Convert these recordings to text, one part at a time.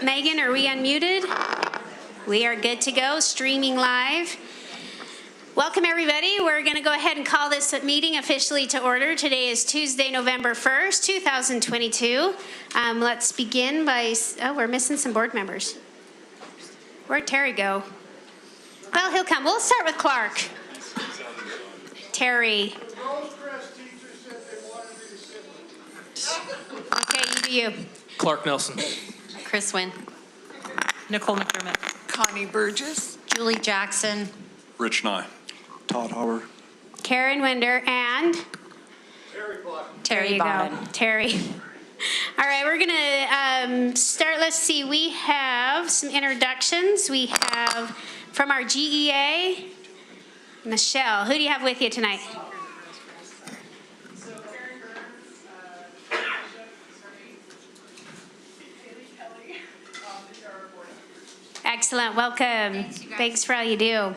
Megan, are we unmuted? We are good to go, streaming live. Welcome, everybody. We're going to go ahead and call this meeting officially to order. Today is Tuesday, November 1st, 2022. Let's begin by, we're missing some board members. Where'd Terry go? Well, he'll come. We'll start with Clark. Terry. Rosecrest teachers said they wanted me to sit. Okay, you do you. Clark Nelson. Chris Wynn. Nicole McDermott. Connie Burgess. Julie Jackson. Rich Nye. Todd Hauer. Karen Winder and Terry Bodden. Terry. All right, we're going to start. Let's see. We have some introductions. We have from our GEA, Michelle. Who do you have with you tonight? Excellent. Welcome. Thanks for all you do.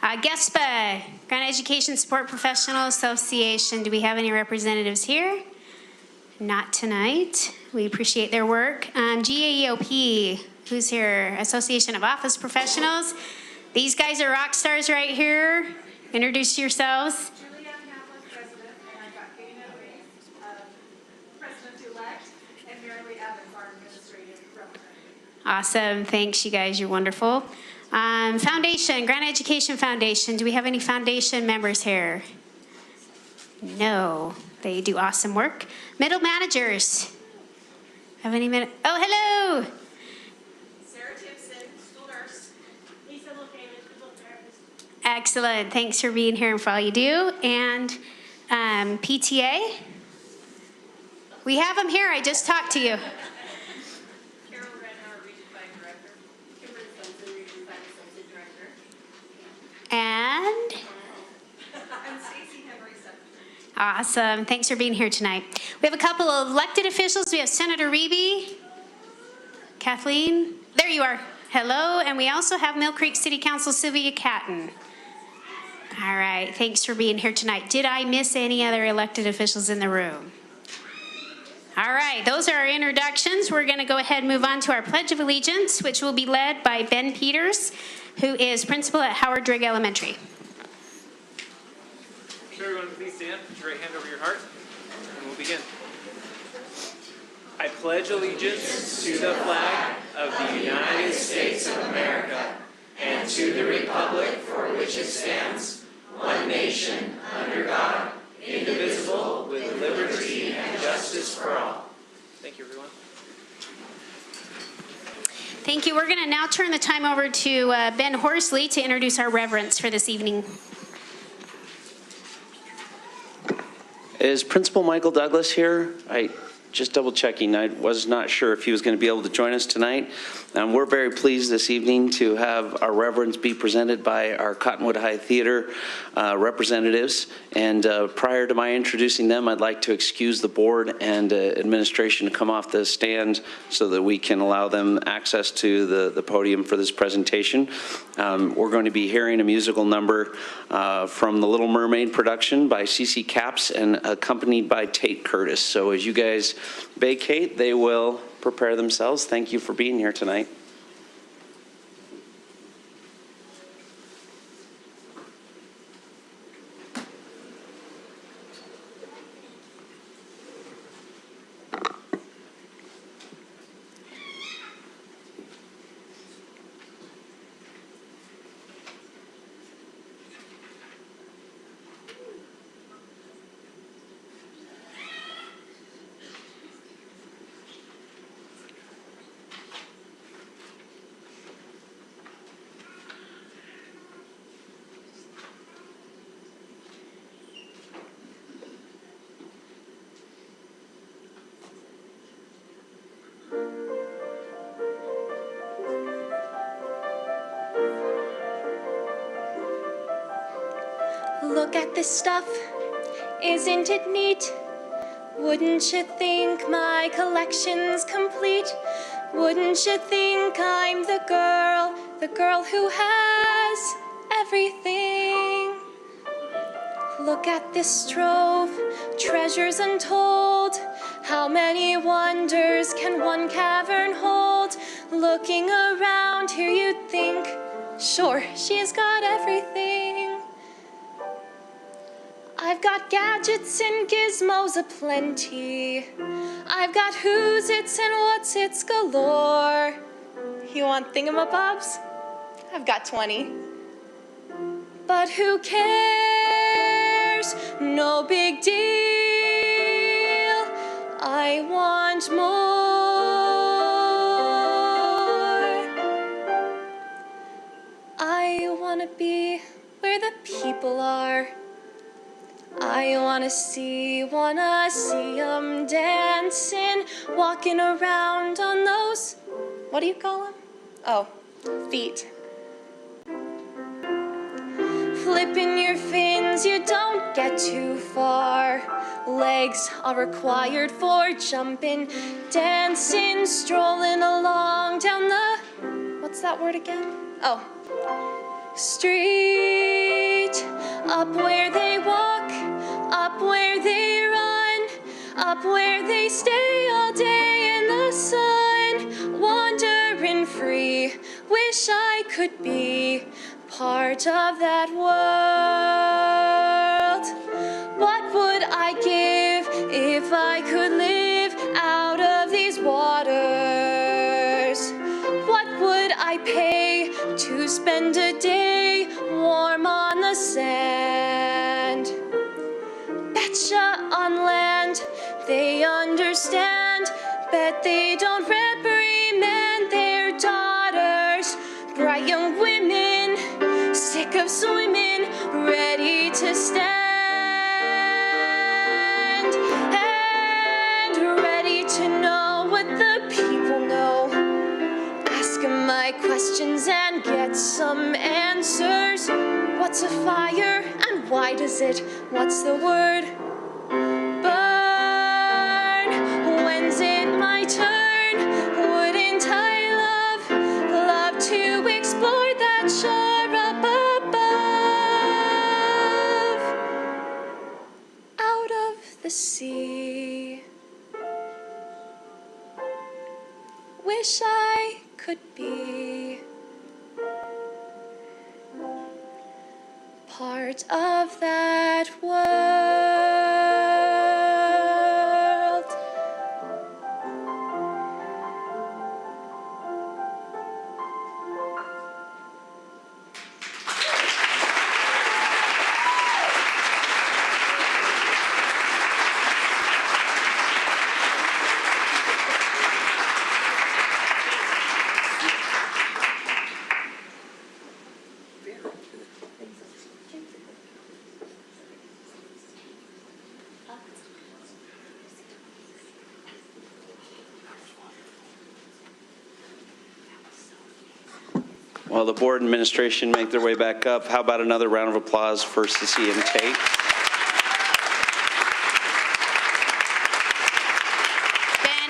GESPA, Grant Education Support Professional Association. Do we have any representatives here? Not tonight. We appreciate their work. GAEOP, who's here? Association of Office Professionals. These guys are rock stars right here. Introduce yourselves. Julianne Hamlet, President, and I've got Dana Reese, President-elect, and Mary Lee Evans, our Administrative Representative. Awesome. Thanks, you guys. You're wonderful. Foundation, Grant Education Foundation. Do we have any foundation members here? No. They do awesome work. Middle managers. Have any minute? Oh, hello. Sarah Timpson, school nurse. Lisa Lopez, physical therapist. Excellent. Thanks for being here and for all you do. And PTA. We have them here. I just talked to you. And awesome. Thanks for being here tonight. We have a couple of elected officials. We have Senator Reeby, Kathleen. There you are. Hello. And we also have Mill Creek City Council Sylvia Catton. All right. Thanks for being here tonight. Did I miss any other elected officials in the room? All right. Those are our introductions. We're going to go ahead and move on to our Pledge of Allegiance, which will be led by Ben Peters, who is principal at Howard Drigg Elementary. Everyone, please stand. Put your right hand over your heart, and we'll begin. I pledge allegiance to the flag of the United States of America and to the republic for which it stands, one nation, under God, indivisible, with liberty and justice for all. Thank you, everyone. Thank you. We're going to now turn the time over to Ben Horsley to introduce our reverence for this evening. Is Principal Michael Douglas here? Just double checking. I was not sure if he was going to be able to join us tonight. We're very pleased this evening to have our reverence be presented by our Cottonwood High Theater representatives. And prior to my introducing them, I'd like to excuse the board and administration to come off the stand so that we can allow them access to the podium for this presentation. We're going to be hearing a musical number from the Little Mermaid production by CC Capps and accompanied by Tate Curtis. So as you guys vacate, they will prepare themselves. Thank you for being here tonight. Look at this stuff, isn't it neat? Wouldn't you think my collection's complete? Wouldn't you think I'm the girl who has everything? Look at this trove, treasures untold. How many wonders can one cavern hold? Looking around here, you'd think, sure, she's got everything. I've got gadgets and gizmos aplenty. I've got who's its and what's its galore. You want thingamabobs? I've got 20. But who cares? No big deal. I want more. I wanna be where the people are. I wanna see 'em dancing, walking around on those, what do you call them? Oh, feet. Flipping your fins, you don't get too far. Legs are required for jumping, dancing, strolling along down the, what's that word again? Oh, street. Up where they walk, up where they run, up where they stay all day in the sun, wandering free. Wish I could be part of that world. What would I give if I could live out of these waters? What would I pay to spend a day warm on the sand? Betcha on land they understand, bet they don't reprimand their daughters. Bright young women, sick of swimming, ready to stand, and ready to know what the people know. Ask 'em my questions and get some answers. What's a fire and why does it, what's the word? Burn. When's it my turn? Wouldn't I love to explore that shore up above, out of the sea. Wish I could be part of that world. While the board and administration make their way back up, how about another round of applause for Ceci and Tate? Ben,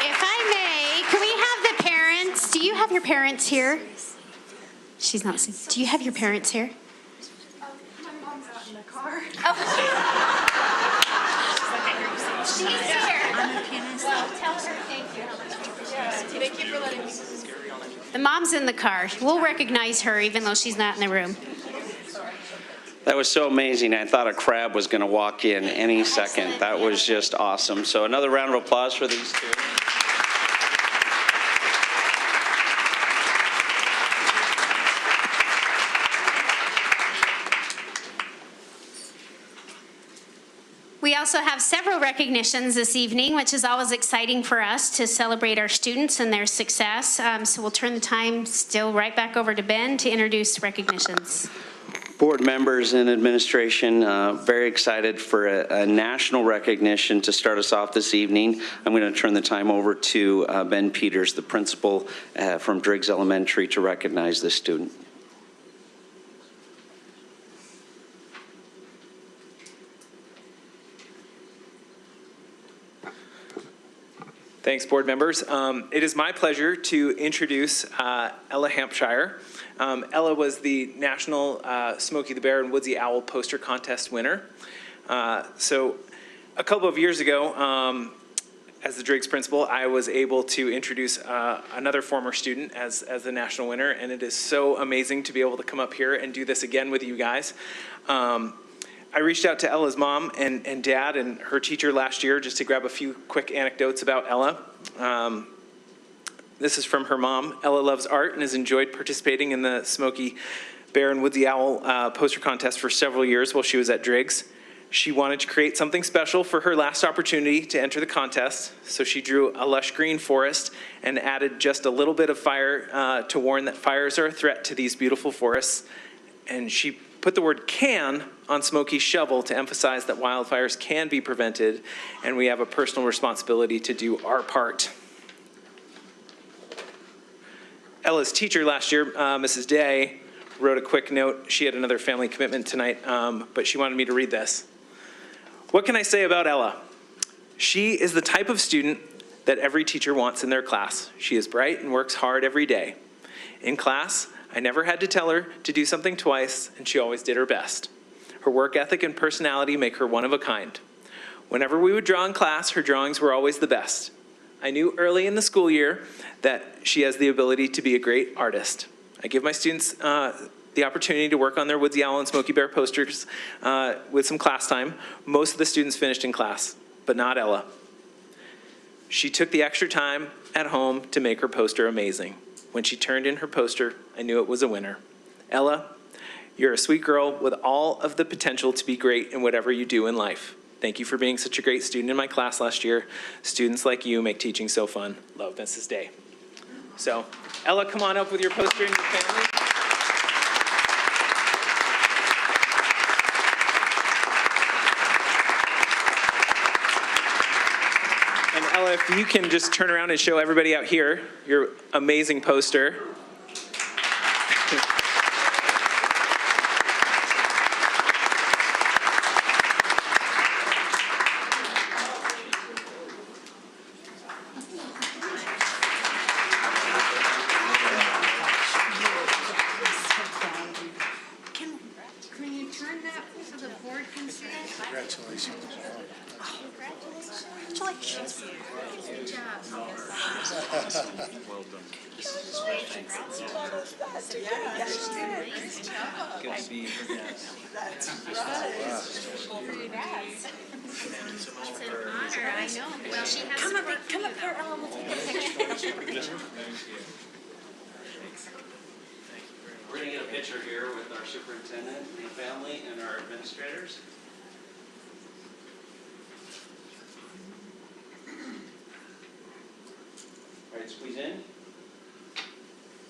if I may, can we have the parents? Do you have your parents here? She's not seen. Do you have your parents here? My mom's out in the car. She's here. I'm a pianist. Well, tell her thank you. Thank you for letting me. The mom's in the car. We'll recognize her even though she's not in the room. That was so amazing. I thought a crab was going to walk in any second. That was just awesome. So another round of applause for these two. We also have several recognitions this evening, which is always exciting for us to celebrate our students and their success. So we'll turn the time still right back over to Ben to introduce recognitions. Board members and administration, very excited for a national recognition to start us off this evening. I'm going to turn the time over to Ben Peters, the principal from Driggs Elementary, to recognize this student. Thanks, board members. It is my pleasure to introduce Ella Hampshire. Ella was the National Smokey the Bear and Woodsy Owl poster contest winner. So a couple of years ago, as the Driggs principal, I was able to introduce another former student as the national winner, and it is so amazing to be able to come up here and do this again with you guys. I reached out to Ella's mom and dad and her teacher last year just to grab a few quick anecdotes about Ella. This is from her mom. Ella loves art and has enjoyed participating in the Smokey Bear and Woodsy Owl poster contest for several years while she was at Driggs. She wanted to create something special for her last opportunity to enter the contest, so she drew a lush green forest and added just a little bit of fire to warn that fires are a threat to these beautiful forests. And she put the word "can" on Smokey's shovel to emphasize that wildfires can be prevented, and we have a personal responsibility to do our part. Ella's teacher last year, Mrs. Day, wrote a quick note. She had another family commitment tonight, but she wanted me to read this. What can I say about Ella? She is the type of student that every teacher wants in their class. She is bright and works hard every day. In class, I never had to tell her to do something twice, and she always did her best. Her work ethic and personality make her one of a kind. Whenever we would draw in class, her drawings were always the best. I knew early in the school year that she has the ability to be a great artist. I give my students the opportunity to work on their Woodsy Owl and Smokey Bear posters with some class time. Most of the students finished in class, but not Ella. She took the extra time at home to make her poster amazing. When she turned in her poster, I knew it was a winner. Ella, you're a sweet girl with all of the potential to be great in whatever you do in life. Thank you for being such a great student in my class last year. Students like you make teaching so fun. Love, Mrs. Day. So, Ella, come on up with your poster and your family. And Ella, if you can just turn around and show everybody out here your amazing poster. Can you turn that so the board can see it? Congratulations. Congratulations. Good job. Well done. Good to see you. It's an honor, I know. Well, she has come up here, Ellen, we'll take a picture. We're going to get a picture here with our superintendent and the family and our administrators. All right, squeeze in.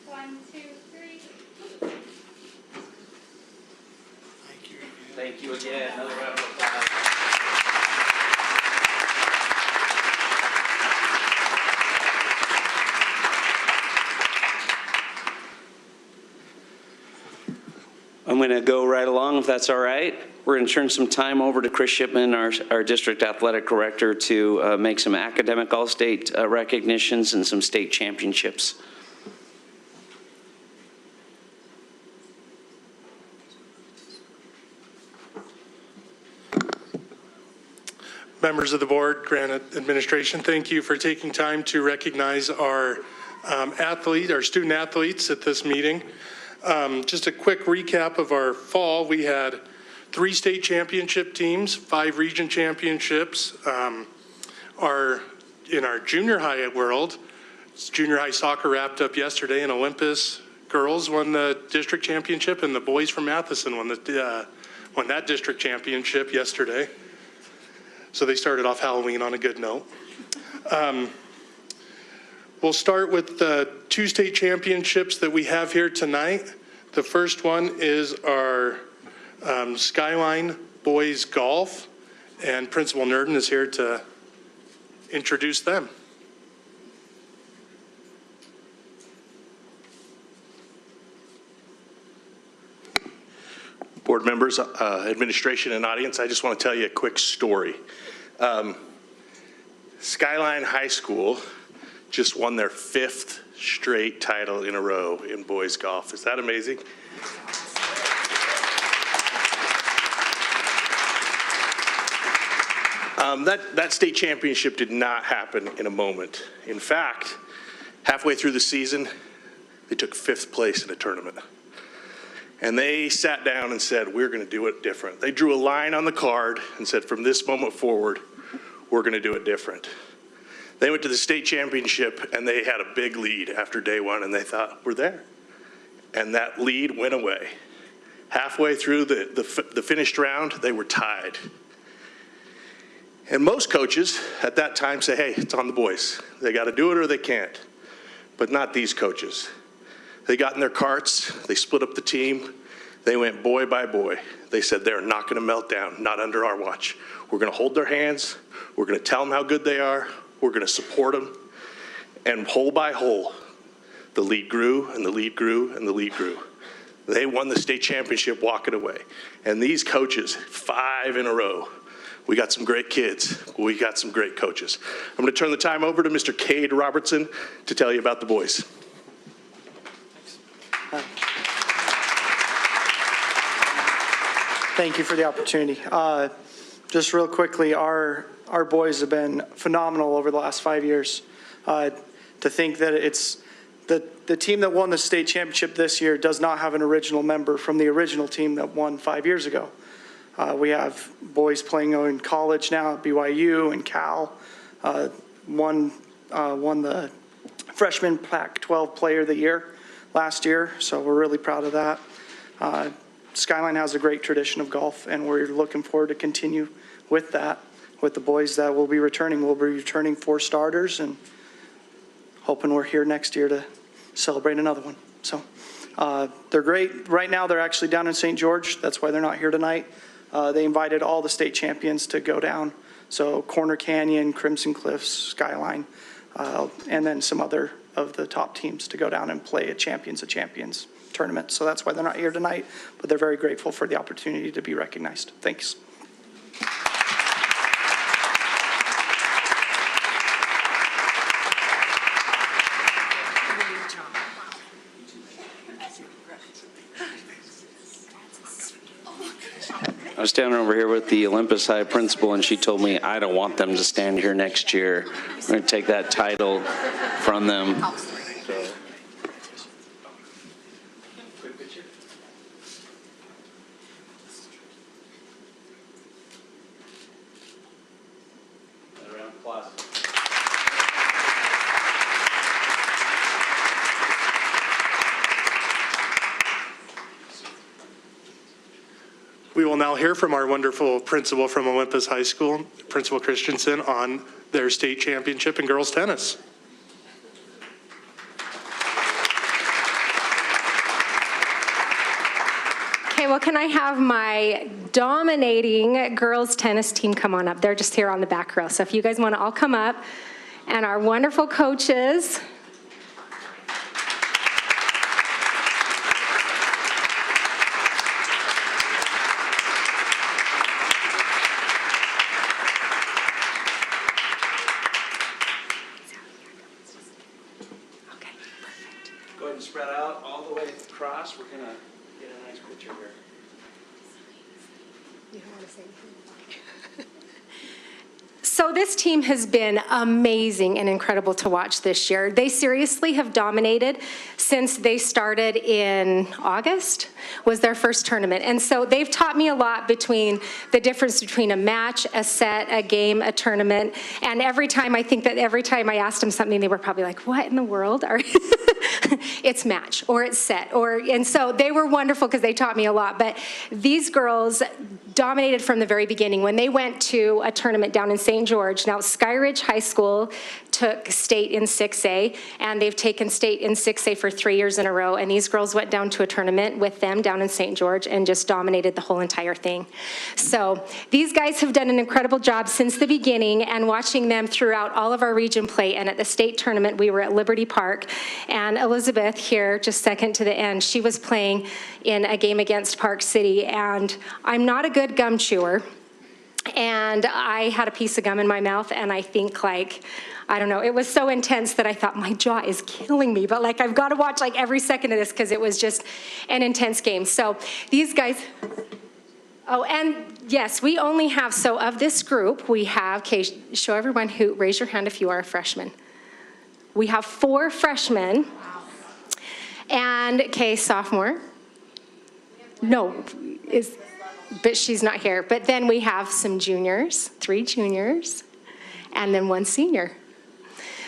1, 2, 3. Thank you again. Another round of applause. I'm going to go right along if that's all right. We're going to turn some time over to Chris Shipman, our district athletic director, to make some academic all-state recognitions and some state championships. Members of the board, Grant administration, thank you for taking time to recognize our our student athletes at this meeting. Just a quick recap of our fall. We had 3 state championship teams, 5 region championships. In our junior high world, junior high soccer wrapped up yesterday, and Olympus girls won the district championship, and the boys from Matheson won that district championship yesterday. So they started off Halloween on a good note. We'll start with the 2 state championships that we have here tonight. The first one is our Skyline Boys Golf, and Principal Nurden is here to introduce them. Board members, administration, and audience, I just want to tell you a quick story. Skyline High School just won their 5th straight title in a row in boys golf. Is that amazing? That state championship did not happen in a moment. In fact, halfway through the season, they took 5th place in a tournament. And they sat down and said, we're going to do it different. They drew a line on the card and said, from this moment forward, we're going to do it different. They went to the state championship and they had a big lead after day 1 and they thought, we're there. And that lead went away. Halfway through the finished round, they were tied. And most coaches at that time say, hey, it's on the boys. They got to do it or they can't. But not these coaches. They got in their carts, they split up the team, they went boy by boy. They said they're not going to melt down, not under our watch. We're going to hold their hands, we're going to tell them how good they are, we're going to support them. And hole by hole, the lead grew and the lead grew and the lead grew. They won the state championship walking away. And these coaches, 5 in a row. We got some great kids. We got some great coaches. I'm going to turn the time over to Mr. Cade Robertson to tell you about the boys. Thank you for the opportunity. Just real quickly, our boys have been phenomenal over the last 5 years. To think that it's the team that won the state championship this year does not have an original member from the original team that won 5 years ago. We have boys playing in college now at BYU and Cal. Won the freshman Pac-12 Player of the Year last year, so we're really proud of that. Skyline has a great tradition of golf, and we're looking forward to continue with that with the boys that will be returning. We'll be returning 4 starters and hoping we're here next year to celebrate another one. So they're great. Right now they're actually down in St. George. That's why they're not here tonight. They invited all the state champions to go down. So Corner Canyon, Crimson Cliffs, Skyline, and then some other of the top teams to go down and play a Champions of Champions tournament. So that's why they're not here tonight, but they're very grateful for the opportunity to be recognized. Thanks. I was standing over here with the Olympus High principal, and she told me, I don't want them to stand here next year. We're going to take that title from them. We will now hear from our wonderful principal from Olympus High School, Principal Christensen, on their state championship in girls tennis. Okay, well, can I have my dominating girls tennis team come on up? They're just here on the back row. So if you guys want to all come up, and our wonderful coaches. Spread out all the way across. We're going to get a nice picture here. You don't want to say anything? So this team has been amazing and incredible to watch this year. They seriously have dominated since they started in August, was their first tournament. And so they've taught me a lot between the difference between a match, a set, a game, a tournament. And every time I asked them something, they were probably like, what in the world are it's match or it's set, and so they were wonderful because they taught me a lot. But these girls dominated from the very beginning. When they went to a tournament down in St. George, now Skyridge High School took state in 6A, and they've taken state in 6A for 3 years in a row, and these girls went down to a tournament with them down in St. George and just dominated the whole entire thing. So these guys have done an incredible job since the beginning, and watching them throughout all of our region play. And at the state tournament, we were at Liberty Park, and Elizabeth here, just second to the end, she was playing in a game against Park City, and I'm not a good gum chewer, and I had a piece of gum in my mouth, and I think I don't know, it was so intense that I thought my jaw is killing me, but I've got to watch every second of this because it was just an intense game. So these guys, Oh, and yes, we only have, so of this group, we have, okay, show everyone who, raise your hand if you are a freshman. We have 4 freshmen. And, okay, sophomore. No, but she's not here. But then we have some juniors, 3 juniors, and then 1 senior.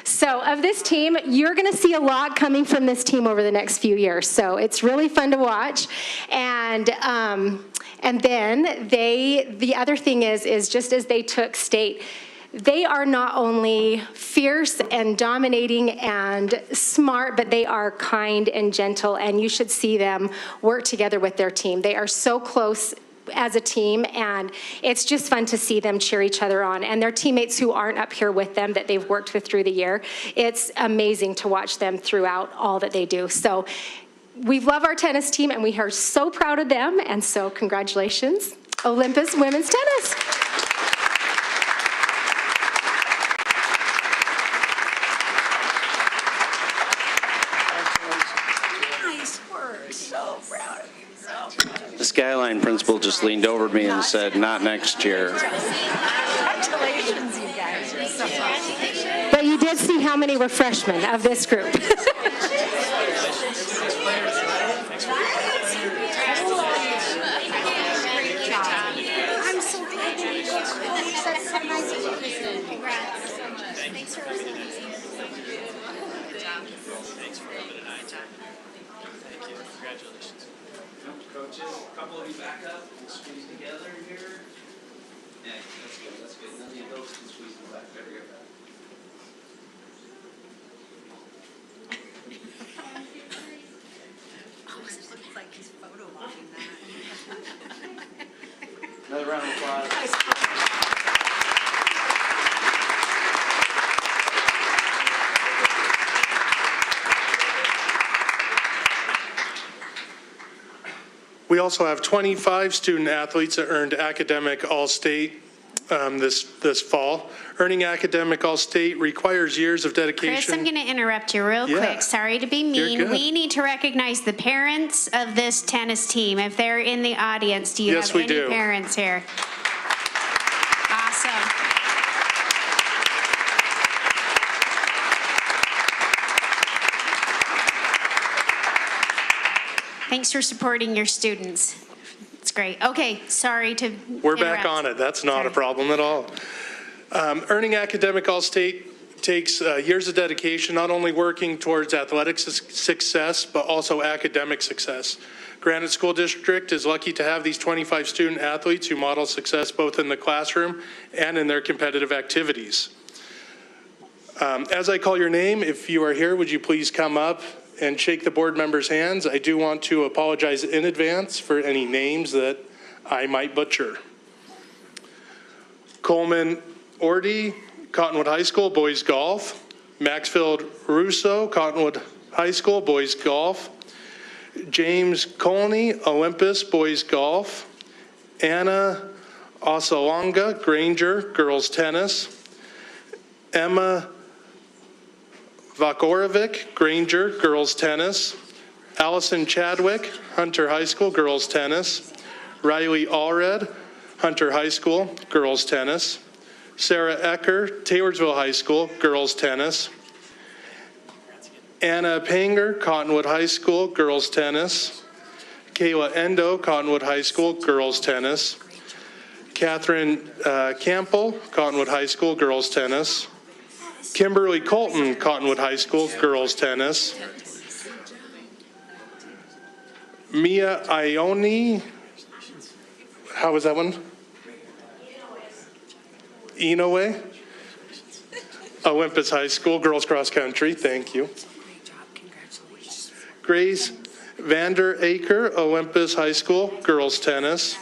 So of this team, you're going to see a lot coming from this team over the next few years. So it's really fun to watch. And then the other thing is just as they took state, they are not only fierce and dominating and smart, but they are kind and gentle, and you should see them work together with their team. They are so close as a team, and it's just fun to see them cheer each other on. And their teammates who aren't up here with them that they've worked with through the year, it's amazing to watch them throughout all that they do. So we love our tennis team, and we are so proud of them, and so congratulations, Olympus Women's Tennis. The Skyline principal just leaned over to me and said, "Not next year." Congratulations, you guys. You're so awesome. But you did see how many were freshmen of this group. I'm so glad that you That's so nice of you, Kristen. Congrats. Thanks for listening. Good job. Thanks for coming tonight. Thank you. Congratulations. Coaches, a couple of you back up and squeeze together here. Yeah, that's good. That's good. None of the adults can squeeze in the back. Better get that. Looks like he's photobombing that. Another round of applause. We also have 25 student athletes that earned academic AllState this fall. Earning academic AllState requires years of dedication. Chris, I'm going to interrupt you real quick. Sorry to be You're mean. good. We need to recognize the parents of this tennis team. If they're in the audience, do you Yes, have we any do. parents here? Awesome. Thanks for supporting your students. It's great. Okay, sorry to We're back interrupt. on it. That's not a problem at all. Earning academic AllState takes years of dedication, not only working towards athletic success, but also academic success. Granite School District is lucky to have these 25 student athletes who model success both in the classroom and in their competitive activities. As I call your name, if you are here, would you please come up and shake the board members' hands? I do want to apologize in advance for any names that I might butcher. Coleman Ordy, Cottonwood High School, boys golf. Maxfield Russo, Cottonwood High School, boys golf. James Colney, Olympus, boys golf. Anna Osalonga, Granger, girls tennis. Emma Vakorovic, Granger, girls tennis. Allison Chadwick, Hunter High School, girls tennis. Riley Allred, Hunter High School, girls tennis. Sarah Ecker, Taylorsville High School, girls tennis. Anna Panger, Cottonwood High School, girls tennis. Kayla Endo, Cottonwood High School, girls tennis. Catherine Campbell, Cottonwood High School, girls tennis. Kimberly Colton, Cottonwood High School, girls tennis. Mia Ione, how was that one? Inoue, Olympus High School, girls cross country, thank you. Grace Vanderacre, Olympus High School, girls tennis.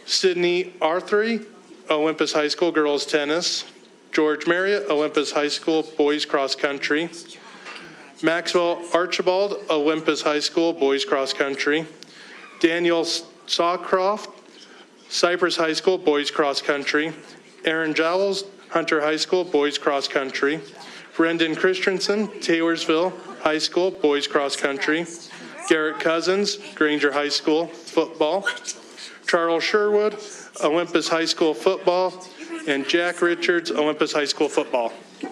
Sydney Arthry, Olympus High School, girls tennis. George Marriott, Olympus High School, boys cross country. Maxwell Archibald, Olympus High School, boys cross country. Daniel Sawcroft, Cypress High School, boys cross country. Aaron Jowls, Hunter High School, boys cross country. Brendan Christensen, Taylorsville High School, boys cross country. Garrett Cousins, Granger High School, football. Charles Sherwood, Olympus High School football, and Jack Richards, Olympus High School football. Give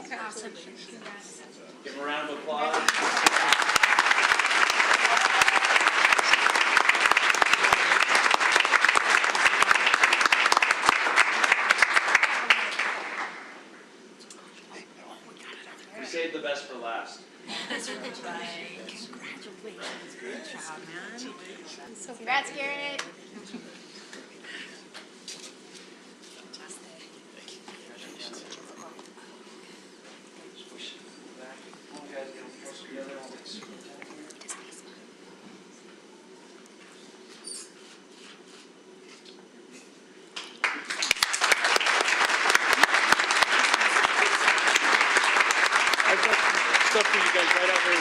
them a round of applause. We saved the best for last. Congrats, Garrett. I've got stuff for you guys right out here.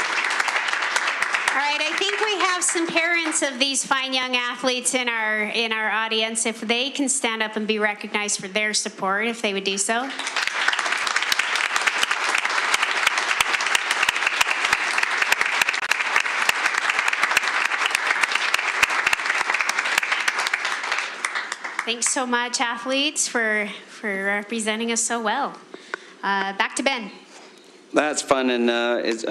All right, I think we have some parents of these fine young athletes in our audience. If they can stand up and be recognized for their support, if they would do so. Thanks so much, athletes, for representing us so well. Back to Ben. That's fun, and it's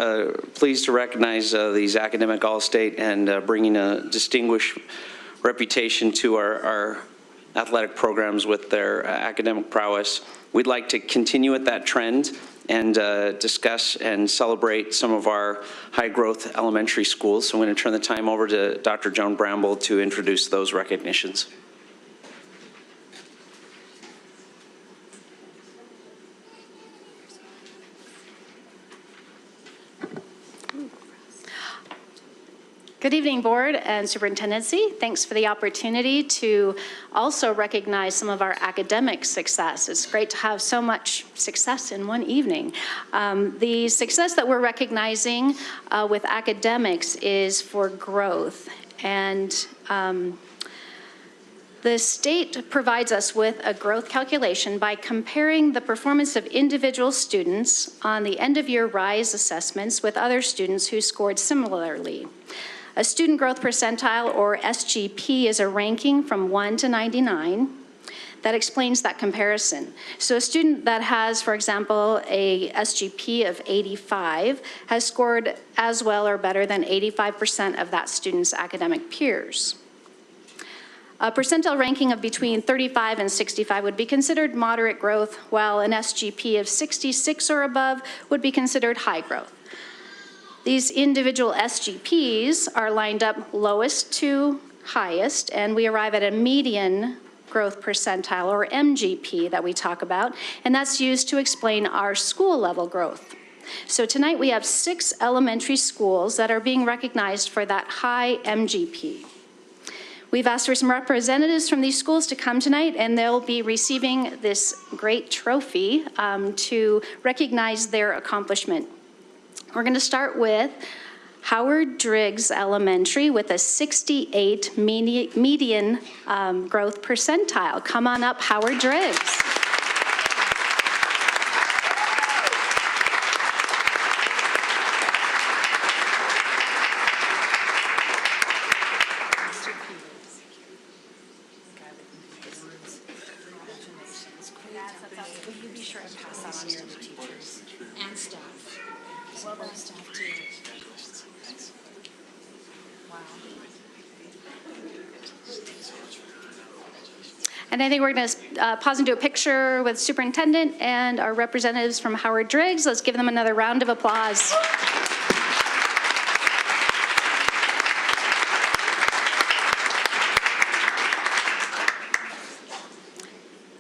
pleased to recognize these academic AllState and bringing a distinguished reputation to our athletic programs with their academic prowess. We'd like to continue at that trend and discuss and celebrate some of our high-growth elementary schools. So I'm going to turn the time over to Dr. Joan Bramble to introduce those recognitions. Good evening, Board and Superintendency. Thanks for the opportunity to also recognize some of our academic success. It's great to have so much success in one evening. The success that we're recognizing with academics is for growth. And the state provides us with a growth calculation by comparing the performance of individual students on the end-of-year RISE assessments with other students who scored similarly. A student growth percentile, or SGP, is a ranking from 1 to 99 that explains that comparison. So a student that has, for example, a SGP of 85 has scored as well or better than 85% of that student's academic peers. A percentile ranking of between 35 and 65 would be considered moderate growth, while an SGP of 66 or above would be considered high growth. These individual SGPs are lined up lowest to highest, and we arrive at a median growth percentile, or MGP, that we talk about, and that's used to explain our school level growth. So tonight we have 6 elementary schools that are being recognized for that high MGP. We've asked for some representatives from these schools to come tonight, and they'll be receiving this great trophy to recognize their accomplishment. We're going to start with Howard Driggs Elementary with a 68 median growth percentile. Come on up, Howard Driggs. Will you be sure to pass that on to the teachers and staff? Well done, staff too. Wow. And I think we're going to pause and do a picture with Superintendent and our representatives from Howard Driggs. Let's give them another round of applause.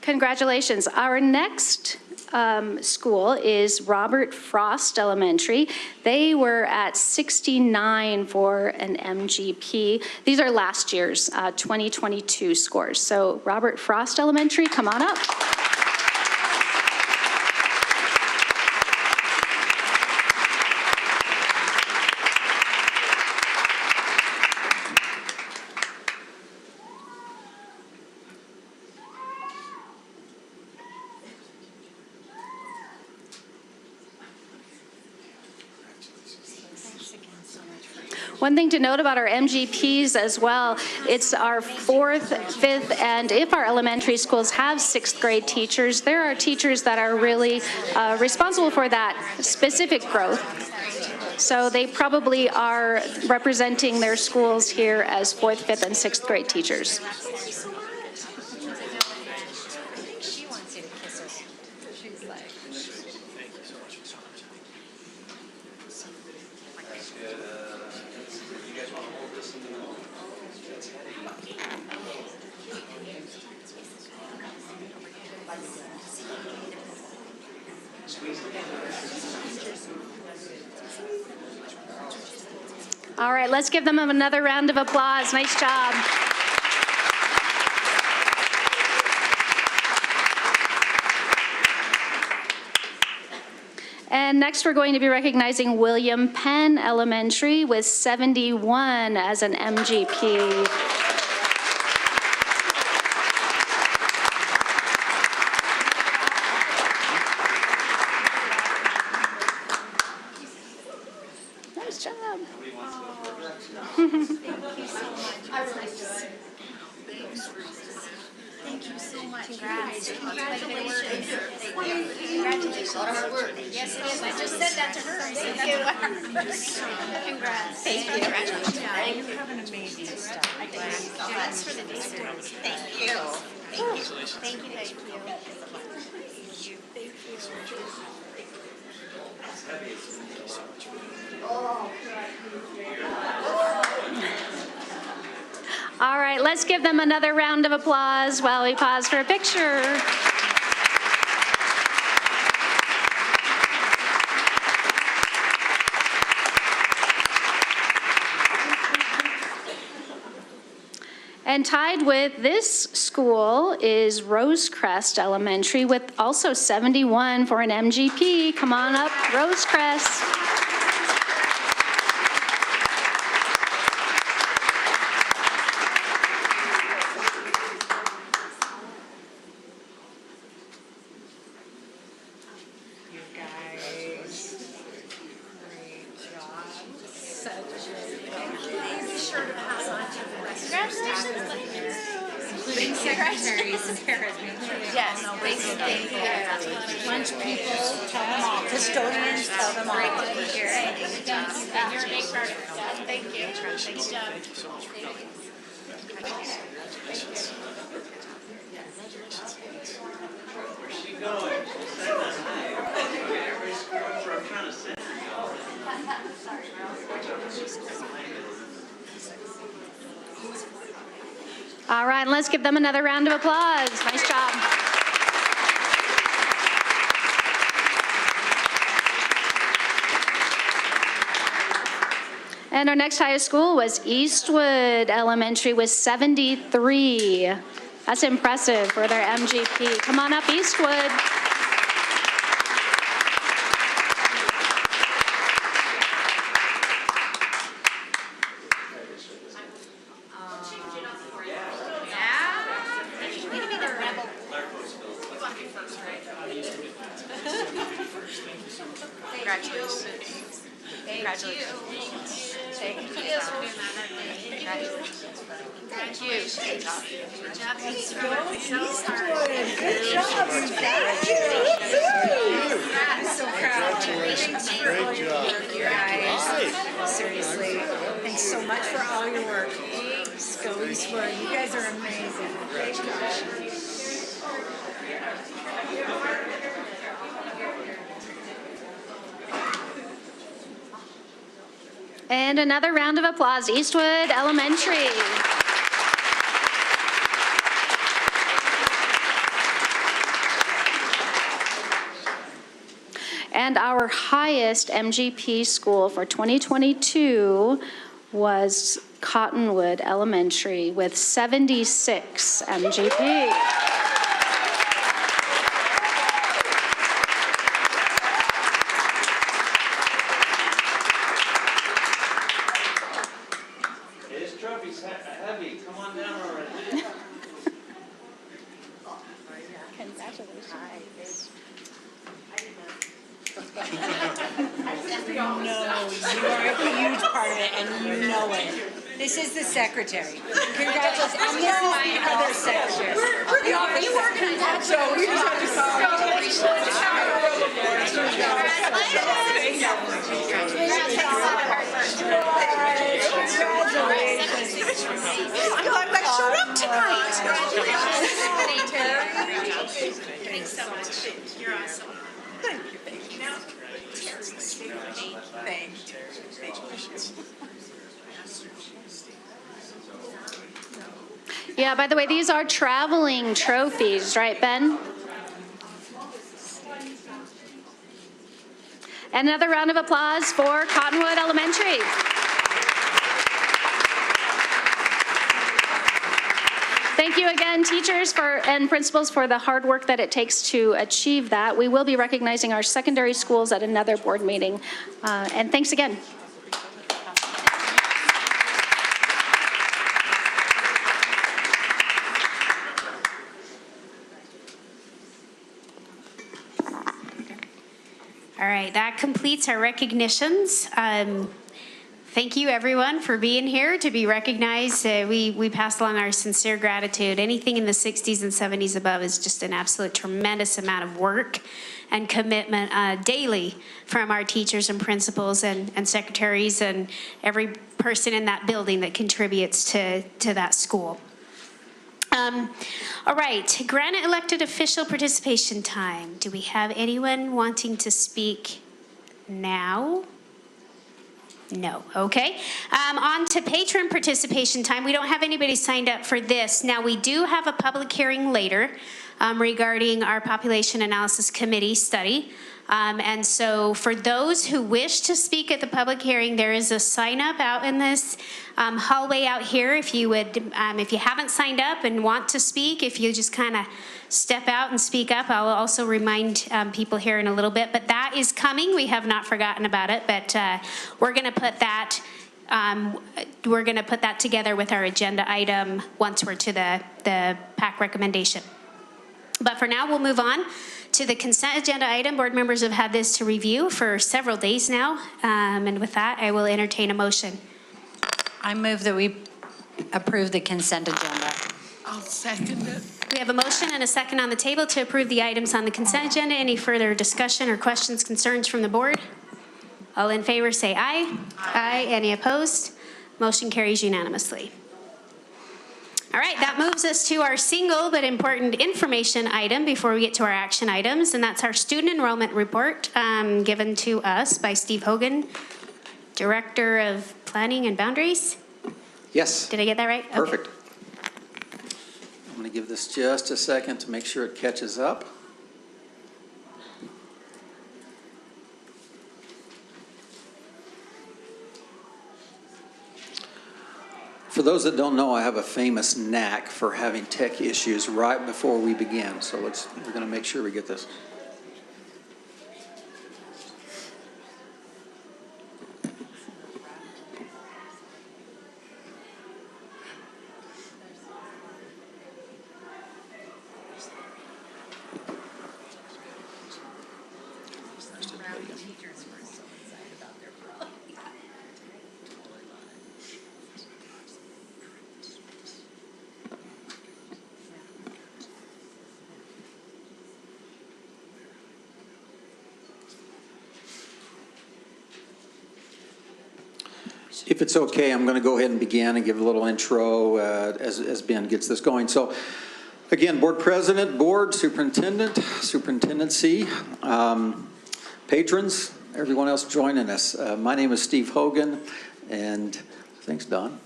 Congratulations. Our next school is Robert Frost Elementary. They were at 69 for an MGP. These are last year's 2022 scores. So Robert Frost Elementary, come on up. One thing to note about our MGPs as well, it's our 4th, 5th, and if our elementary schools have 6th grade teachers, there are teachers that are really responsible for that specific growth. So they probably are representing their schools here as 4th, 5th, and 6th grade teachers. She wants you to kiss her. She's like. All right, let's give them another round of applause. Nice job. And next, we're going to be recognizing William Penn Elementary with 71 as an MGP. Nice job. Thank you so much. Congrats. Congratulations. Congratulations. Yes, it is. I just said that to her. Thank you. Congrats. Thank you. Congratulations. You have an amazing stuff. I did. That's for the district. Thank you. Thank you. Thank you. Thank you. All right, let's give them another round of applause while we pause for a picture. And tied with this school is Rosecrest Elementary with also 71 for an MGP. Come on up, Rosecrest. Yes, thank you. Lunch people, tell them all. Custodians, tell them all. Great to be here. And you're a big part of it. Thank you. Thanks, job. Where's she going? Everybody's screwing where I'm trying to send her. All right, let's give them another round of applause. Nice job. And our next highest school was Eastwood Elementary with 73. That's impressive for their MGP. Come on up, Eastwood. Seriously, thanks so much for all your work. Go Eastwood. You guys are amazing. Great job. And another round of applause, Eastwood Elementary. And our highest MGP school for 2022 was Cottonwood Elementary with 76 MGP. This trophy's heavy. Come on down already. Congratulations. No, you are a huge part of it, and you know it. This is the secretary. Congratulations. And this is the other secretary. The office secretary. So we just have to I'm glad I showed up tonight. Thanks so much. You're awesome. Thank you. Yeah, by the way, these are traveling trophies, right, Ben? Another round of applause for Cottonwood Elementary. Thank you again, teachers and principals, for the hard work that it takes to achieve that. We will be recognizing our secondary schools at another board meeting. And thanks again. All right, that completes our recognitions. Thank you, everyone, for being here to be recognized. We pass along our sincere gratitude. Anything in the 60s and 70s above is just an absolute tremendous amount of work and commitment daily from our teachers and principals and secretaries and every person in that building that contributes to that school. All right, Granite elected official participation time. Do we have anyone wanting to speak now? No, okay. On to patron participation time. We don't have anybody signed up for this. Now, we do have a public hearing later regarding our population analysis committee study. And so for those who wish to speak at the public hearing, there is a sign up out in this hallway out here. If you would, if you haven't signed up and want to speak, if you just kind of step out and speak up, I'll also remind people here in a little bit, but that is coming. We have not forgotten about it, but we're going to put that together with our agenda item once we're to the PAC recommendation. But for now, we'll move on to the consent agenda item. Board members have had this to review for several days now. And with that, I will entertain a motion. I move that we approve the consent agenda. I'll second it. We have a motion and a second on the table to approve the items on the consent agenda. Any further discussion or questions, concerns from the board? All in favor say aye. Aye. Any opposed? Motion carries unanimously. All right, that moves us to our single but important information item before we get to our action items, and that's our student enrollment report given to us by Steve Hogan, Director of Planning and Boundaries. Yes. Did I get that right? Perfect. Okay. I'm going to give this just a second to make sure it catches up. For those that don't know, I have a famous knack for having tech issues right before we begin. So we're going to make sure we get this. If it's okay, I'm going to go ahead and begin and give a little intro as Ben gets this going. So, again, board president, board, superintendent, superintendency, patrons, everyone else joining us. My name is Steve Hogan, and thanks, Don.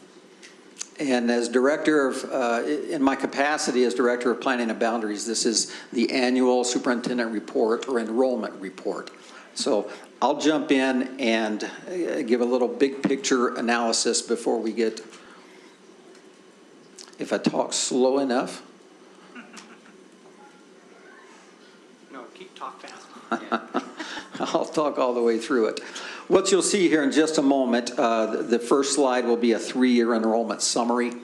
And as director of, in my capacity as director of planning and boundaries, this is the annual superintendent report or enrollment report. So I'll jump in and give a little big picture analysis before we get, if I talk slow enough. No, keep talking fast. I'll talk all the way through it. What you'll see here in just a moment, the first slide will be a 3-year enrollment summary,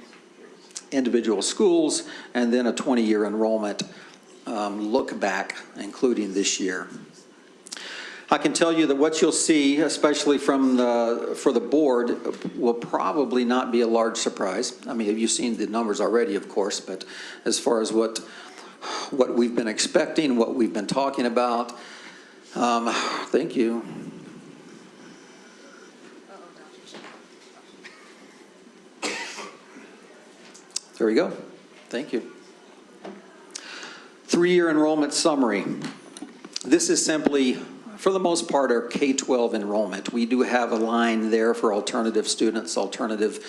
individual schools, and then a 20-year enrollment look back, including this year. I can tell you that what you'll see, especially for the board, will probably not be a large surprise. I mean, you've seen the numbers already, of course, but as far as what we've been expecting, what we've been talking about, thank you. There we go. Thank you. 3-year enrollment summary. This is simply, for the most part, our K-12 enrollment. We do have a line there for alternative students, alternative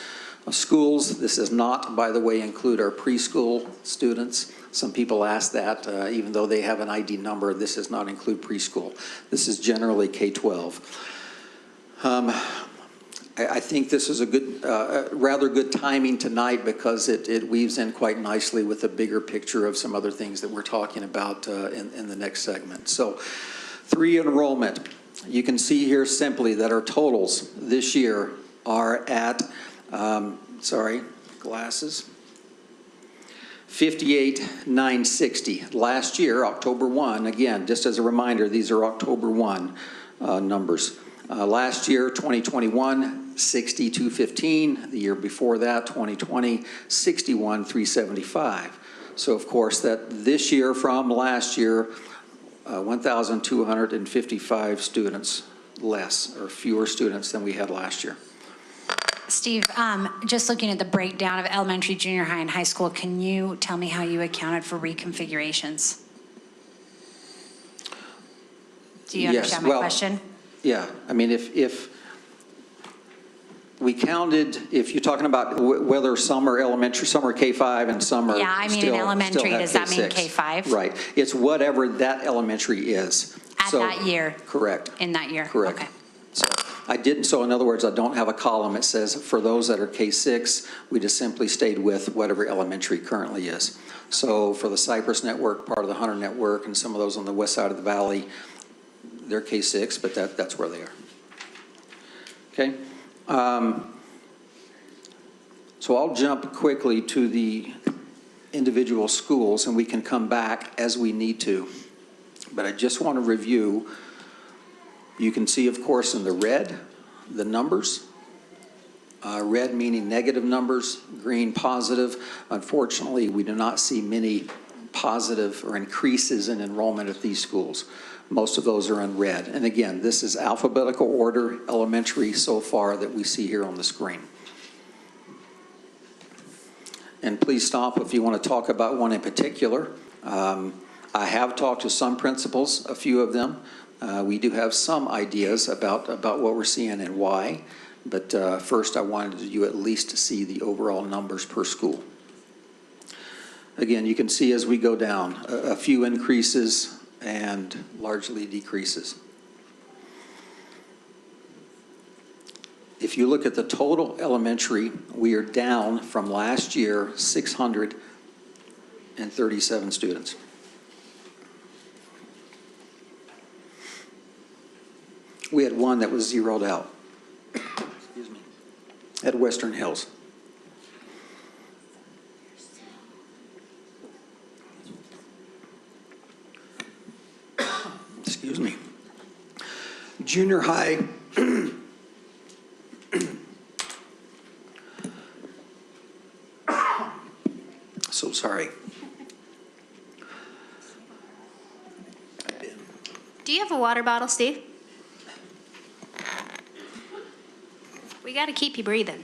schools. This does not, by the way, include our preschool students. Some people ask that, even though they have an ID number, this does not include preschool. This is generally K-12. I think this is a good, rather good timing tonight because it weaves in quite nicely with the bigger picture of some other things that we're talking about in the next segment. So 3 enrollment, you can see here simply that our totals this year are at, glasses, 58,960. Last year, October 1, again, just as a reminder, these are October 1 numbers. Last year, 2021, 60,215. The year before that, 2020, 61,375. So, of course, that this year from last year, 1,255 students less or fewer students than we had last year. Steve, just looking at the breakdown of elementary, junior high, and high school, can you tell me how you accounted for reconfigurations? Do you understand my question? Yeah, I mean, if we counted, if you're talking about whether some are elementary, some are K-5, and some are yeah, I mean, in elementary, does that mean K-5? Right. It's whatever that elementary is. At that year? Correct. In that year? Correct. Okay. So in other words, I don't have a column that says for those that are K-6, we just simply stayed with whatever elementary currently is. So for the Cypress Network, part of the Hunter Network, and some of those on the west side of the valley, they're K-6, but that's where they are. Okay. So I'll jump quickly to the individual schools, and we can come back as we need to. But I just want to review. You can see, of course, in the red, the numbers. Red meaning negative numbers, green positive. Unfortunately, we do not see many positive or increases in enrollment at these schools. Most of those are in red. And again, this is alphabetical order elementary so far that we see here on the screen. And please stop if you want to talk about one in particular. I have talked to some principals, a few of them. We do have some ideas about what we're seeing and why. But first, I wanted you at least to see the overall numbers per school. Again, you can see as we go down, a few increases and largely decreases. If you look at the total elementary, we are down from last year 637 students. We had one that was zeroed out. Excuse me. At Western Hills. Excuse me. Junior high. So sorry. Do you have a water bottle, Steve? We got to keep you breathing.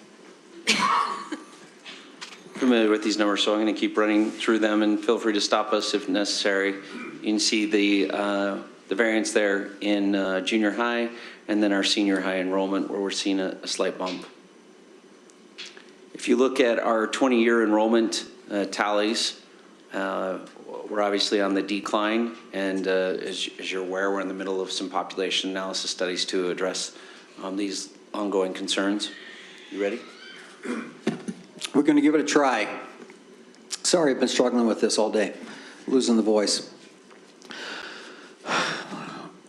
Familiar with these numbers, so I'm going to keep running through them, and feel free to stop us if necessary. You can see the variance there in junior high, and then our senior high enrollment, where we're seeing a slight bump. If you look at our 20-year enrollment tallies, we're obviously on the decline, and as you're aware, we're in the middle of some population analysis studies to address these ongoing concerns. You ready? We're going to give it a try. Sorry, I've been struggling with this all day, losing the voice.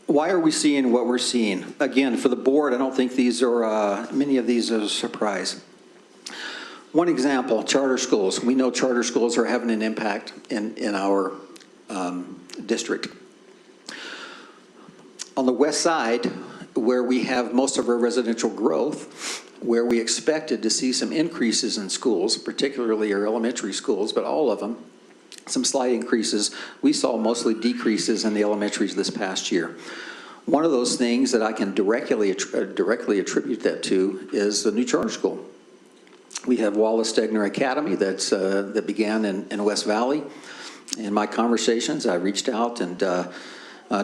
Why are we seeing what we're seeing? Again, for the board, I don't think these are, many of these are a surprise. One example, charter schools. We know charter schools are having an impact in our district. On the west side, where we have most of our residential growth, where we expected to see some increases in schools, particularly our elementary schools, but all of them, some slight increases, we saw mostly decreases in the elementaries this past year. One of those things that I can directly attribute that to is the new charter school. We have Wallace Stegner Academy that began in West Valley. In my conversations, I reached out and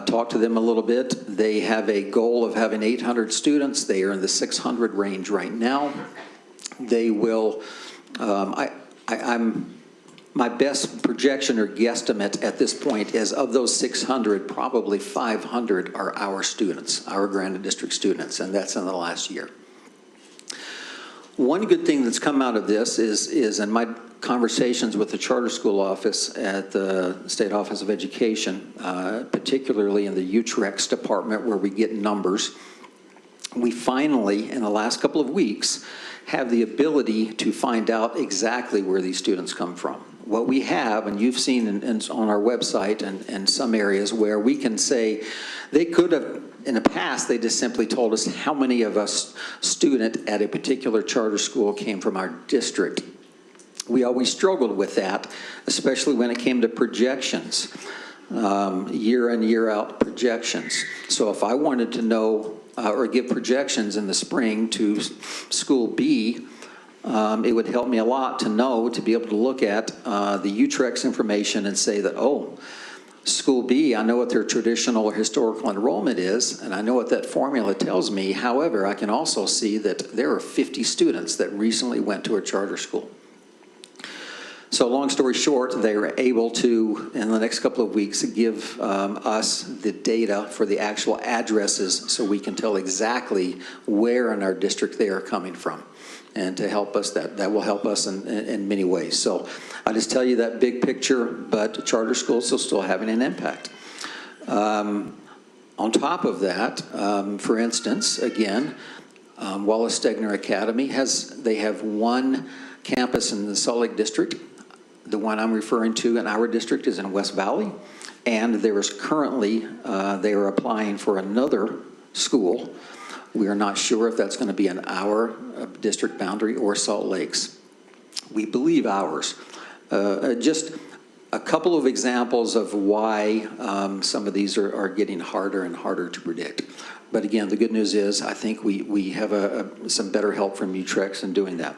talked to them a little bit. They have a goal of having 800 students. They are in the 600 range right now. They will, my best projection or guesstimate at this point is of those 600, probably 500 are our students, our Granite District students, and that's in the last year. One good thing that's come out of this is in my conversations with the charter school office at the State Office of Education, particularly in the UTREX department where we get numbers, we finally, in the last couple of weeks, have the ability to find out exactly where these students come from. What we have, and you've seen on our website and some areas where we can say they could have, in the past, they just simply told us how many of us student at a particular charter school came from our district. We always struggled with that, especially when it came to projections, year in, year out projections. So if I wanted to know or give projections in the spring to school B, it would help me a lot to know, to be able to look at the UTREX information and say that, oh, school B, I know what their traditional or historical enrollment is, and I know what that formula tells me. However, I can also see that there are 50 students that recently went to a charter school. So long story short, they were able to, in the next couple of weeks, give us the data for the actual addresses so we can tell exactly where in our district they are coming from. And to help us, that will help us in many ways. So I just tell you that big picture, but charter schools are still having an impact. On top of that, for instance, again, Wallace Stegner Academy they have one campus in the Salt Lake District. The one I'm referring to in our district is in West Valley, and there is currently, they are applying for another school. We are not sure if that's going to be in our district boundary or Salt Lake's. We believe ours. Just a couple of examples of why some of these are getting harder and harder to predict. But again, the good news is I think we have some better help from UTREX in doing that.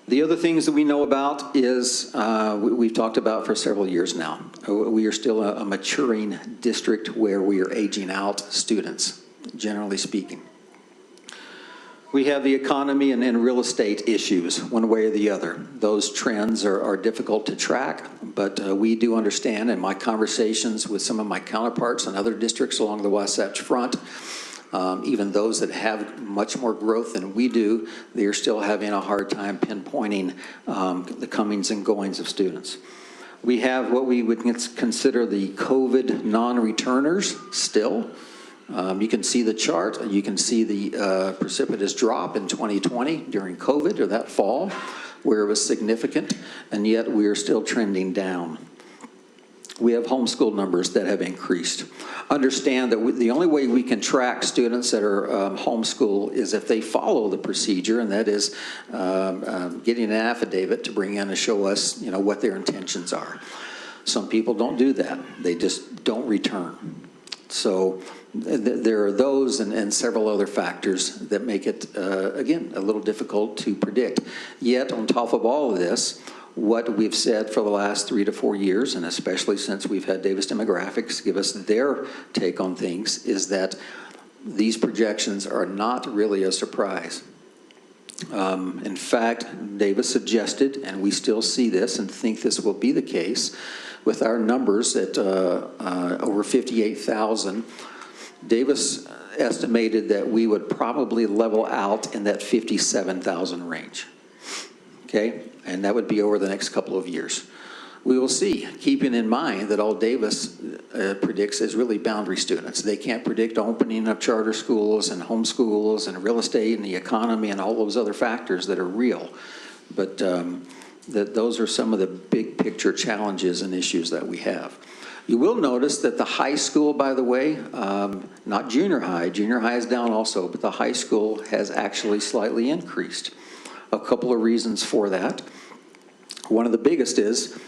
The other things that we know about is we've talked about for several years now. We are still a maturing district where we are aging out students, generally speaking. We have the economy and real estate issues, one way or the other. Those trends are difficult to track, but we do understand in my conversations with some of my counterparts in other districts along the Wasatch Front, even those that have much more growth than we do, they are still having a hard time pinpointing the comings and goings of students. We have what we would consider the COVID non-returners still. You can see the chart. You can see the precipitous drop in 2020 during COVID, or that fall, where it was significant, and yet we are still trending down. We have homeschool numbers that have increased. Understand that the only way we can track students that are homeschool is if they follow the procedure, and that is getting an affidavit to bring in and show us, what their intentions are. Some people don't do that. They just don't return. So there are those and several other factors that make it, again, a little difficult to predict. Yet, on top of all of this, what we've said for the last 3 to 4 years, and especially since we've had Davis Demographics give us their take on things, is that these projections are not really a surprise. In fact, Davis suggested, and we still see this and think this will be the case, with our numbers at over 58,000, Davis estimated that we would probably level out in that 57,000 range. Okay, and that would be over the next couple of years. We will see, keeping in mind that all Davis predicts is really boundary students. They can't predict opening of charter schools and homeschools and real estate and the economy and all those other factors that are real. But those are some of the big picture challenges and issues that we have. You will notice that the high school, by the way, not junior high is down also, but the high school has actually slightly increased. A couple of reasons for that. One of the biggest is,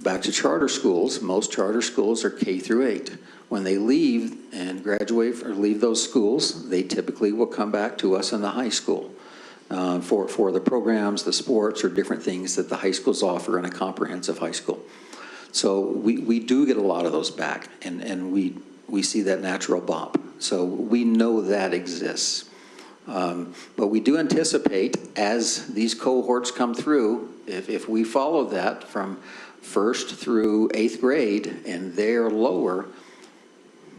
back to charter schools, most charter schools are K through 8. When they leave and graduate or leave those schools, they typically will come back to us in the high school for the programs, the sports, or different things that the high schools offer in a comprehensive high school. So we do get a lot of those back, and we see that natural bump. So we know that exists. But we do anticipate, as these cohorts come through, if we follow that from 1st through 8th grade and they're lower,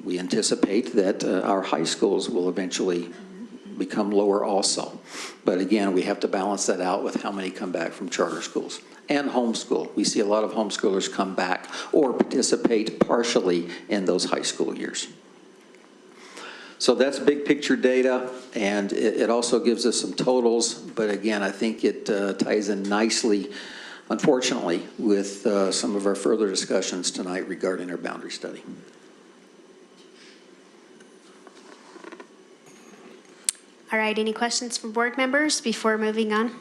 we anticipate that our high schools will eventually become lower also. But again, we have to balance that out with how many come back from charter schools. And homeschool. We see a lot of homeschoolers come back or participate partially in those high school years. So that's big picture data, and it also gives us some totals, but again, I think it ties in nicely, unfortunately, with some of our further discussions tonight regarding our boundary study. All right, any questions from board members before moving on?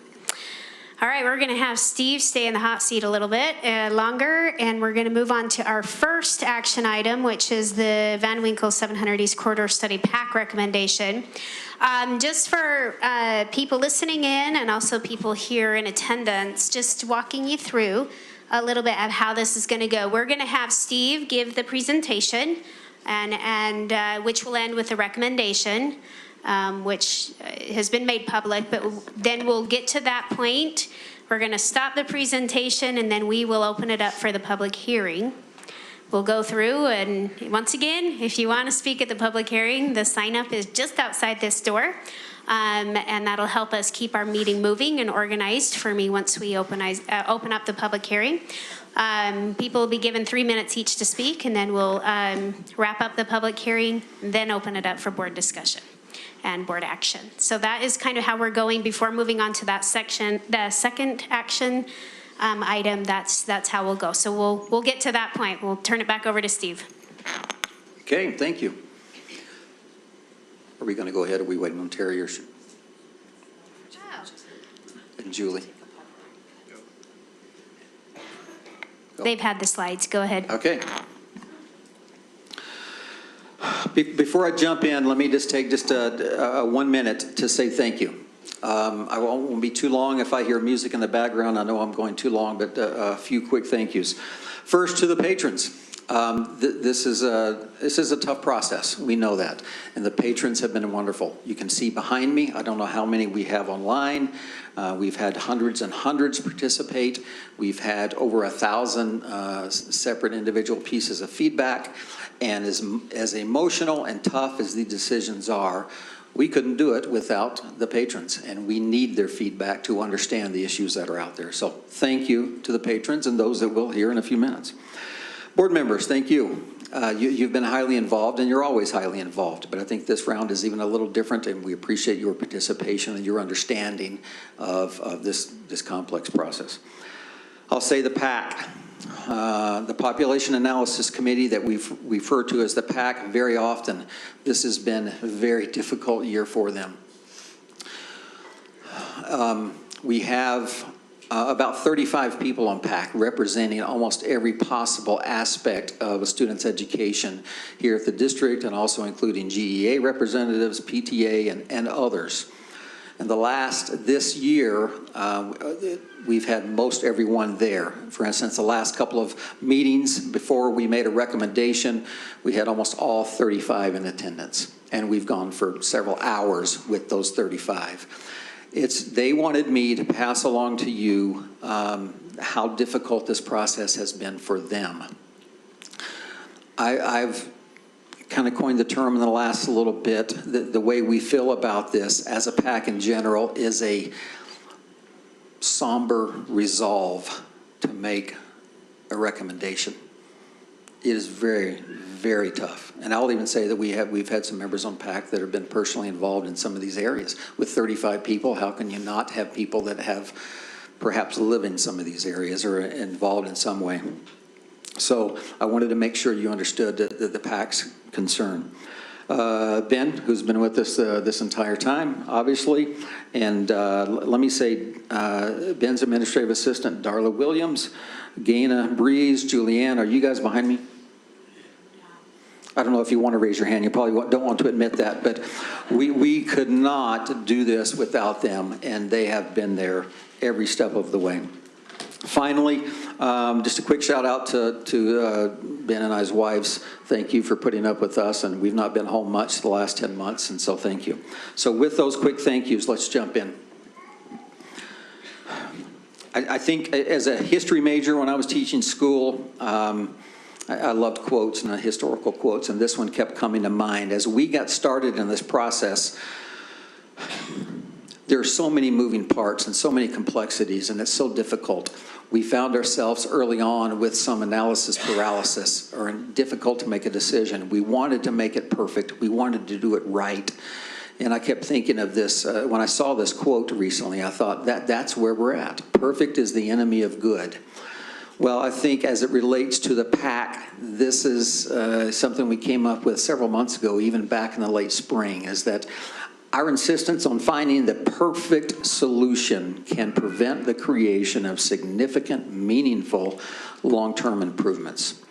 All right, we're going to have Steve stay in the hot seat a little bit longer, and we're going to move on to our first action item, which is the Van Winkle 700 East Corridor Study PAC recommendation. Just for people listening in and also people here in attendance, just walking you through a little bit of how this is going to go. We're going to have Steve give the presentation, and which will end with the recommendation. Which has been made public, but then we'll get to that point. We're going to stop the presentation, and then we will open it up for the public hearing. We'll go through, and once again, if you want to speak at the public hearing, the sign-up is just outside this door, and that'll help us keep our meeting moving and organized for me once we open up the public hearing. People will be given 3 minutes each to speak, and then we'll wrap up the public hearing, then open it up for board discussion and board action. So that is kind of how we're going before moving on to that section, the second action item. That's how we'll go. So we'll get to that point. We'll turn it back over to Steve. Okay, thank you. Are we going to go ahead, or are we waiting on Terry or and Julie? They've had the slides. Go ahead. Okay. Before I jump in, let me just take 1 minute to say thank you. I won't be too long. If I hear music in the background, I know I'm going too long, but a few quick thank yous. First, to the patrons. This is a tough process. We know that. And the patrons have been wonderful. You can see behind me, I don't know how many we have online. We've had hundreds and hundreds participate. We've had over 1,000 separate individual pieces of feedback. And as emotional and tough as the decisions are, we couldn't do it without the patrons, and we need their feedback to understand the issues that are out there. So thank you to the patrons and those that will hear in a few minutes. Board members, thank you. You've been highly involved, and you're always highly involved, but I think this round is even a little different, and we appreciate your participation and your understanding of this complex process. I'll say the PAC. The Population Analysis Committee that we refer to as the PAC very often. This has been a very difficult year for them. We have about 35 people on PAC representing almost every possible aspect of a student's education here at the district, and also including GEA representatives, PTA, and others. And this year, we've had most everyone there. For instance, the last couple of meetings before we made a recommendation, we had almost all 35 in attendance. And we've gone for several hours with those 35. They wanted me to pass along to you how difficult this process has been for them. I've kind of coined the term in the last little bit. The way we feel about this as a PAC in general is a somber resolve to make a recommendation. It is very, very tough. And I'll even say that we've had some members on PAC that have been personally involved in some of these areas. With 35 people, how can you not have people that have perhaps live in some of these areas or involved in some way? So I wanted to make sure you understood the PAC's concern. Ben, who's been with us this entire time, obviously, and let me say, Ben's administrative assistant, Darla Williams, Gaina Breeze, Julianne, are you guys behind me? I don't know if you want to raise your hand. You probably don't want to admit that, but we could not do this without them, and they have been there every step of the way. Finally, just a quick shout out to Ben and I's wives. Thank you for putting up with us, and we've not been home much the last 10 months, and so thank you. So with those quick thank yous, let's jump in. I think as a history major, when I was teaching school, I loved quotes and historical quotes, and this one kept coming to mind. As we got started in this process, there are so many moving parts and so many complexities, and it's so difficult. We found ourselves early on with some analysis paralysis, or difficult to make a decision. We wanted to make it perfect. We wanted to do it right. And I kept thinking of this, when I saw this quote recently, I thought that's where we're at. Perfect is the enemy of good. Well, I think as it relates to the PAC, this is something we came up with several months ago, even back in the late spring, is that our insistence on finding the perfect solution can prevent the creation of significant, meaningful, long-term improvements.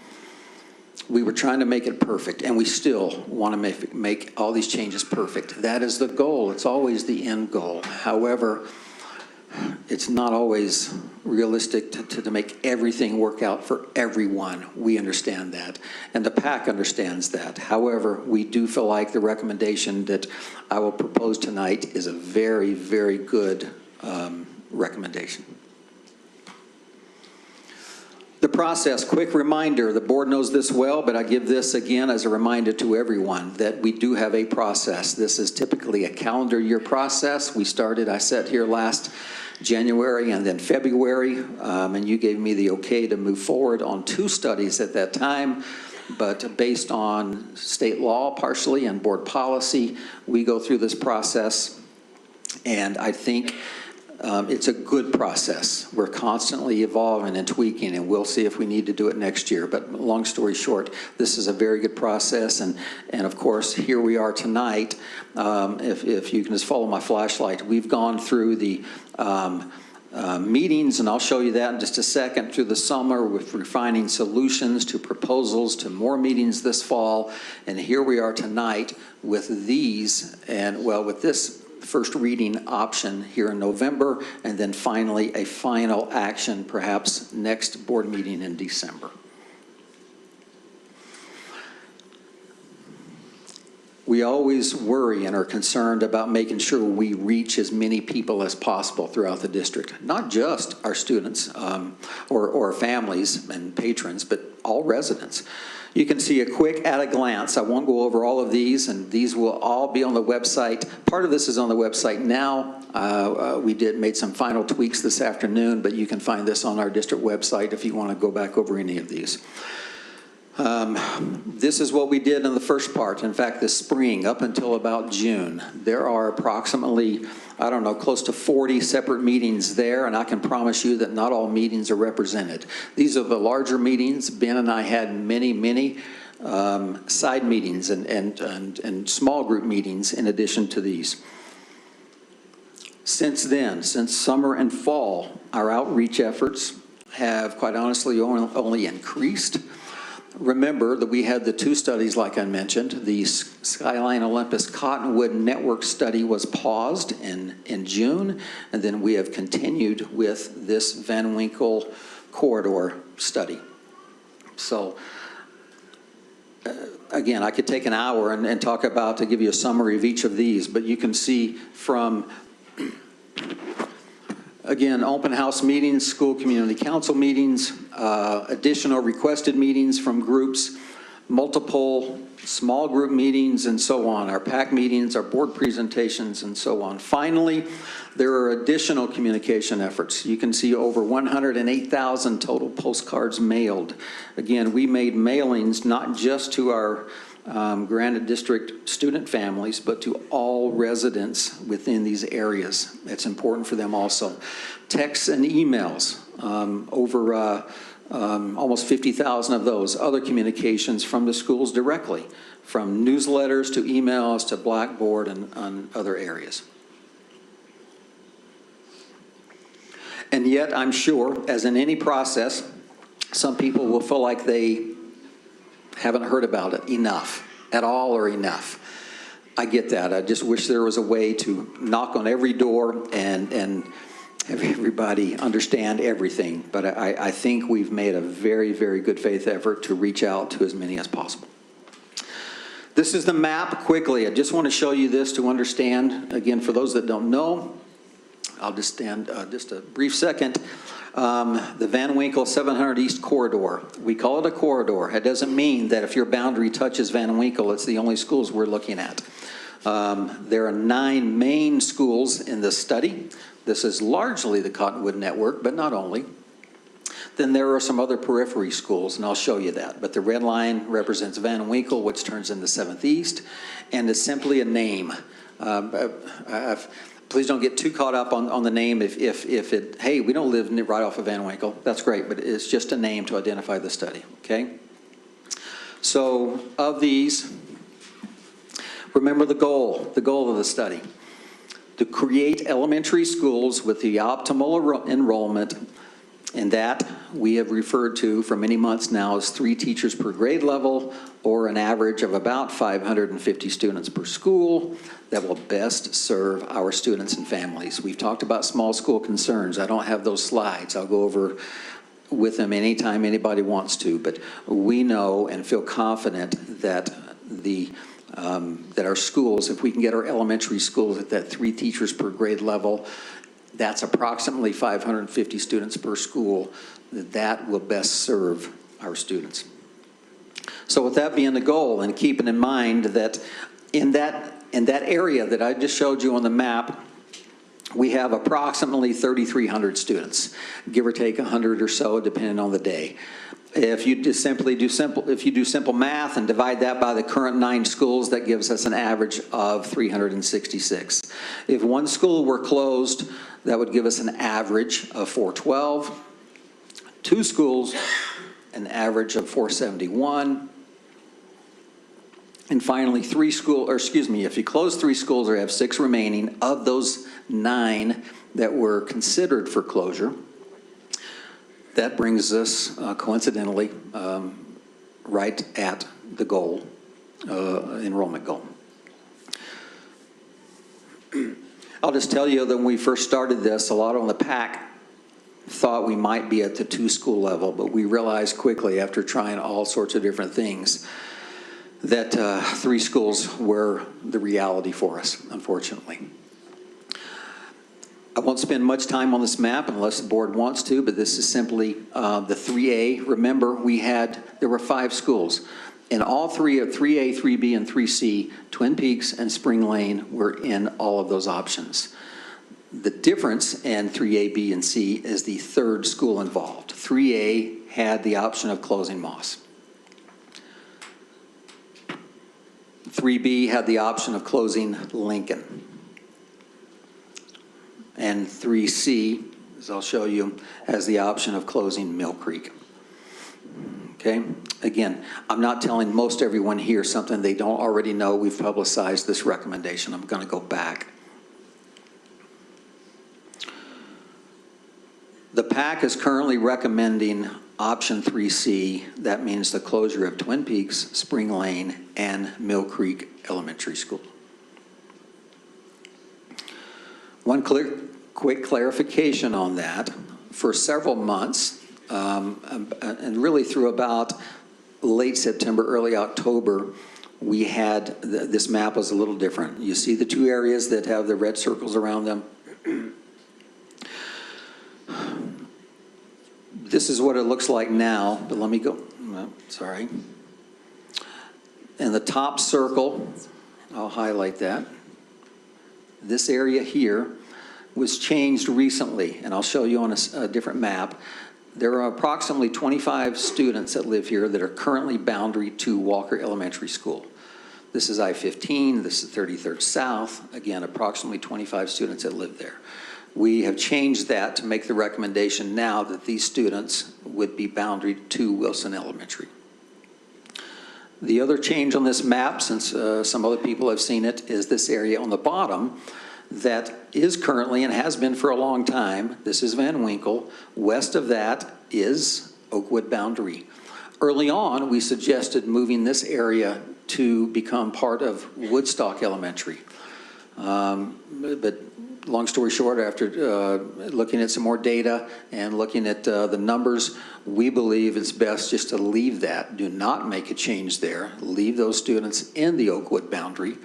We were trying to make it perfect, and we still want to make all these changes perfect. That is the goal. It's always the end goal. However, it's not always realistic to make everything work out for everyone. We understand that, and the PAC understands that. However, we do feel like the recommendation that I will propose tonight is a very, very good recommendation. The process, quick reminder, the board knows this well, but I give this again as a reminder to everyone that we do have a process. This is typically a calendar year process. I sat here last January and then February, and you gave me the okay to move forward on 2 studies at that time, but based on state law partially and board policy, we go through this process, and I think it's a good process. We're constantly evolving and tweaking, and we'll see if we need to do it next year. But long story short, this is a very good process, and of course, here we are tonight. If you can just follow my flashlight, we've gone through the meetings, and I'll show you that in just a second, through the summer with refining solutions to proposals to more meetings this fall, and here we are tonight with these, and well, with this first reading option here in November, and then finally a final action perhaps next board meeting in December. We always worry and are concerned about making sure we reach as many people as possible throughout the district, not just our students or families and patrons, but all residents. You can see a quick at a glance. I won't go over all of these, and these will all be on the website. Part of this is on the website now. We made some final tweaks this afternoon, but you can find this on our district website if you want to go back over any of these. This is what we did in the first part. In fact, this spring up until about June, there are approximately, I don't know, close to 40 separate meetings there, and I can promise you that not all meetings are represented. These are the larger meetings. Ben and I had many side meetings and small group meetings in addition to these. Since then, since summer and fall, our outreach efforts have quite honestly only increased. Remember that we had the 2 studies, like I mentioned. The Skyline Olympus Cottonwood Network study was paused in June, and then we have continued with this Van Winkle corridor study. So, again, I could take an hour and talk about, to give you a summary of each of these, but you can see from again, open house meetings, school community council meetings, additional requested meetings from groups, multiple small group meetings, and so on, our PAC meetings, our board presentations, and so on. Finally, there are additional communication efforts. You can see over 108,000 total postcards mailed. Again, we made mailings not just to our Granite District student families, but to all residents within these areas. It's important for them also. Texts and emails, over almost 50,000 of those, other communications from the schools directly, from newsletters to emails to Blackboard and other areas. And yet, I'm sure, as in any process, some people will feel like they haven't heard about it enough, at all or enough. I get that. I just wish there was a way to knock on every door and have everybody understand everything. But I think we've made a very, very good faith effort to reach out to as many as possible. This is the map quickly. I just want to show you this to understand. Again, for those that don't know, I'll just stand just a brief second. The Van Winkle 700 East corridor. We call it a corridor. It doesn't mean that if your boundary touches Van Winkle, it's the only schools we're looking at. There are 9 main schools in this study. This is largely the Cottonwood network, but not only. Then there are some other periphery schools, and I'll show you that. But the red line represents Van Winkle, which turns into 7th East, and is simply a name. Please don't get too caught up on the name if it, hey, we don't live right off of Van Winkle. That's great, but it's just a name to identify the study, okay? So of these, remember the goal of the study. To create elementary schools with the optimal enrollment, and that we have referred to for many months now as 3 teachers per grade level, or an average of about 550 students per school that will best serve our students and families. We've talked about small school concerns. I don't have those slides. I'll go over with them anytime anybody wants to, but we know and feel confident that that our schools, if we can get our elementary schools at that 3 teachers per grade level, that's approximately 550 students per school, that will best serve our students. So with that being the goal, and keeping in mind that in that area that I just showed you on the map, we have approximately 3,300 students, give or take 100 or so, depending on the day. If you just simply do simple math and divide that by the current 9 schools, that gives us an average of 366. If one school were closed, that would give us an average of 412. 2 schools, an average of 471. And finally, if you close 3 schools or have 6 remaining, of those 9 that were considered for closure, that brings us, coincidentally, right at the goal, enrollment goal. I'll just tell you that when we first started this, a lot on the PAC thought we might be at the 2 school level, but we realized quickly after trying all sorts of different things that 3 schools were the reality for us, unfortunately. I won't spend much time on this map unless the board wants to, but this is simply the 3A. Remember, there were 5 schools. And all 3 of 3A, 3B, and 3C, Twin Peaks and Spring Lane, were in all of those options. The difference in 3A, B, and C is the 3rd school involved. 3A had the option of closing Moss. 3B had the option of closing Lincoln. And 3C, as I'll show you, has the option of closing Mill Creek. Okay? Again, I'm not telling most everyone here something they don't already know. We've publicized this recommendation. I'm going to go back. The PAC is currently recommending option 3C. That means the closure of Twin Peaks, Spring Lane, and Mill Creek Elementary School. One quick clarification on that. For several months, and really through about late September, early October, we had, this map was a little different. You see the 2 areas that have the red circles around them? This is what it looks like now, but let me go, sorry. In the top circle, I'll highlight that. This area here was changed recently, and I'll show you on a different map. There are approximately 25 students that live here that are currently boundary to Walker Elementary School. This is I-15, this is 33rd South. Again, approximately 25 students that live there. We have changed that to make the recommendation now that these students would be boundaried to Wilson Elementary. The other change on this map, since some other people have seen it, is this area on the bottom that is currently and has been for a long time. This is Van Winkle. West of that is Oakwood boundary. Early on, we suggested moving this area to become part of Woodstock Elementary. But long story short, after looking at some more data and looking at the numbers, we believe it's best just to leave that. Do not make a change there. Leave those students in the Oakwood boundary.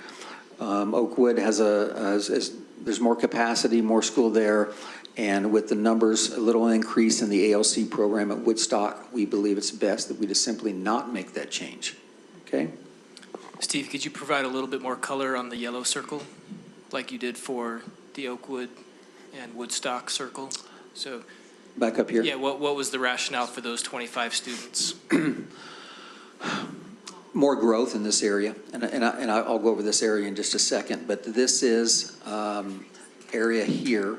Oakwood has there's more capacity, more school there, and with the numbers, a little increase in the ALC program at Woodstock, we believe it's best that we just simply not make that change. Okay? Steve, could you provide a little bit more color on the yellow circle, like you did for the Oakwood and Woodstock circle? So, back up here. Yeah, what was the rationale for those 25 students? More growth in this area, and I'll go over this area in just a second, but this is area here.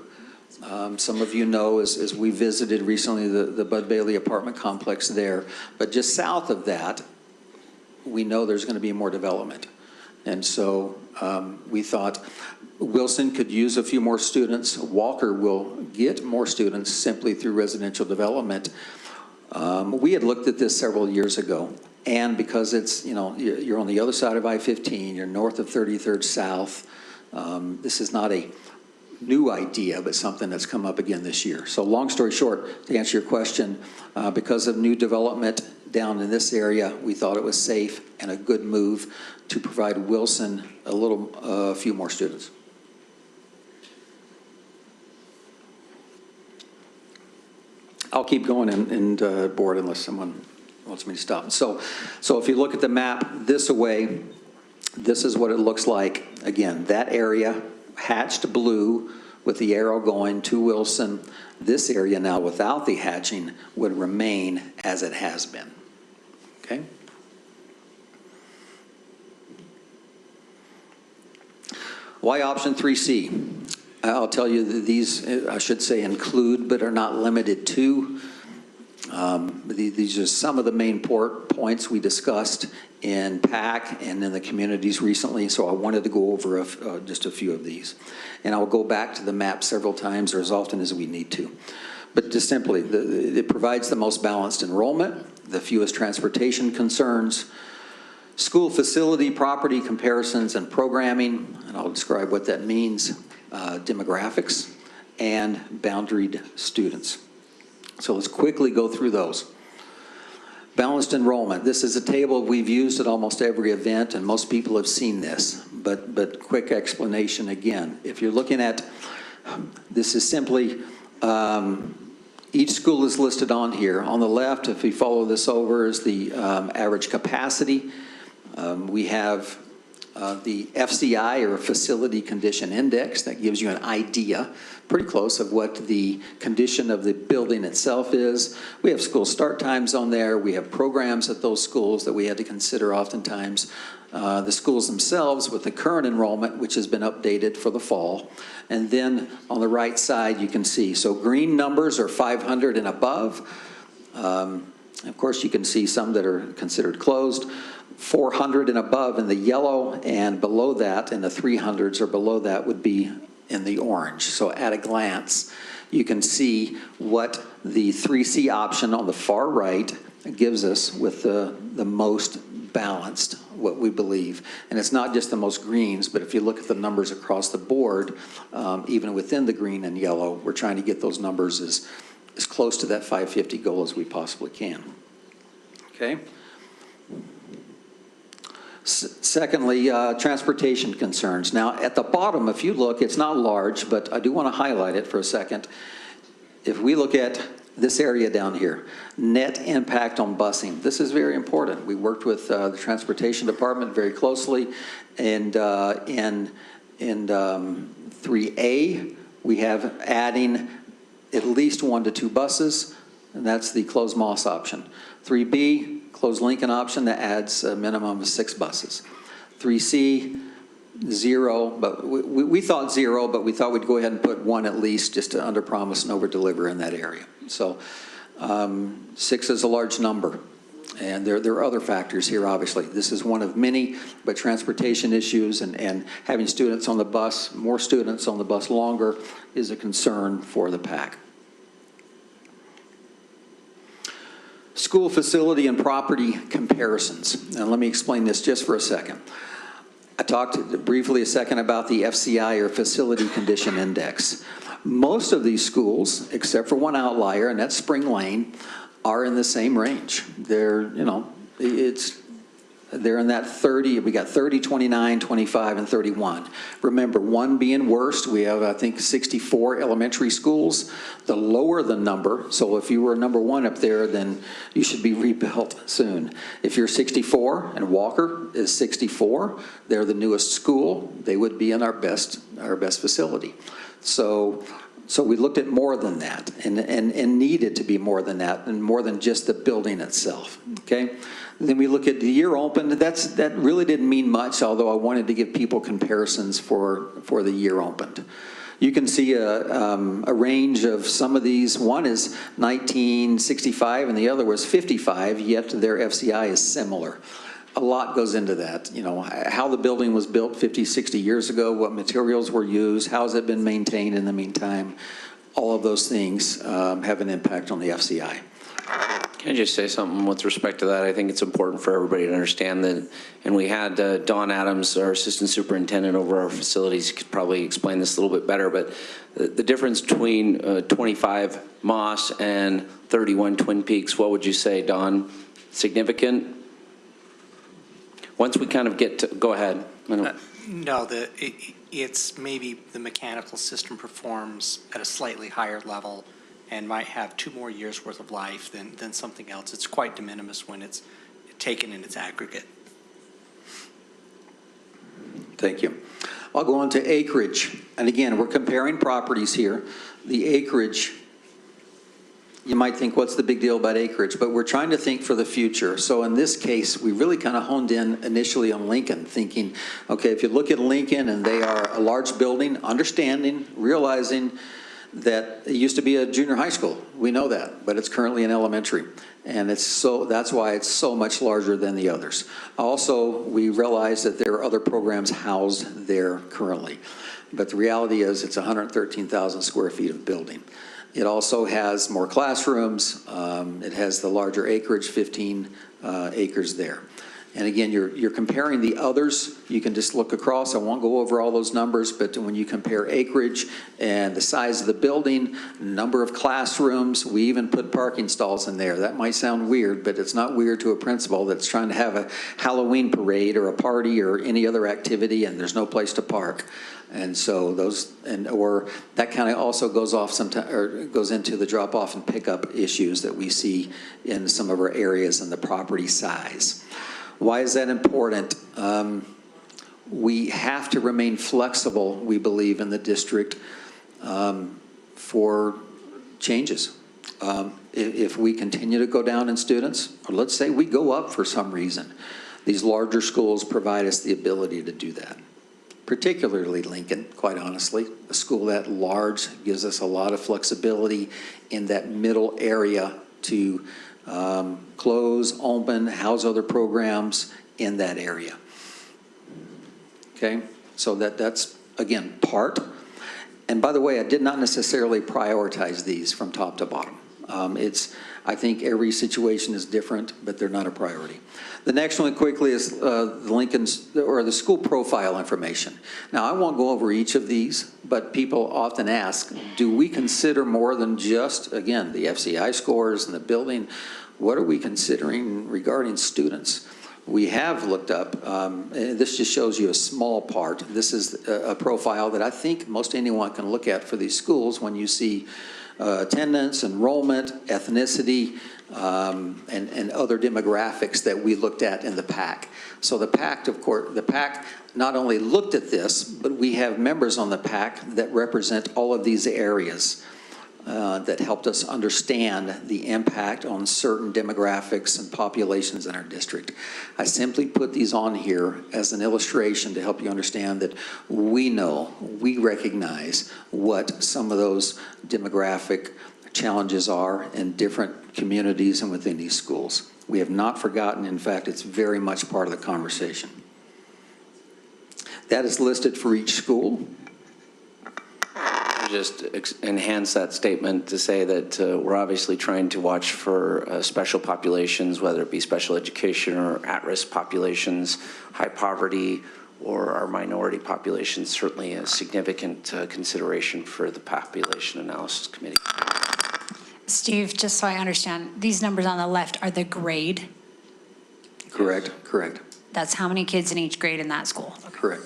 Some of you know as we visited recently the Bud Bailey apartment complex there, but just south of that, we know there's going to be more development. And so we thought Wilson could use a few more students. Walker will get more students simply through residential development. We had looked at this several years ago. And because it's, you're on the other side of I-15, you're north of 33rd South, this is not a new idea, but something that's come up again this year. So long story short, to answer your question, because of new development down in this area, we thought it was safe and a good move to provide Wilson a few more students. I'll keep going and board unless someone wants me to stop. So if you look at the map this way, this is what it looks like. Again, that area hatched blue with the arrow going to Wilson. This area now without the hatching would remain as it has been. Okay? Why option 3C? I'll tell you that these, I should say, include but are not limited to. These are some of the main points we discussed in PAC and in the communities recently, so I wanted to go over just a few of these. And I'll go back to the map several times or as often as we need to. But just simply, it provides the most balanced enrollment, the fewest transportation concerns, school facility, property comparisons and programming, and I'll describe what that means, demographics, and boundaried students. So let's quickly go through those. Balanced enrollment. This is a table we've used at almost every event, and most people have seen this, but quick explanation again. If you're looking at, this is simply, each school is listed on here. On the left, if we follow this over, is the average capacity. We have the FCI, or Facility Condition Index, that gives you an idea, pretty close, of what the condition of the building itself is. We have school start times on there. We have programs at those schools that we had to consider oftentimes. The schools themselves with the current enrollment, which has been updated for the fall. And then on the right side, you can see, so green numbers are 500 and above. Of course, you can see some that are considered closed. 400 and above in the yellow, and below that in the 300s or below that would be in the orange. So at a glance, you can see what the 3C option on the far right gives us with the most balanced, what we believe. And it's not just the most greens, but if you look at the numbers across the board, even within the green and yellow, we're trying to get those numbers as close to that 550 goal as we possibly can. Okay? Secondly, transportation concerns. Now, at the bottom, if you look, it's not large, but I do want to highlight it for a second. If we look at this area down here, net impact on busing. This is very important. We worked with the transportation department very closely, and in 3A, we have adding at least 1 to 2 buses, and that's the closed Moss option. 3B, closed Lincoln option, that adds a minimum of 6 buses. 3C, 0, but we thought 0, but we thought we'd go ahead and put 1 at least, just to under-promise and over-deliver in that area. So 6 is a large number. And there are other factors here, obviously. This is one of many, but transportation issues and having students on the bus, more students on the bus longer, is a concern for the PAC. School facility and property comparisons. Now let me explain this just for a second. I talked briefly a second about the FCI, or Facility Condition Index. Most of these schools, except for one outlier, and that's Spring Lane, are in the same range. They're, they're in that 30, we got 30, 29, 25, and 31. Remember, 1 being worst, we have, I think, 64 elementary schools. The lower the number, so if you were number 1 up there, then you should be rebuilt soon. If you're 64, and Walker is 64, they're the newest school, they would be in our best facility. So we looked at more than that, and needed to be more than that, and more than just the building itself, okay? Then we look at the year opened. That really didn't mean much, although I wanted to give people comparisons for the year opened. You can see a range of some of these. One is 1965 and the other was 55, yet their FCI is similar. A lot goes into that, how the building was built 50, 60 years ago, what materials were used, how has it been maintained in the meantime. All of those things have an impact on the FCI. Can I just say something with respect to that? I think it's important for everybody to understand that, and we had Don Adams, our assistant superintendent over our facilities, could probably explain this a little bit better, but the difference between 25 Moss and 31 Twin Peaks, what would you say, Don? Significant? Once we kind of get to, go ahead. No, it's maybe the mechanical system performs at a slightly higher level and might have 2 more years worth of life than something else. It's quite de minimis when it's taken in its aggregate. Thank you. I'll go on to acreage. And again, we're comparing properties here. The acreage, you might think, what's the big deal about acreage? But we're trying to think for the future. So in this case, we really kind of honed in initially on Lincoln, thinking, okay, if you look at Lincoln and they are a large building, understanding, realizing that it used to be a junior high school. We know that, but it's currently an elementary. And that's why it's so much larger than the others. Also, we realize that there are other programs housed there currently. But the reality is it's 113,000 square feet of building. It also has more classrooms. It has the larger acreage, 15 acres there. And again, you're comparing the others. You can just look across. I won't go over all those numbers, but when you compare acreage and the size of the building, number of classrooms, we even put parking stalls in there. That might sound weird, but it's not weird to a principal that's trying to have a Halloween parade or a party or any other activity and there's no place to park. And so or that kind of also goes off sometimes, or goes into the drop-off and pickup issues that we see in some of our areas and the property size. Why is that important? We have to remain flexible, we believe, in the district for changes. If we continue to go down in students, or let's say we go up for some reason, these larger schools provide us the ability to do that. Particularly Lincoln, quite honestly. A school that large gives us a lot of flexibility in that middle area to close, open, house other programs in that area. Okay, so that's, again, part. And by the way, I did not necessarily prioritize these from top to bottom. I think every situation is different, but they're not a priority. The next one quickly is the school profile information. Now, I won't go over each of these, but people often ask, do we consider more than just, again, the FCI scores and the building? What are we considering regarding students? We have looked up, this just shows you a small part. This is a profile that I think most anyone can look at for these schools when you see attendance, enrollment, ethnicity, and other demographics that we looked at in the PAC. So the PAC, of course, the PAC not only looked at this, but we have members on the PAC that represent all of these areas. that helped us understand the impact on certain demographics and populations in our district. I simply put these on here as an illustration to help you understand that we know, we recognize what some of those demographic challenges are in different communities and within these schools. We have not forgotten. In fact, it's very much part of the conversation. That is listed for each school. Just enhance that statement to say that we're obviously trying to watch for special populations, whether it be special education or at-risk populations, high poverty, or our minority populations, certainly a significant consideration for the population analysis committee. Steve, just so I understand, these numbers on the left are the grade? Correct, correct. That's how many kids in each grade in that school? Okay. Correct.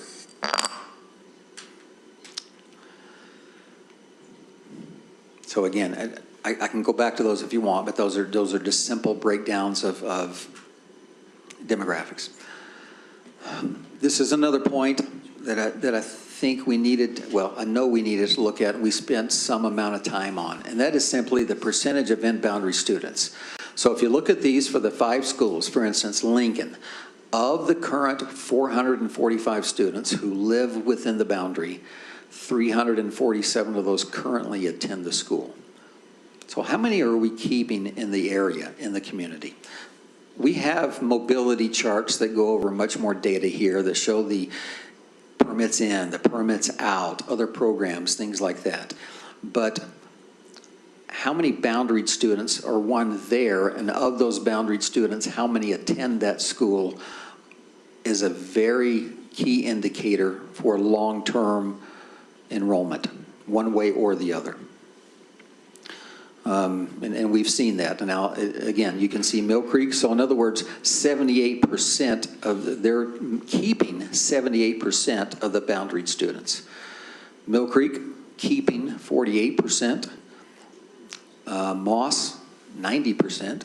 So again, I can go back to those if you want, but those are just simple breakdowns of demographics. This is another point that I think we needed, well, I know we needed to look at, we spent some amount of time on, and that is simply the percentage of in-boundary students. So if you look at these for the 5 schools, for instance, Lincoln, of the current 445 students who live within the boundary, 347 of those currently attend the school. So how many are we keeping in the area, in the community? We have mobility charts that go over much more data here that show the permits in, the permits out, other programs, things like that. But how many boundaried students are there, and of those boundaried students, how many attend that school is a very key indicator for long-term enrollment, one way or the other. And we've seen that. And now, again, you can see Mill Creek. So in other words, 78% of they're keeping 78% of the boundaried students. Mill Creek keeping 48%. Moss, 90%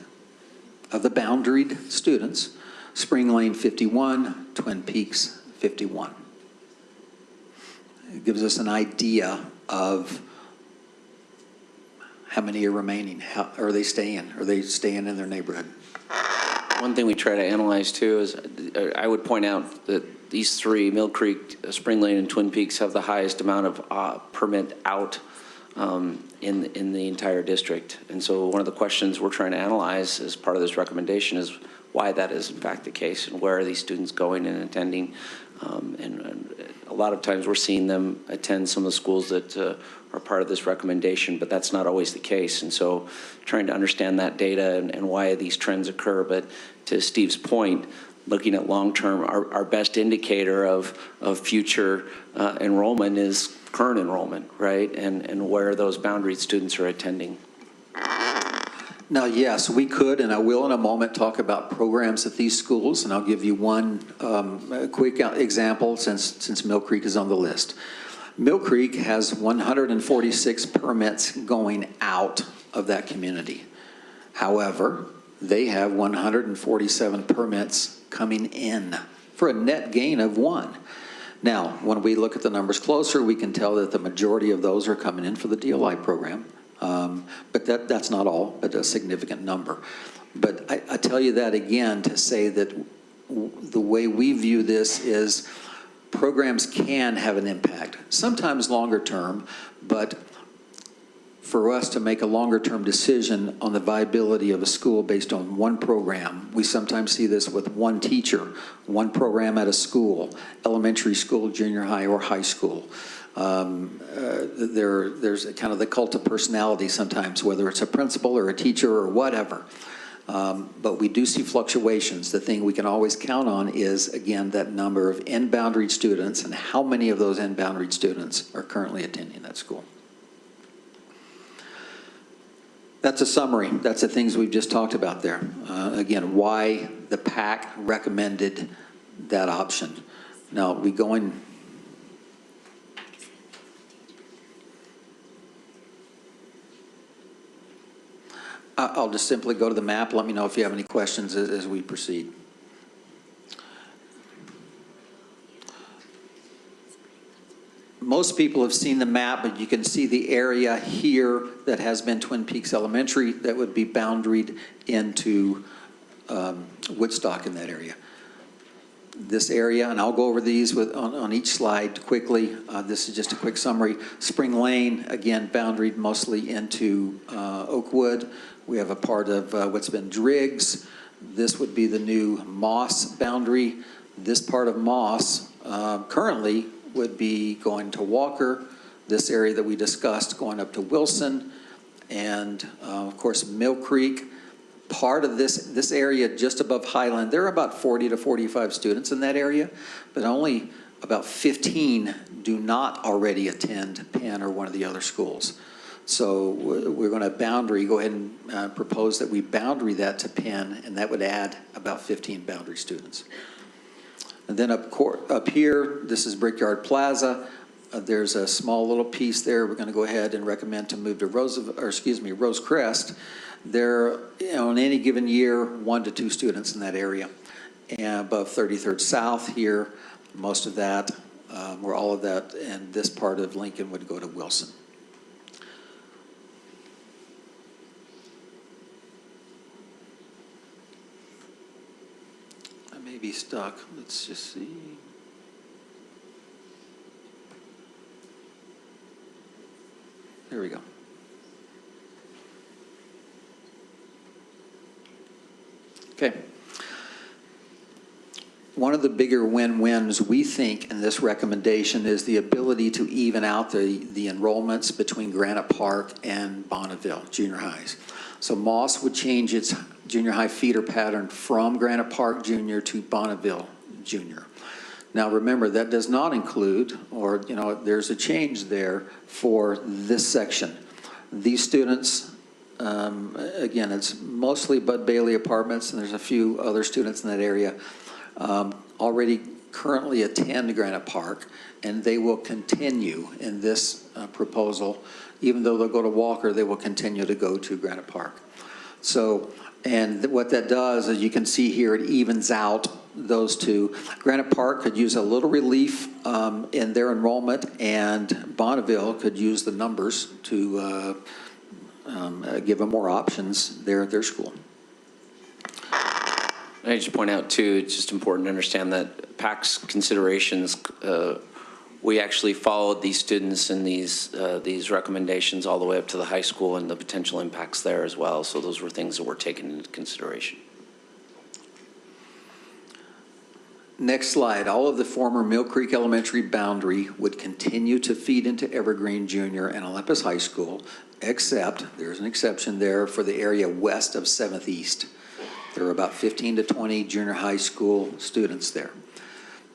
of the boundaried students. Spring Lane, 51. Twin Peaks, 51. It gives us an idea of how many are remaining. How are they staying? Are they staying in their neighborhood? One thing we try to analyze too is I would point out that these 3, Mill Creek, Spring Lane, and Twin Peaks, have the highest amount of permit out in the entire district. And so one of the questions we're trying to analyze as part of this recommendation is why that is in fact the case, and where are these students going and attending. And a lot of times we're seeing them attend some of the schools that are part of this recommendation, but that's not always the case. And so trying to understand that data and why these trends occur. But to Steve's point, looking at long-term, our best indicator of future enrollment is current enrollment, right? And where those boundaried students are attending. Now, yes, we could, and I will in a moment, talk about programs at these schools, and I'll give you one quick example since Mill Creek is on the list. Mill Creek has 146 permits going out of that community. However, they have 147 permits coming in for a net gain of 1. Now, when we look at the numbers closer, we can tell that the majority of those are coming in for the DLI program. But that's not all, but a significant number. But I tell you that again to say that the way we view this is programs can have an impact, sometimes longer term, but for us to make a longer term decision on the viability of a school based on one program, we sometimes see this with one teacher, one program at a school, elementary school, junior high, or high school. There's kind of the cult of personality sometimes, whether it's a principal or a teacher or whatever. But we do see fluctuations. The thing we can always count on is, again, that number of in-boundaried students and how many of those in-boundaried students are currently attending that school. That's a summary. That's the things we've just talked about there. Again, why the PAC recommended that option. Now, we go in. I'll just simply go to the map. Let me know if you have any questions as we proceed. most people have seen the map, but you can see the area here that has been Twin Peaks Elementary that would be boundaried into Woodstock in that area. This area, and I'll go over these on each slide quickly. This is just a quick summary. Spring Lane, again, boundaried mostly into Oakwood. We have a part of what's been Driggs. This would be the new Moss boundary. This part of Moss currently would be going to Walker. This area that we discussed going up to Wilson. And of course, Mill Creek. Part of this area just above Highland, there are about 40 to 45 students in that area, but only about 15 do not already attend Penn or one of the other schools. So we're going to go ahead and propose that we boundary that to Penn, and that would add about 15 boundary students. And then up here, this is Brickyard Plaza. There's a small little piece there. We're going to go ahead and recommend to move to Rosecrest. There, on any given year, 1 to 2 students in that area. And above 33rd South here, most of that, or all of that, and this part of Lincoln would go to Wilson. I may be stuck. Let's just see. There we go. Okay. One of the bigger win-wins we think in this recommendation is the ability to even out the enrollments between Granite Park and Bonneville junior highs. So Moss would change its junior high feeder pattern from Granite Park Junior to Bonneville Junior. Now remember, that does not include, or there's a change there for this section. These students, again, it's mostly Bud Bailey apartments, and there's a few other students in that area, already currently attend Granite Park, and they will continue in this proposal. Even though they'll go to Walker, they will continue to go to Granite Park. So, and what that does, as you can see here, it evens out those two. Granite Park could use a little relief in their enrollment, and Bonneville could use the numbers to give them more options there at their school. I just point out too, it's just important to understand that PAC's considerations, we actually followed these students and these recommendations all the way up to the high school and the potential impacts there as well. So those were things that were taken into consideration. Next slide. All of the former Mill Creek Elementary boundary would continue to feed into Evergreen Junior and Olympus High School, except, there's an exception there, for the area west of 7th East. There are about 15 to 20 junior high school students there.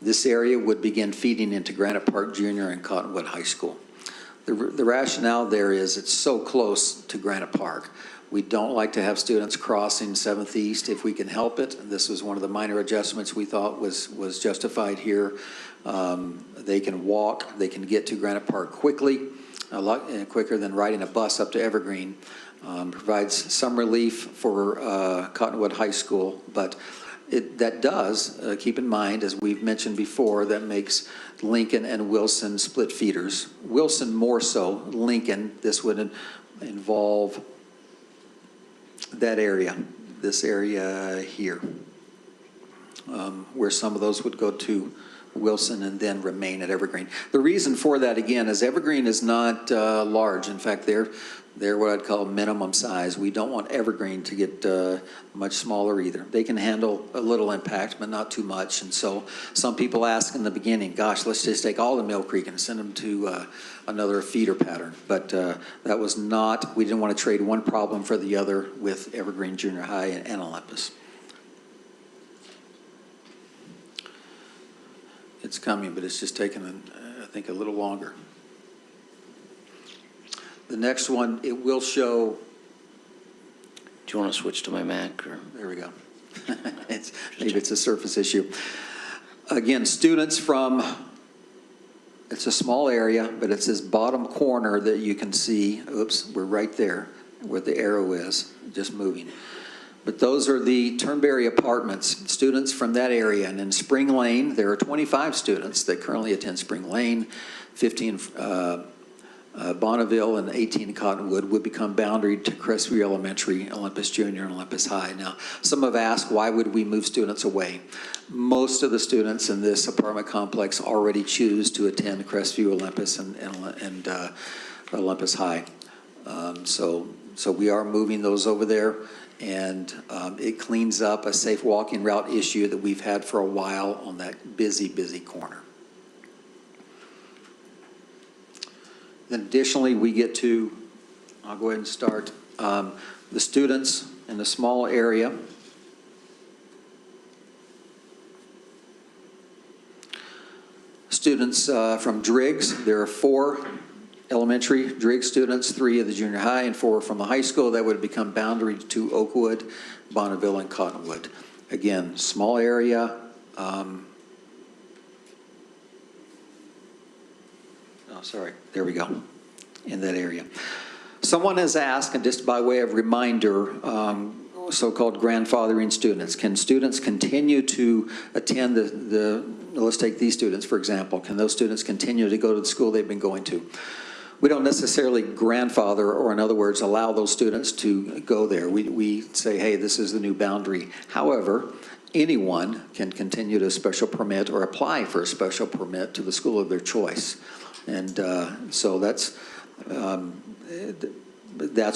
This area would begin feeding into Granite Park Junior and Cottonwood High School. The rationale there is it's so close to Granite Park. We don't like to have students crossing 7th East if we can help it. This was one of the minor adjustments we thought was justified here. They can walk, they can get to Granite Park quickly, a lot quicker than riding a bus up to Evergreen. Provides some relief for Cottonwood High School, but that does, keep in mind, as we've mentioned before, that makes Lincoln and Wilson split feeders. Wilson more so, Lincoln, this would involve that area, this area here, where some of those would go to Wilson and then remain at Evergreen. The reason for that, again, is Evergreen is not large. In fact, they're what I'd call minimum size. We don't want Evergreen to get much smaller either. They can handle a little impact, but not too much. And so some people ask in the beginning, gosh, let's just take all the Mill Creek and send them to another feeder pattern. But that was not, we didn't want to trade one problem for the other with Evergreen Junior High and Olympus. It's coming, but it's just taken, I think, a little longer. The next one, it will show. Do you want to switch to my Mac? Or? There we go. Maybe it's a surface issue. Again, students from, it's a small area, but it's this bottom corner that you can see. Oops, we're right there where the arrow is, just moving. But those are the Turnberry apartments, students from that area. And in Spring Lane, there are 25 students that currently attend Spring Lane, 15 Bonneville and 18 Cottonwood would become boundaried to Crestview Elementary, Olympus Junior, and Olympus High. Now, some have asked, why would we move students away? Most of the students in this apartment complex already choose to attend Crestview, Olympus, and Olympus High. So we are moving those over there, and it cleans up a safe walking route issue that we've had for a while on that busy, busy corner. Then additionally, we get to, I'll go ahead and start, the students in the small area. Students from Driggs, there are 4 elementary Driggs students, 3 of the junior high and 4 from the high school that would become boundaried to Oakwood, Bonneville, and Cottonwood. Again, small area. Sorry, there we go, in that area. Someone has asked, and just by way of reminder, so-called grandfathering students. Can students continue to attend let's take these students, for example. Can those students continue to go to the school they've been going to? We don't necessarily grandfather, or in other words, allow those students to go there. We say, hey, this is the new boundary. However, anyone can continue to special permit or apply for a special permit to the school of their choice. And so that's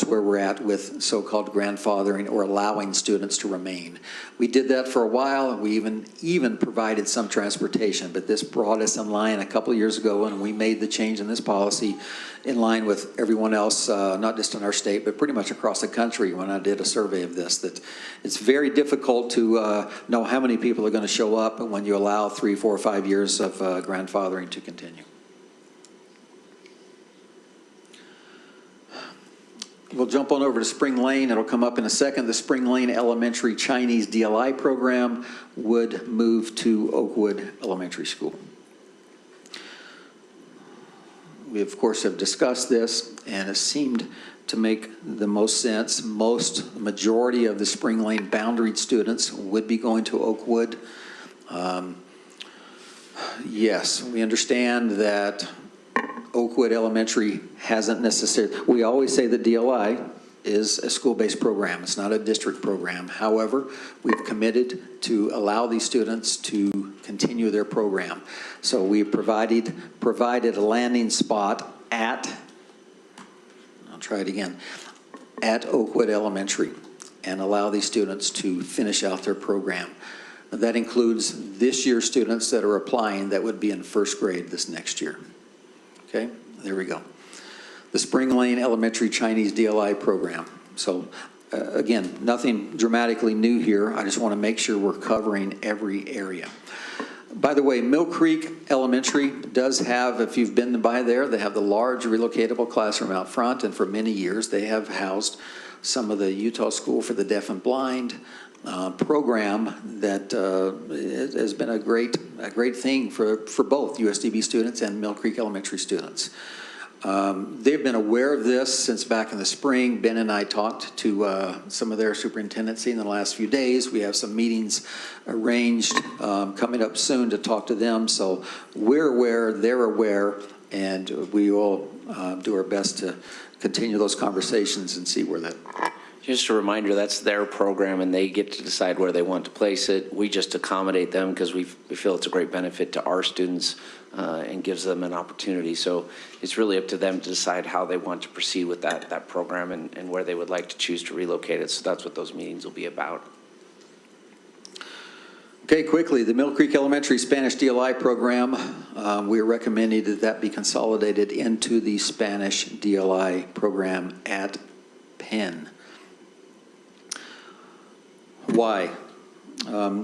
where we're at with so-called grandfathering or allowing students to remain. We did that for a while, and we even provided some transportation, but this brought us in line a couple of years ago, and we made the change in this policy in line with everyone else, not just in our state, but pretty much across the country when I did a survey of this, that it's very difficult to know how many people are going to show up when you allow 3, 4, 5 years of grandfathering to continue. We'll jump on over to Spring Lane. It'll come up in a second. The Spring Lane Elementary Chinese DLI program would move to Oakwood Elementary School. We, of course, have discussed this, and it seemed to make the most sense. Majority of the Spring Lane boundaried students would be going to Oakwood. Yes, we understand that Oakwood Elementary hasn't necessarily, we always say the DLI is a school-based program. It's not a district program. However, we've committed to allow these students to continue their program. So we provided a landing spot at, I'll try it again, at Oakwood Elementary, and allow these students to finish out their program. That includes this year's students that are applying that would be in first grade this next year. Okay, there we go. The Spring Lane Elementary Chinese DLI program. So again, nothing dramatically new here. I just want to make sure we're covering every area. By the way, Mill Creek Elementary does have, if you've been by there, they have the large relocatable classroom out front, and for many years they have housed some of the Utah School for the Deaf and Blind program that has been a great thing for both USDB students and Mill Creek Elementary students. They've been aware of this since back in the spring. Ben and I talked to some of their superintendency in the last few days. We have some meetings arranged coming up soon to talk to them. So we're aware, they're aware, and we will do our best to continue those conversations and see where that. Just a reminder, that's their program, and they get to decide where they want to place it. We just accommodate them because we feel it's a great benefit to our students and gives them an opportunity. So it's really up to them to decide how they want to proceed with that program and where they would like to choose to relocate it. So that's what those meetings will be about. Okay, quickly, the Mill Creek Elementary Spanish DLI program, we are recommending that be consolidated into the Spanish DLI program at Penn. Why?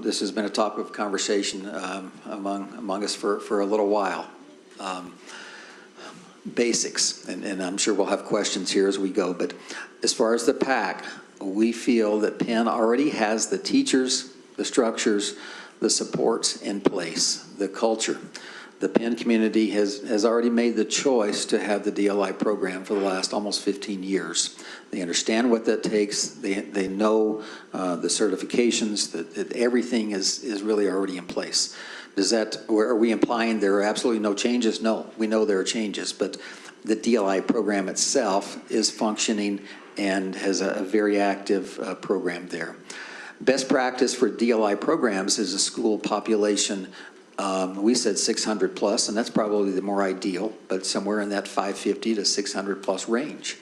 This has been a topic of conversation among us for a little while. Basics, and I'm sure we'll have questions here as we go, but as far as the PAC, we feel that Penn already has the teachers, the structures, the supports in place, the culture. The Penn community has already made the choice to have the DLI program for the last almost 15 years. They understand what that takes. They know the certifications, that everything is really already in place. Are we implying there are absolutely no changes? No, we know there are changes, but the DLI program itself is functioning and has a very active program there. Best practice for DLI programs is a school population, we said 600 plus, and that's probably the more ideal, but somewhere in that 550 to 600 plus range.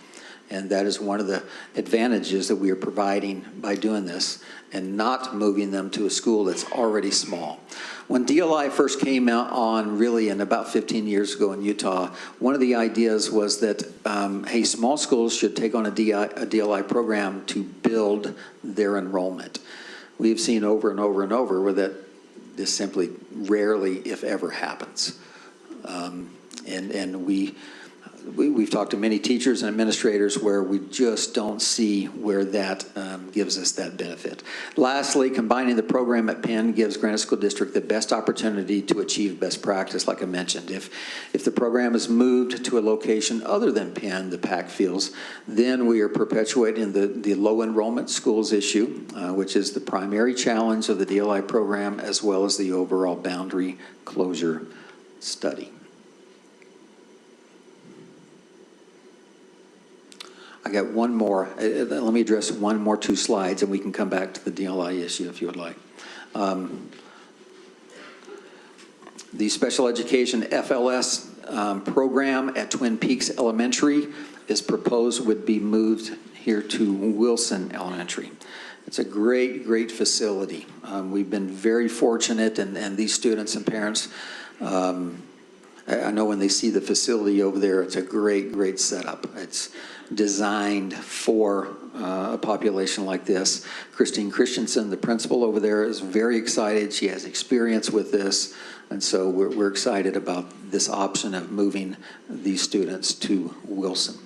And that is one of the advantages that we are providing by doing this and not moving them to a school that's already small. When DLI first came out on really in about 15 years ago in Utah, one of the ideas was that, hey, small schools should take on a DLI program to build their enrollment. We've seen over and over and over where that this simply rarely, if ever, happens. We've talked to many teachers and administrators where we just don't see where that gives us that benefit. Lastly, combining the program at Penn gives Granite School District the best opportunity to achieve best practice, like I mentioned. If the program is moved to a location other than Penn, the PAC feels, then we are perpetuating the low enrollment schools issue, which is the primary challenge of the DLI program, as well as the overall boundary closure study. I got one more. Let me address two slides, and we can come back to the DLI issue if you would like. The special education FLS program at Twin Peaks Elementary is proposed would be moved here to Wilson Elementary. It's a great, great facility. We've been very fortunate, and these students and parents, I know when they see the facility over there, it's a great, great setup. It's designed for a population like this. Christine Christensen, the principal over there, is very excited. She has experience with this, and so we're excited about this option of moving these students to Wilson.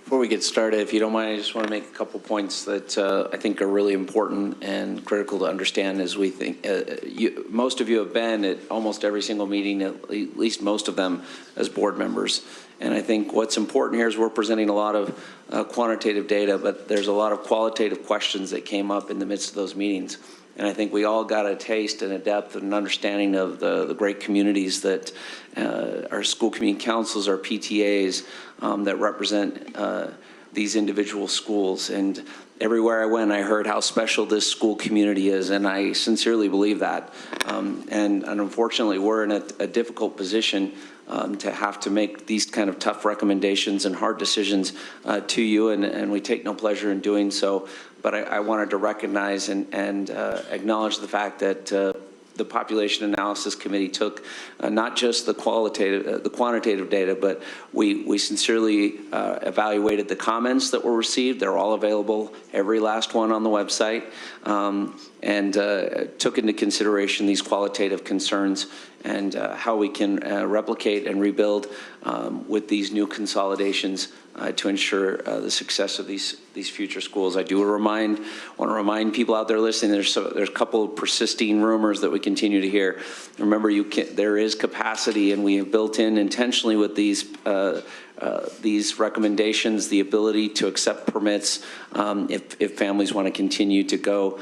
Before we get started, if you don't mind, I just want to make a couple points that I think are really important and critical to understand as we think. Most of you have been at almost every single meeting, at least most of them as board members. And I think what's important here is we're presenting a lot of quantitative data, but there's a lot of qualitative questions that came up in the midst of those meetings. And I think we all got a taste and a depth and an understanding of the great communities that our school community councils, our PTAs that represent these individual schools. And everywhere I went, I heard how special this school community is, and I sincerely believe that. And unfortunately, we're in a difficult position to have to make these kind of tough recommendations and hard decisions to you, and we take no pleasure in doing so. But I wanted to recognize and acknowledge the fact that the Population Analysis Committee took not just the quantitative data, but we sincerely evaluated the comments that were received. They're all available, every last one on the website, and took into consideration these qualitative concerns and how we can replicate and rebuild with these new consolidations to ensure the success of these future schools. I do want to remind people out there listening, there's a couple of persisting rumors that we continue to hear. Remember, there is capacity, and we have built in intentionally with these recommendations the ability to accept permits if families want to continue to go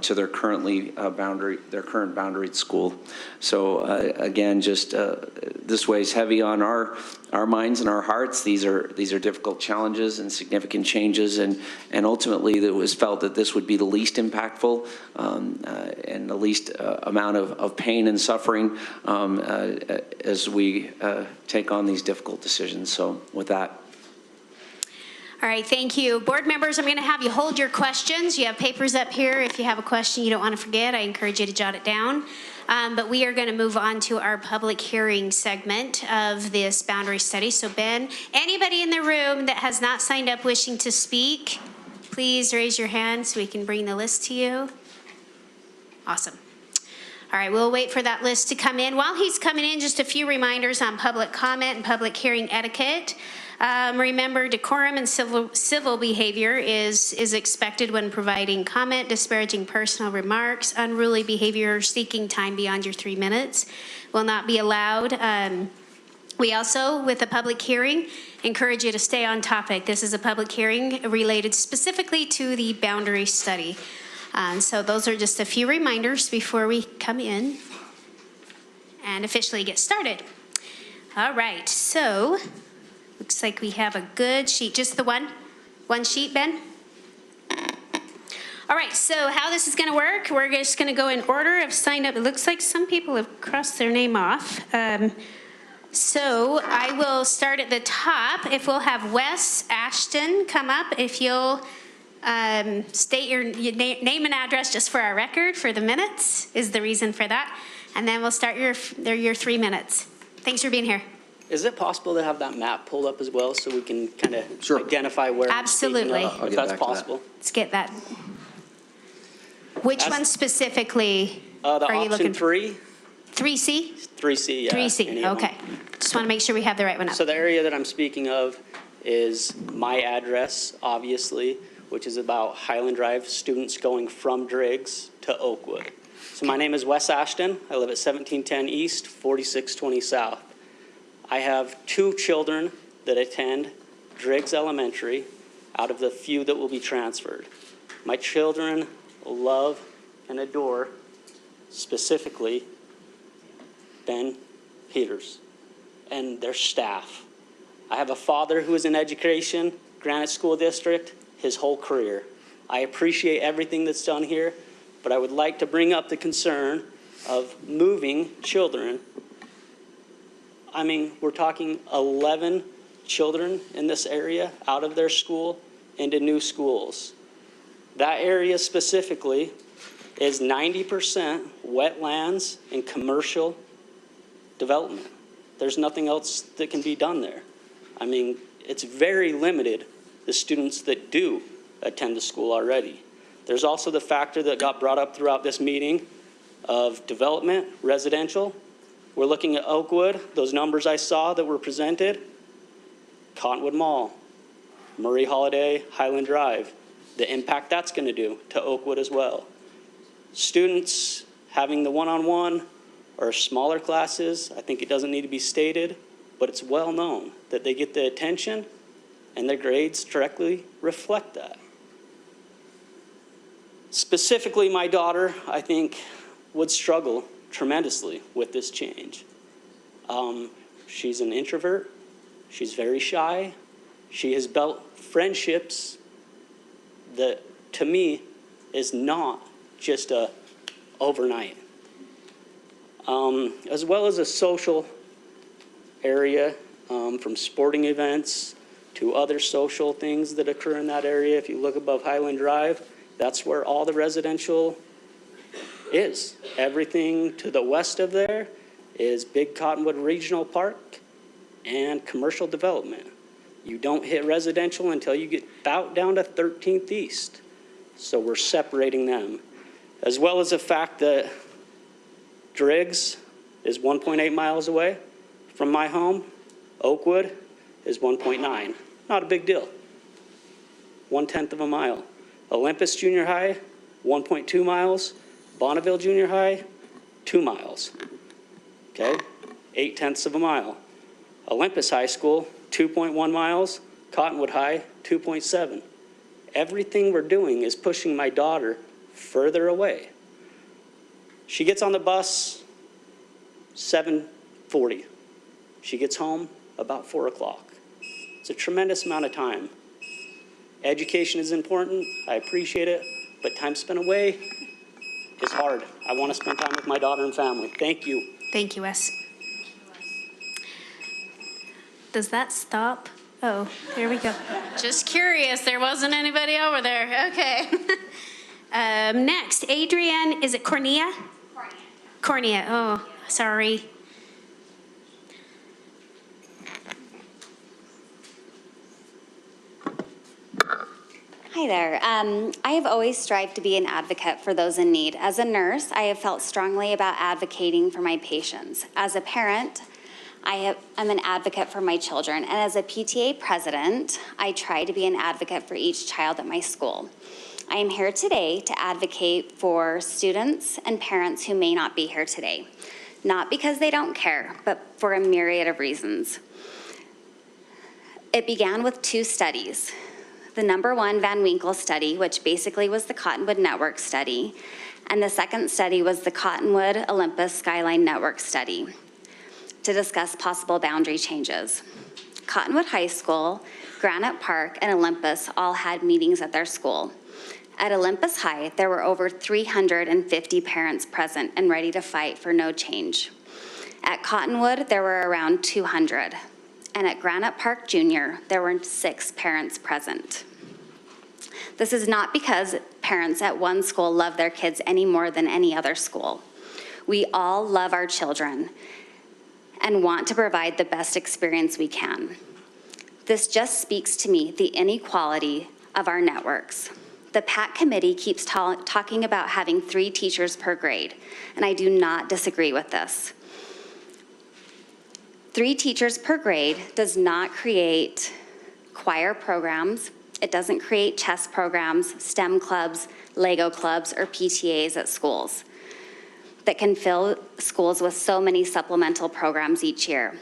to their current boundaried school. So again, just this weighs heavy on our minds and our hearts. These are difficult challenges and significant changes, and ultimately it was felt that this would be the least impactful and the least amount of pain and suffering as we take on these difficult decisions. So with that. All right, thank you. Board members, I'm going to have you hold your questions. You have papers up here. If you have a question you don't want to forget, I encourage you to jot it down. But we are going to move on to our public hearing segment of this boundary study. So Ben, anybody in the room that has not signed up wishing to speak, please raise your hand so we can bring the list to you. Awesome. All right, we'll wait for that list to come in. While he's coming in, just a few reminders on public comment and public hearing etiquette. Remember, decorum and civil behavior is expected when providing comment. Disparaging personal remarks, unruly behavior, or seeking time beyond your 3 minutes will not be allowed. We also, with a public hearing, encourage you to stay on topic. This is a public hearing related specifically to the boundary study. So those are just a few reminders before we come in and officially get started. All right, so looks like we have a good sheet. Just the one sheet, Ben? All right, so how this is going to work, we're just going to go in order of signed up. It looks like some people have crossed their name off. So I will start at the top. If we'll have Wes Ashton come up, if you'll state your name and address just for our record, for the minutes, is the reason for that. And then we'll start your 3 minutes. Thanks for being here. Is it possible to have that map pulled up as well so we can kind of identify where? Absolutely. If that's possible. Let's get that. Which one specifically The are you looking for? option 3C? 3C, yeah. 3C, okay. Just want to make sure we have the right one up. So the area that I'm speaking of is my address, obviously, which is about Highland Drive, students going from Driggs to Oakwood. So my name is Wes Ashton. I live at 1710 East, 4620 South. I have 2 children that attend Driggs Elementary out of the few that will be transferred. My children love and adore, specifically, Ben Peters and their staff. I have a father who is in education, Granite School District, his whole career. I appreciate everything that's done here, but I would like to bring up the concern of moving children. I mean, we're talking 11 children in this area out of their school into new schools. That area specifically is 90% wetlands and commercial development. There's nothing else that can be done there. I mean, it's very limited, the students that do attend the school already. There's also the factor that got brought up throughout this meeting of development, residential. We're looking at Oakwood, those numbers I saw that were presented, Cottonwood Mall, Murray Holiday, Highland Drive, the impact that's going to do to Oakwood as well. Students having the one-on-one or smaller classes, I think it doesn't need to be stated, but it's well known that they get the attention and their grades directly reflect that. Specifically, my daughter, I think, would struggle tremendously with this change. She's an introvert. She's very shy. She has built friendships that, to me, is not just a overnight. As well as a social area, from sporting events to other social things that occur in that area. If you look above Highland Drive, that's where all the residential is. Everything to the west of there is Big Cottonwood Regional Park and commercial development. You don't hit residential until you get about down to 13th East. So we're separating them. As well as the fact that Driggs is 1.8 miles away from my home. Oakwood is 1.9. Not a big deal. 1/10 of a mile. Olympus Junior High, 1.2 miles. Bonneville Junior High, 2 miles. Okay? 0.8 of a mile. Olympus High School, 2.1 miles. Cottonwood High, 2.7. Everything we're doing is pushing my daughter further away. She gets on the bus 7:40. She gets home about 4 o'clock. It's a tremendous amount of time. Education is important. I appreciate it. But time spent away is hard. I want to spend time with my daughter and family. Thank you. Thank you, Wes. Does that stop? Oh, here we go. Just curious, there wasn't anybody over there. Okay. Next, Adrienne, is it Cornea? Cornea, oh, sorry. Hi there. I have always strived to be an advocate for those in need. As a nurse, I have felt strongly about advocating for my patients. As a parent, I'm an advocate for my children. And as a PTA president, I try to be an advocate for each child at my school. I am here today to advocate for students and parents who may not be here today. Not because they don't care, but for a myriad of reasons. It began with 2 studies. The #1 Van Winkle study, which basically was the Cottonwood Network study, and the second study was the Cottonwood Olympus Skyline Network study to discuss possible boundary changes. Cottonwood High School, Granite Park, and Olympus all had meetings at their school. At Olympus High, there were over 350 parents present and ready to fight for no change. At Cottonwood, there were around 200. And at Granite Park Junior, there were 6 parents present. This is not because parents at one school love their kids any more than any other school. We all love our children and want to provide the best experience we can. This just speaks to me, the inequality of our networks. The PAC committee keeps talking about having 3 teachers per grade, and I do not disagree with this. 3 teachers per grade does not create choir programs. It doesn't create chess programs, STEM clubs, Lego clubs, or PTAs at schools that can fill schools with so many supplemental programs each year.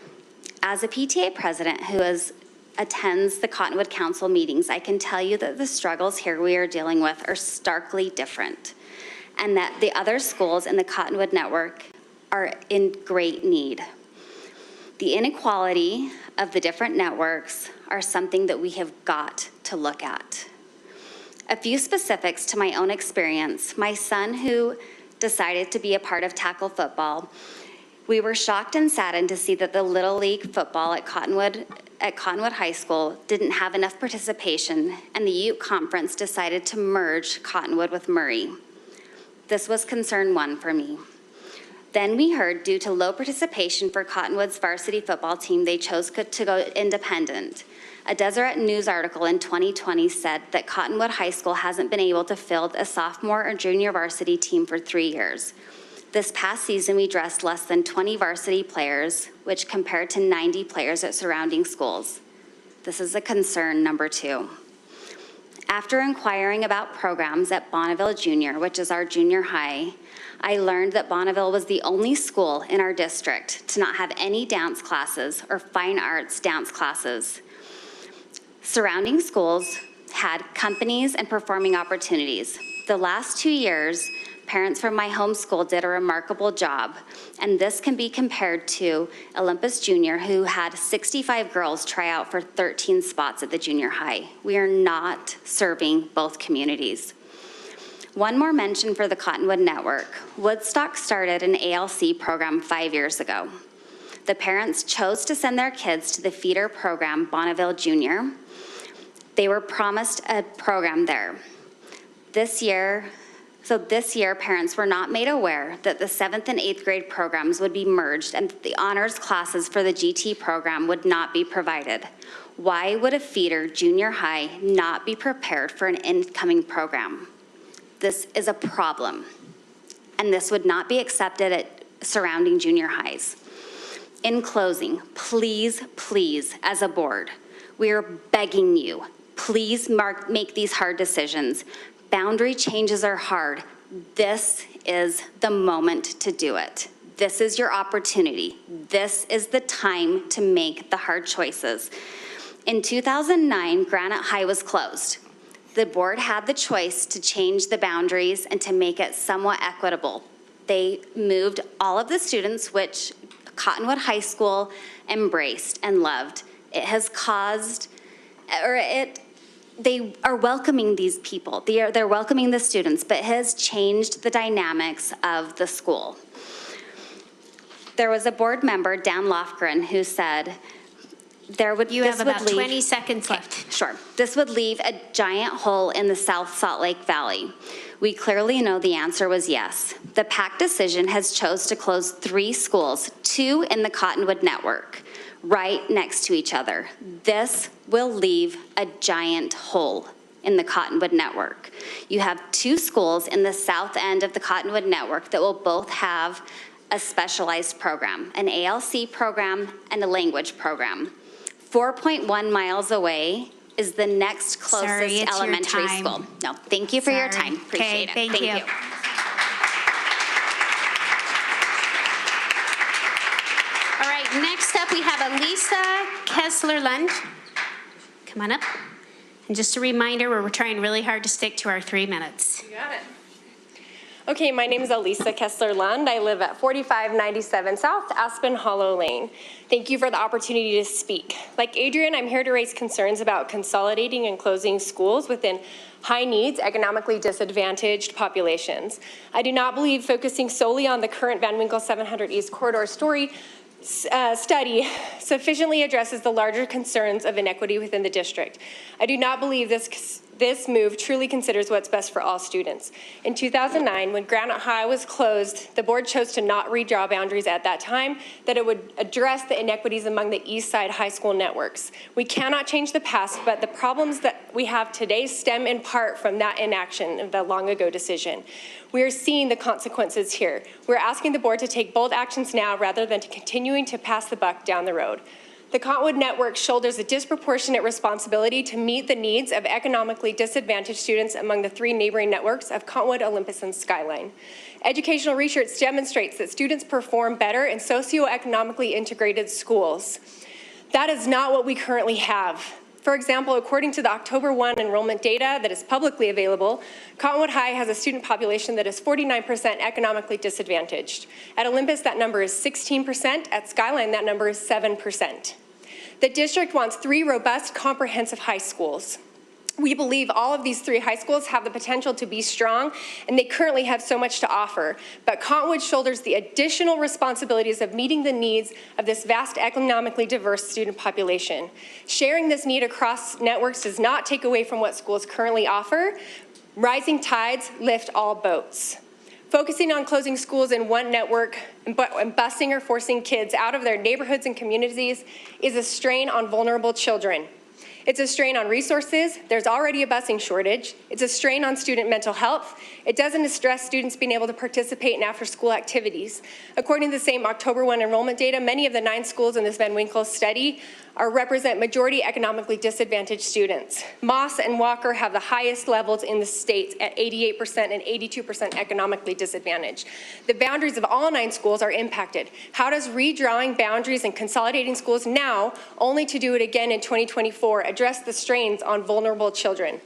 As a PTA president who attends the Cottonwood Council meetings, I can tell you that the struggles here we are dealing with are starkly different, and that the other schools in the Cottonwood network are in great need. The inequality of the different networks are something that we have got to look at. A few specifics to my own experience. My son, who decided to be a part of tackle football, we were shocked and saddened to see that the Little League football at Cottonwood High School didn't have enough participation, and the Ute Conference decided to merge Cottonwood with Murray. This was concern 1 for me. Then we heard, due to low participation for Cottonwood's varsity football team, they chose to go independent. A Deseret News article in 2020 said that Cottonwood High School hasn't been able to field a sophomore or junior varsity team for 3 years. This past season, we dressed less than 20 varsity players, which compared to 90 players at surrounding schools. This is a concern number 2. After inquiring about programs at Bonneville Junior, which is our junior high, I learned that Bonneville was the only school in our district to not have any dance classes or fine arts dance classes. Surrounding schools had companies and performing opportunities. The last 2 years, parents from my home school did a remarkable job, and this can be compared to Olympus Junior, who had 65 girls try out for 13 spots at the junior high. We are not serving both communities. One more mention for the Cottonwood Network. Woodstock started an ALC program 5 years ago. The parents chose to send their kids to the feeder program, Bonneville Junior. They were promised a program there. This year, parents were not made aware that the 7th and 8th grade programs would be merged and that the honors classes for the GT program would not be provided. Why would a feeder junior high not be prepared for an incoming program? This is a problem, and this would not be accepted at surrounding junior highs. In closing, please, please, as a board, we are begging you, please make these hard decisions. Boundary changes are hard. This is the moment to do it. This is your opportunity. This is the time to make the hard choices. In 2009, Granite High was closed. The board had the choice to change the boundaries and to make it somewhat equitable. They moved all of the students, which Cottonwood High School embraced and loved. It has caused, they are welcoming these people. They're welcoming the students, but it has changed the dynamics of the school. There was a board member, Dan Lofgren, who said, You have about 20 seconds left. Sure. This would leave a giant hole in the South Salt Lake Valley. We clearly know the answer was yes. The PAC decision has chose to close 3 schools, 2 in the Cottonwood network, right next to each other. This will leave a giant hole. in the Cottonwood network. You have 2 schools in the south end of the Cottonwood network that will both have a specialized program, an ALC program and a language program. 4.1 miles away is the next closest Sorry, it's your elementary time. school. No, thank you for your Sorry. time. Appreciate Okay, it. thank you. All right, next up we have Elisa Kessler-Lund. Come on up. And just a reminder, we're trying really hard to stick to our 3 minutes. You got it. Okay, my name is Elisa Kessler-Lund. I live at 4597 South Aspen Hollow Lane. Thank you for the opportunity to speak. Like Adrian, I'm here to raise concerns about consolidating and closing schools within high needs, economically disadvantaged populations. I do not believe focusing solely on the current Van Winkle 700 East Corridor study sufficiently addresses the larger concerns of inequity within the district. I do not believe this move truly considers what's best for all students. In 2009, when Granite High was closed, the board chose to not redraw boundaries at that time, that it would address the inequities among the East Side high school networks. We cannot change the past, but the problems that we have today stem in part from that inaction of the long ago decision. We are seeing the consequences here. We're asking the board to take bold actions now rather than to continuing to pass the buck down the road. The Cottonwood Network shoulders a disproportionate responsibility to meet the needs of economically disadvantaged students among the 3 neighboring networks of Cottonwood, Olympus, and Skyline. Educational research demonstrates that students perform better in socioeconomically integrated schools. That is not what we currently have. For example, according to the October 1 enrollment data that is publicly available, Cottonwood High has a student population that is 49% economically disadvantaged. At Olympus, that number is 16%. At Skyline, that number is 7%. The district wants 3 robust, comprehensive high schools. We believe all of these 3 high schools have the potential to be strong, and they currently have so much to offer. But Cottonwood shoulders the additional responsibilities of meeting the needs of this vast, economically diverse student population. Sharing this need across networks does not take away from what schools currently offer. Rising tides lift all boats. Focusing on closing schools in one network and busing or forcing kids out of their neighborhoods and communities is a strain on vulnerable children. It's a strain on resources. There's already a busing shortage. It's a strain on student mental health. It doesn't address students being able to participate in after-school activities. According to the same October 1 enrollment data, many of the 9 schools in this Van Winkle study represent majority economically disadvantaged students. Moss and Walker have the highest levels in the state at 88% and 82% economically disadvantaged. The boundaries of all 9 schools are impacted. How does redrawing boundaries and consolidating schools now, only to do it again in 2024, address the strains on vulnerable children?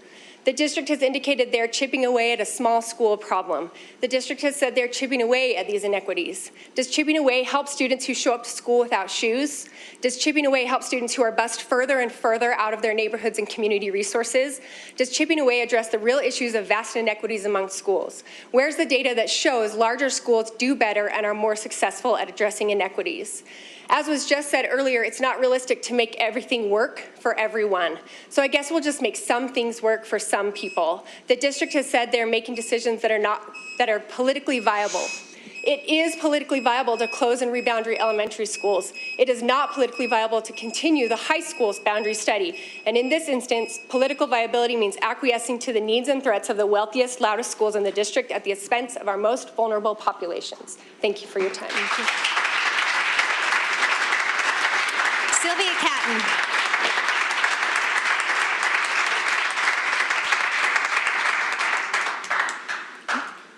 The district has indicated they're chipping away at a small school problem. The district has said they're chipping away at these inequities. Does chipping away help students who show up to school without shoes? Does chipping away help students who are bused further and further out of their neighborhoods and community resources? Does chipping away address the real issues of vast inequities among schools? Where's the data that shows larger schools do better and are more successful at addressing inequities? As was just said earlier, it's not realistic to make everything work for everyone. So I guess we'll just make some things work for some people. The district has said they're making decisions that are politically viable. It is politically viable to close and reboundary elementary schools. It is not politically viable to continue the high school's boundary study. And in this instance, political viability means acquiescing to the needs and threats of the wealthiest, loudest schools in the district at the expense of our most vulnerable populations. Thank you for your time. Thank you. Sylvia Catton.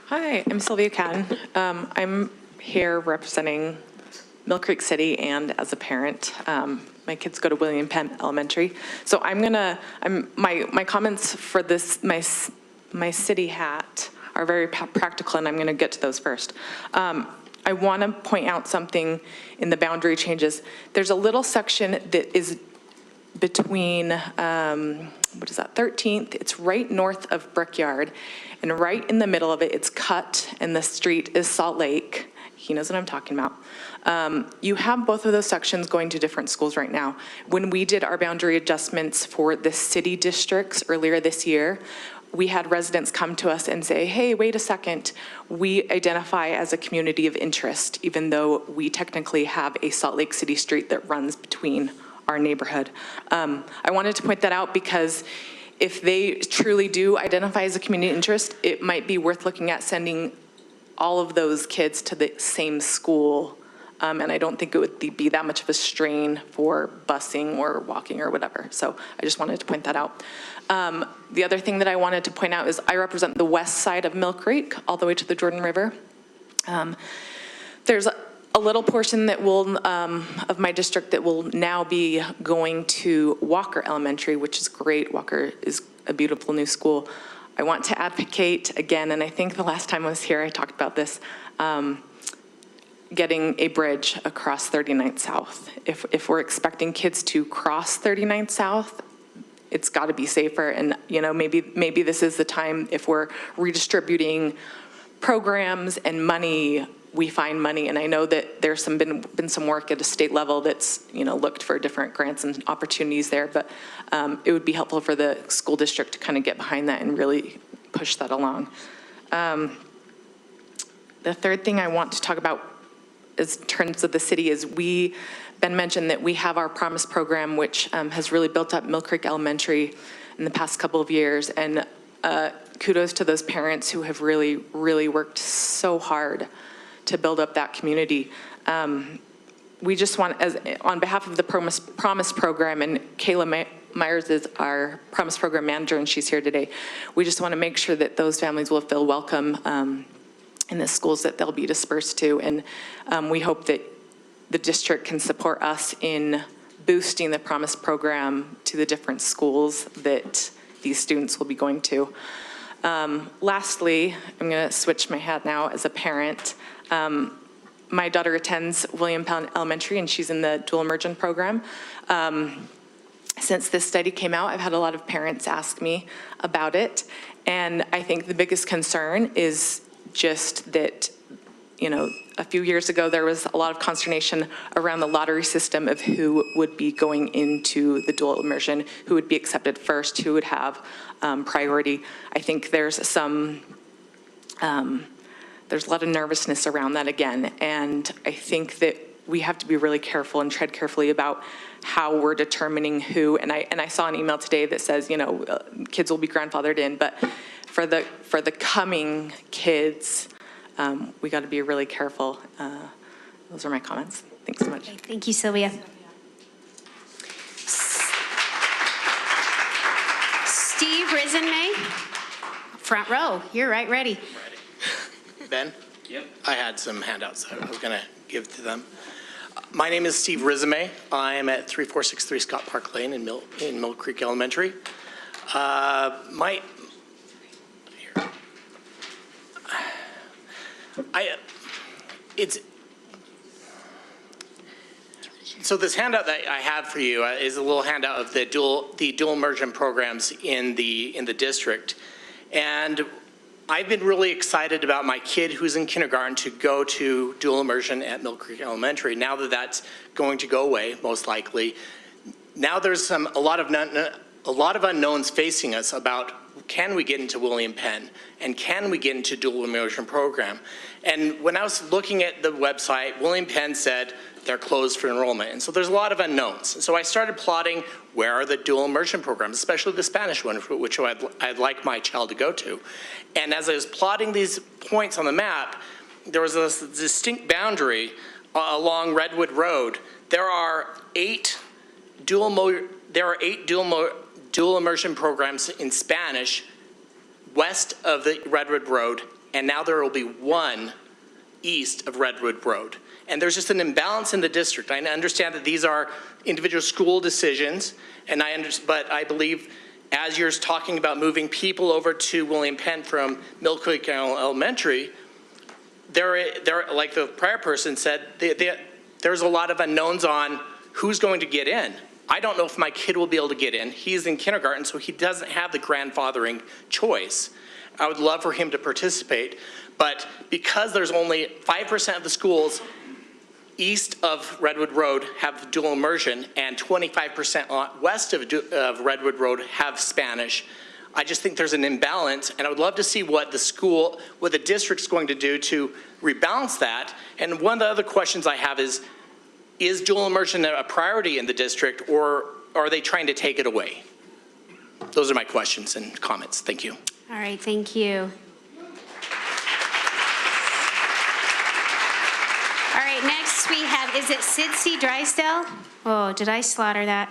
Hi, I'm Sylvia Catton. I'm here representing Mill Creek City and as a parent. My kids go to William Penn Elementary. So my comments for this, my city hat are very practical, and I'm going to get to those first. I want to point out something in the boundary changes. There's a little section that is between, 13th? It's right north of Brickyard, and right in the middle of it, it's cut, and the street is Salt Lake. He knows what I'm talking about. You have both of those sections going to different schools right now. When we did our boundary adjustments for the city districts earlier this year, we had residents come to us and say, hey, wait a second, we identify as a community of interest, even though we technically have a Salt Lake City street that runs between our neighborhood. I wanted to point that out because if they truly do identify as a community interest, it might be worth looking at sending all of those kids to the same school. And I don't think it would be that much of a strain for busing or walking or whatever. So I just wanted to point that out. The other thing that I wanted to point out is I represent the west side of Mill Creek, all the way to the Jordan River. There's a little portion that will, of my district that will now be going to Walker Elementary, which is great. Walker is a beautiful new school. I want to advocate again, and I think the last time I was here I talked about this, getting a bridge across 39th South. If we're expecting kids to cross 39th South, it's got to be safer. And maybe this is the time, if we're redistributing programs and money, we find money. And I know that there's been some work at a state level that's looked for different grants and opportunities there. But it would be helpful for the school district to kind of get behind that and really push that along. The third thing I want to talk about in terms of the city is Ben mentioned that we have our Promise program, which has really built up Mill Creek Elementary in the past couple of years. And kudos to those parents who have really, really worked so hard to build up that community. We just want, on behalf of the Promise program, and Kayla Myers is our Promise program manager, and she's here today. We just want to make sure that those families will feel welcome in the schools that they'll be dispersed to. And we hope that the district can support us in boosting the Promise program to the different schools that these students will be going to. Lastly, I'm going to switch my hat now as a parent. My daughter attends William Penn Elementary, and she's in the dual immersion program. Since this study came out, I've had a lot of parents ask me about it. And I think the biggest concern is just that, a few years ago, there was a lot of consternation around the lottery system of who would be going into the dual immersion, who would be accepted first, who would have priority. I think there's a lot of nervousness around that again. And I think that we have to be really careful and tread carefully about how we're determining who. And I saw an email today that says, kids will be grandfathered in, but for the coming kids, we got to be really careful. Those are my comments. Thanks so much. Okay, thank you, Sylvia. Steve Risenmay, front row. You're right, ready. Ben? Yep. I had some handouts I was going to give to them. My name is Steve Risenmay. I am at 3463 Scott Park Lane in Mill Creek Elementary. So this handout that I have for you is a little handout of the dual immersion programs in the district. And I've been really excited about my kid who's in kindergarten to go to dual immersion at Mill Creek Elementary. Now that that's going to go away, most likely, now there's a lot of unknowns facing us about, can we get into William Penn, and can we get into dual immersion program? And when I was looking at the website, William Penn said they're closed for enrollment. And so there's a lot of unknowns. So I started plotting where are the dual immersion programs, especially the Spanish one, which I'd like my child to go to. And as I was plotting these points on the map, there was a distinct boundary along Redwood Road. There are 8 dual immersion programs in Spanish west of the Redwood Road, and now there will be 1 east of Redwood Road. And there's just an imbalance in the district. I understand that these are individual school decisions, but I believe as you're talking about moving people over to William Penn from Mill Creek Elementary, like the prior person said, there's a lot of unknowns on who's going to get in. I don't know if my kid will be able to get in. He's in kindergarten, so he doesn't have the grandfathering choice. I would love for him to participate, but because there's only 5% of the schools east of Redwood Road have dual immersion and 25% west of Redwood Road have Spanish, I just think there's an imbalance, and I would love to see what the district's going to do to rebalance that. And one of the other questions I have is dual immersion a priority in the district, or are they trying to take it away? those are my questions and comments. Thank you. All right, thank you. All right, next we have, is it Sid C. Drysdale? Oh, did I slaughter that?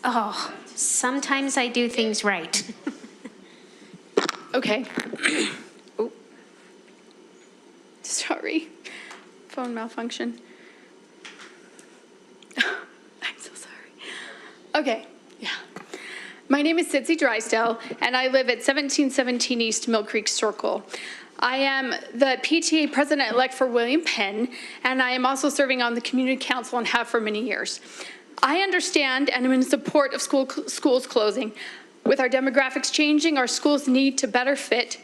Oh, sometimes I do things right. Okay. Oh. Sorry. Phone malfunction. I'm so sorry. Okay, yeah. My name is Sidney Drysdale, and I live at 1717 East Mill Creek Circle. I am the PTA president-elect for William Penn, and I am also serving on the community council and have for many years. I understand and am in support of schools closing. With our demographics changing, our schools need to better fit,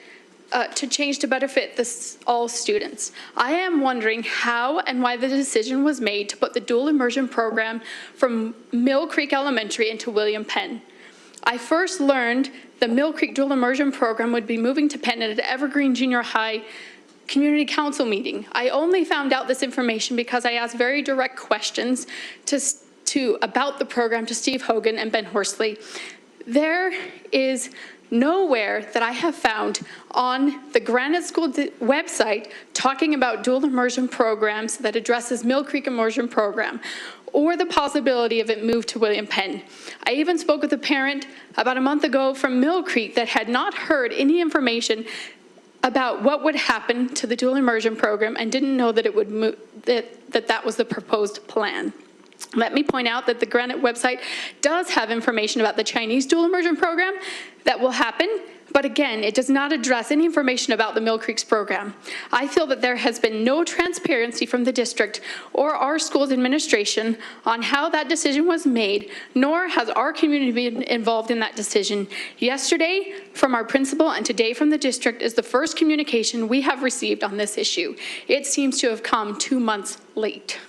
all students. I am wondering how and why the decision was made to put the dual immersion program from Mill Creek Elementary into William Penn. I first learned the Mill Creek dual immersion program would be moving to Penn at an Evergreen Junior High community council meeting. I only found out this information because I asked very direct questions about the program to Steve Hogan and Ben Horsley. There is nowhere that I have found on the Granite School website talking about dual immersion programs that addresses Mill Creek immersion program or the possibility of it moved to William Penn. I even spoke with a parent about a month ago from Mill Creek that had not heard any information about what would happen to the dual immersion program and didn't know that it would move, that was the proposed plan. Let me point out that the Granite website does have information about the Chinese dual immersion program that will happen, but again, it does not address any information about the Mill Creek's program. I feel that there has been no transparency from the district or our school's administration on how that decision was made, nor has our community been involved in that decision. Yesterday from our principal and today from the district is the first communication we have received on this issue. It seems to have come 2 months late.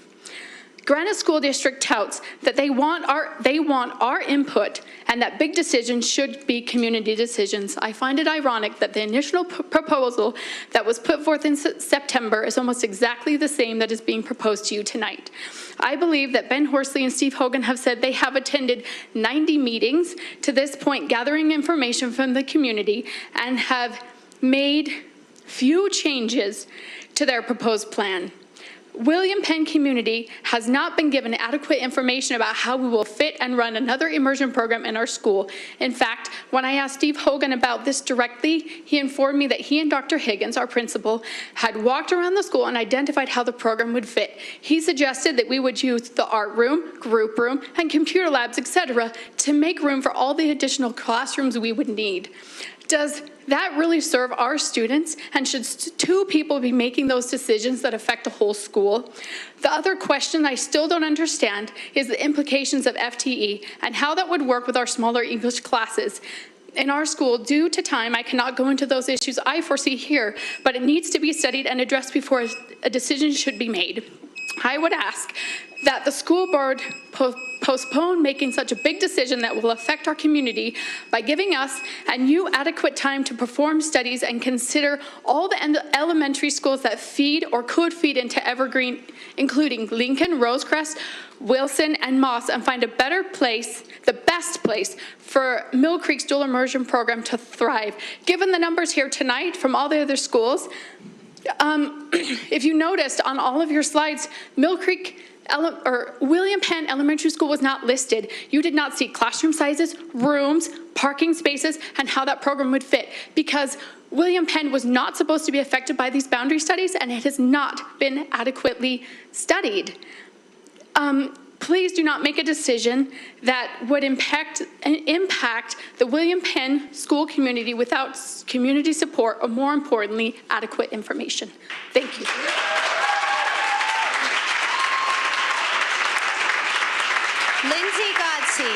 Granite School District touts that they want our input and that big decisions should be community decisions. I find it ironic that the initial proposal that was put forth in September is almost exactly the same that is being proposed to you tonight. I believe that Ben Horsley and Steve Hogan have said they have attended 90 meetings to this point, gathering information from the community, and have made few changes to their proposed plan. William Penn community has not been given adequate information about how we will fit and run another immersion program in our school. In fact, when I asked Steve Hogan about this directly, he informed me that he and Dr. Higgins, our principal, had walked around the school and identified how the program would fit. He suggested that we would use the art room, group room, and computer labs, etc., to make room for all the additional classrooms we would need. Does that really serve our students? And should two people be making those decisions that affect a whole school? The other question I still don't understand is the implications of FTE and how that would work with our smaller English classes. In our school, due to time, I cannot go into those issues I foresee here, but it needs to be studied and addressed before a decision should be made. I would ask that the school board postpone making such a big decision that will affect our community by giving us and you adequate time to perform studies and consider all the elementary schools that feed or could feed into Evergreen, including Lincoln, Rosecrest, Wilson, and Moss, and find a better place, the best place for Mill Creek's dual immersion program to thrive. Given the numbers here tonight from all the other schools, if you noticed on all of your slides, Mill Creek or William Penn Elementary School was not listed. You did not see classroom sizes, rooms, parking spaces, and how that program would fit, because William Penn was not supposed to be affected by these boundary studies, and it has not been adequately studied. Please do not make a decision that would impact the William Penn school community without community support, or more importantly, adequate information. Thank you. Lindsay Godsey.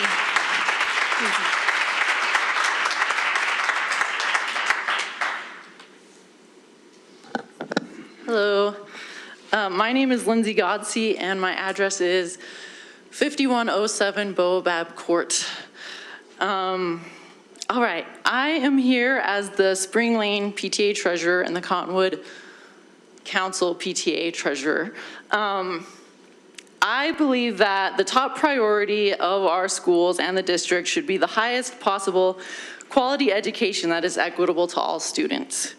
Hello. My name is Lindsay Godsey, and my address is 5107 Boabab Court. All right, I am here as the Spring Lane PTA treasurer and the Cottonwood Council PTA treasurer. I believe that the top priority of our schools and the district should be the highest possible quality education that is equitable to all students.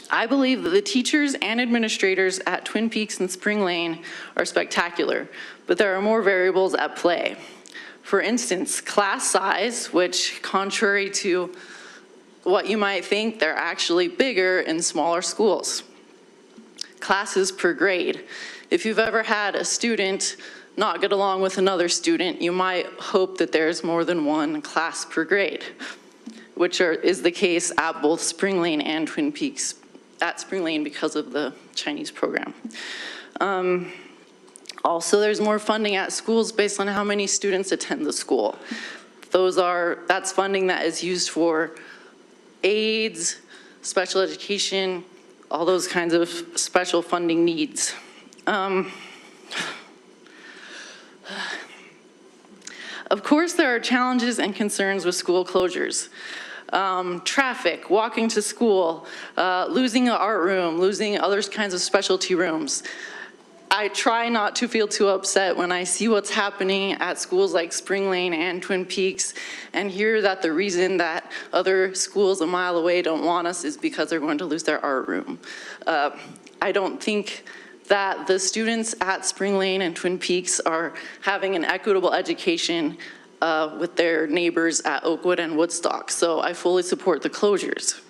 I believe that the teachers and administrators at Twin Peaks and Spring Lane are spectacular, but there are more variables at play. For instance, class size, which contrary to what you might think, they're actually bigger in smaller schools. Classes per grade. If you've ever had a student not get along with another student, you might hope that there's more than one class per grade, which is the case at both Spring Lane and Twin Peaks, at Spring Lane because of the Chinese program. Also, there's more funding at schools based on how many students attend the school. That's funding that is used for aids, special education, all those kinds of special funding needs. Of course, there are challenges and concerns with school closures. Traffic, walking to school, losing an art room, losing other kinds of specialty rooms. I try not to feel too upset when I see what's happening at schools like Spring Lane and Twin Peaks and hear that the reason that other schools a mile away don't want us is because they're going to lose their art room. I don't think that the students at Spring Lane and Twin Peaks are having an equitable education with their neighbors at Oakwood and Woodstock, so I fully support the closures.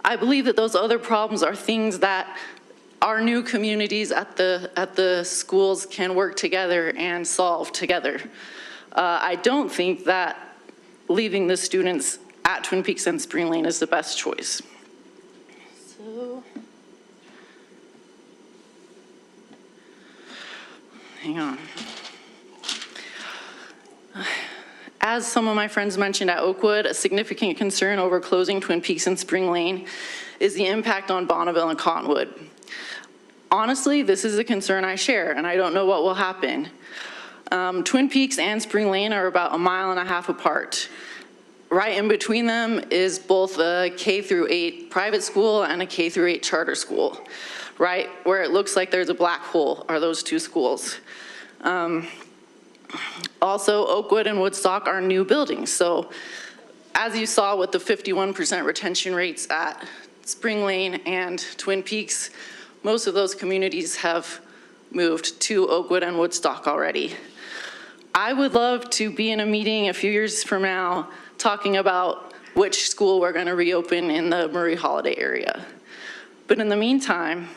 I believe that those other problems are things that our new communities at the schools can work together and solve together. I don't think that leaving the students at Twin Peaks and Spring Lane is the best choice. So, hang on. As some of my friends mentioned at Oakwood, a significant concern over closing Twin Peaks and Spring Lane is the impact on Bonneville and Cottonwood. Honestly, this is a concern I share, and I don't know what will happen. Twin Peaks and Spring Lane are about 1.5 miles apart. Right in between them is both a K-8 private school and a K-8 charter school. Right where it looks like there's a black hole are those two schools. Also, Oakwood and Woodstock are new buildings. So as you saw with the 51% retention rates at Spring Lane and Twin Peaks, most of those communities have moved to Oakwood and Woodstock already. I would love to be in a meeting a few years from now talking about which school we're going to reopen in the Murray Holiday area. But in the meantime,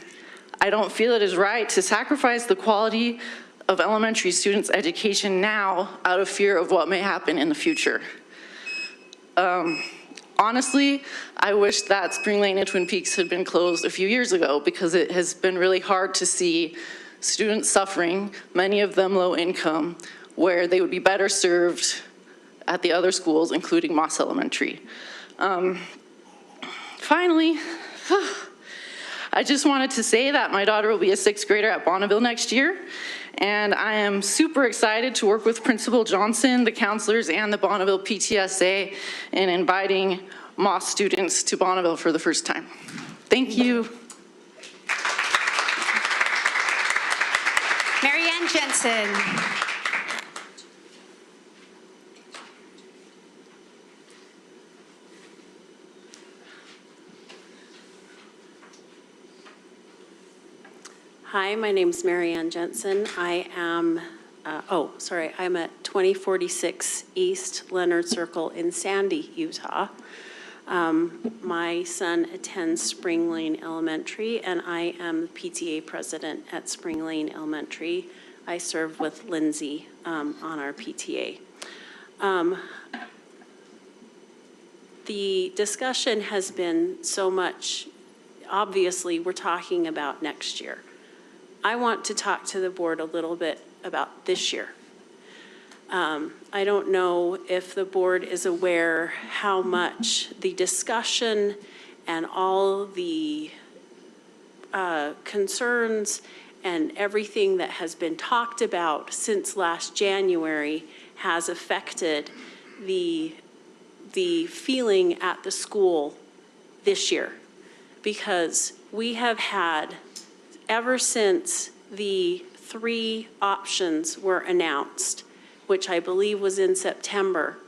I don't feel it is right to sacrifice the quality of elementary students' education now out of fear of what may happen in the future. Honestly, I wish that Spring Lane and Twin Peaks had been closed a few years ago because it has been really hard to see students suffering, many of them low income, where they would be better served at the other schools, including Moss Elementary. Finally, I just wanted to say that my daughter will be a 6th grader at Bonneville next year, and I am super excited to work with Principal Johnson, the counselors, and the Bonneville PTSA in inviting Moss students to Bonneville for the first time. Thank you. Mary Ann Jensen. Hi, my name's Mary Ann Jensen. I am, I'm at 2046 East Leonard Circle in Sandy, Utah. My son attends Spring Lane Elementary, and I am the PTA president at Spring Lane Elementary. I serve with Lindsay on our PTA. The discussion has been so much, obviously, we're talking about next year. I want to talk to the board a little bit about this year. I don't know if the board is aware how much the discussion and all the concerns and everything that has been talked about since last January has affected the feeling at the school this year. Because we have had ever since the 3 options were announced, which I believe was in September,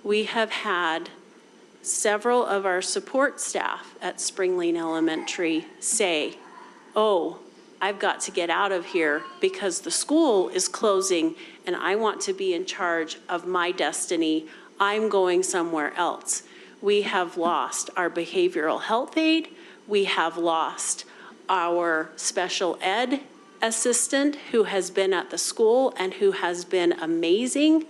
we have had several of our support staff at Spring Lane Elementary say, oh, I've got to get out of here because the school is closing and I want to be in charge of my destiny. I'm going somewhere else. We have lost our behavioral health aide. We have lost our special ed assistant who has been at the school and who has been amazing.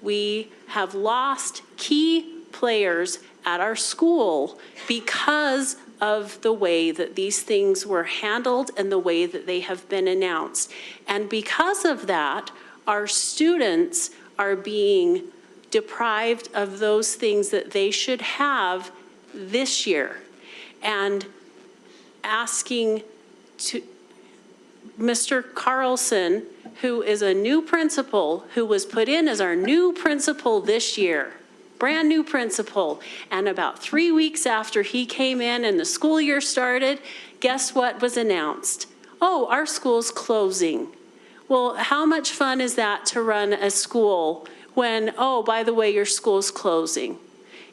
We have lost key players at our school because of the way that these things were handled and the way that they have been announced. And because of that, our students are being deprived of those things that they should have this year. And asking to Mr. Carlson, who is a new principal, who was put in as our new principal this year, brand new principal, and about 3 weeks after he came in and the school year started, guess what was announced? Oh, our school's closing. Well, how much fun is that to run a school when, oh, by the way, your school's closing?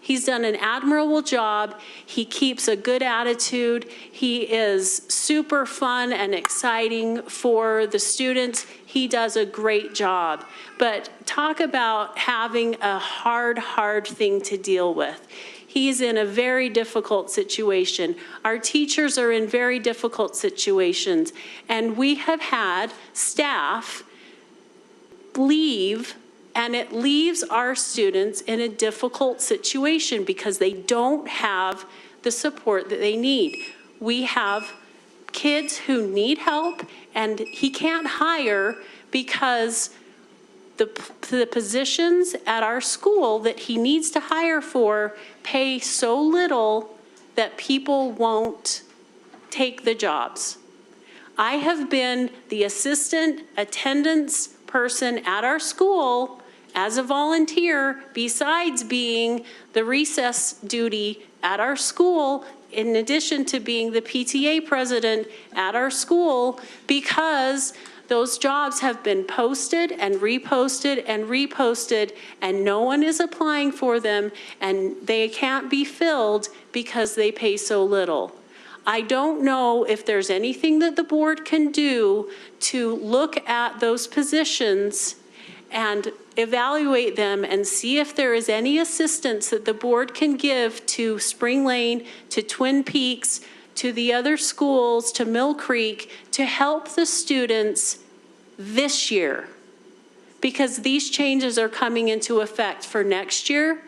He's done an admirable job. He keeps a good attitude. He is super fun and exciting for the students. He does a great job. But talk about having a hard thing to deal with. He's in a very difficult situation. Our teachers are in very difficult situations. And we have had staff leave, and it leaves our students in a difficult situation because they don't have the support that they need. We have kids who need help, and he can't hire because the positions at our school that he needs to hire for pay so little that people won't take the jobs. I have been the assistant attendance person at our school as a volunteer, besides being the recess duty at our school, in addition to being the PTA president at our school, because those jobs have been posted and reposted and reposted, and no one is applying for them, and they can't be filled because they pay so little. I don't know if there's anything that the board can do to look at those positions and evaluate them and see if there is any assistance that the board can give to Spring Lane, to Twin Peaks, to the other schools, to Mill Creek, to help the students this year. Because these changes are coming into effect for next year,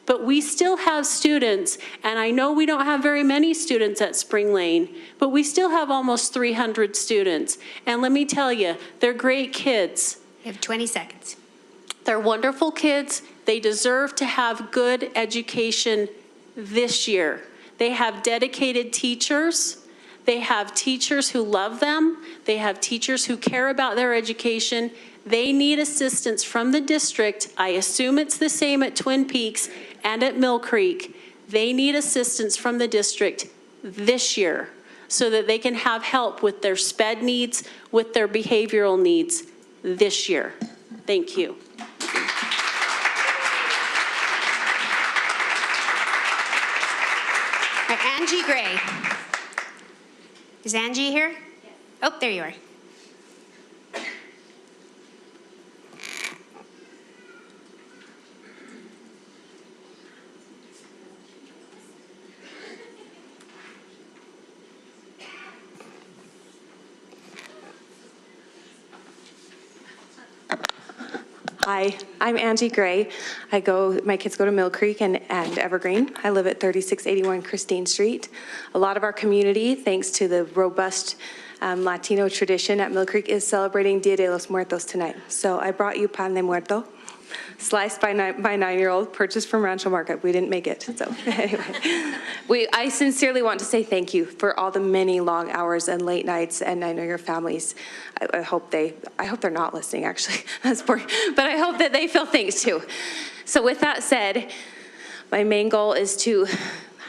but we still have students, and I know we don't have very many students at Spring Lane, but we still have almost 300 students. And let me tell you, they're great kids. You have 20 seconds. They're wonderful kids. They deserve to have good education this year. They have dedicated teachers. They have teachers who love them. They have teachers who care about their education. They need assistance from the district. I assume it's the same at Twin Peaks and at Mill Creek. They need assistance from the district this year so that they can have help with their SPED needs, with their behavioral needs this year. Thank you. All right, Angie Gray. Is Angie here? Yes. Oh, there you are. Hi, I'm Angie Gray. My kids go to Mill Creek and Evergreen. I live at 3681 Christine Street. A lot of our community, thanks to the robust Latino tradition at Mill Creek, is celebrating Dia de los Muertos tonight. So I brought you pan de muerto, sliced by my 9-year-old, purchased from Rancho Market. We didn't make it, so anyway. I sincerely want to say thank you for all the many long hours and late nights, and I know your families, I hope they're not listening, actually. That's boring. But I hope that they feel things too. So with that said, my main goal is to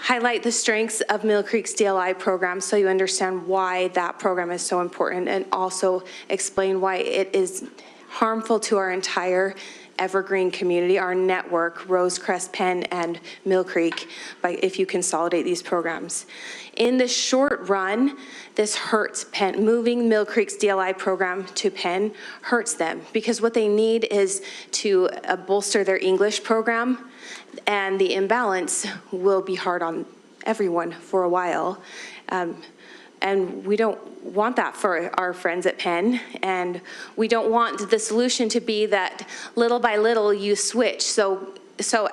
highlight the strengths of Mill Creek's DLI program so you understand why that program is so important, and also explain why it is harmful to our entire Evergreen community, our network, Rosecrest, Penn, and Mill Creek, if you consolidate these programs. In the short run, this hurts Penn. Moving Mill Creek's DLI program to Penn hurts them because what they need is to bolster their English program, and the imbalance will be hard on everyone for a while. And we don't want that for our friends at Penn, and we don't want the solution to be that little by little you switch. So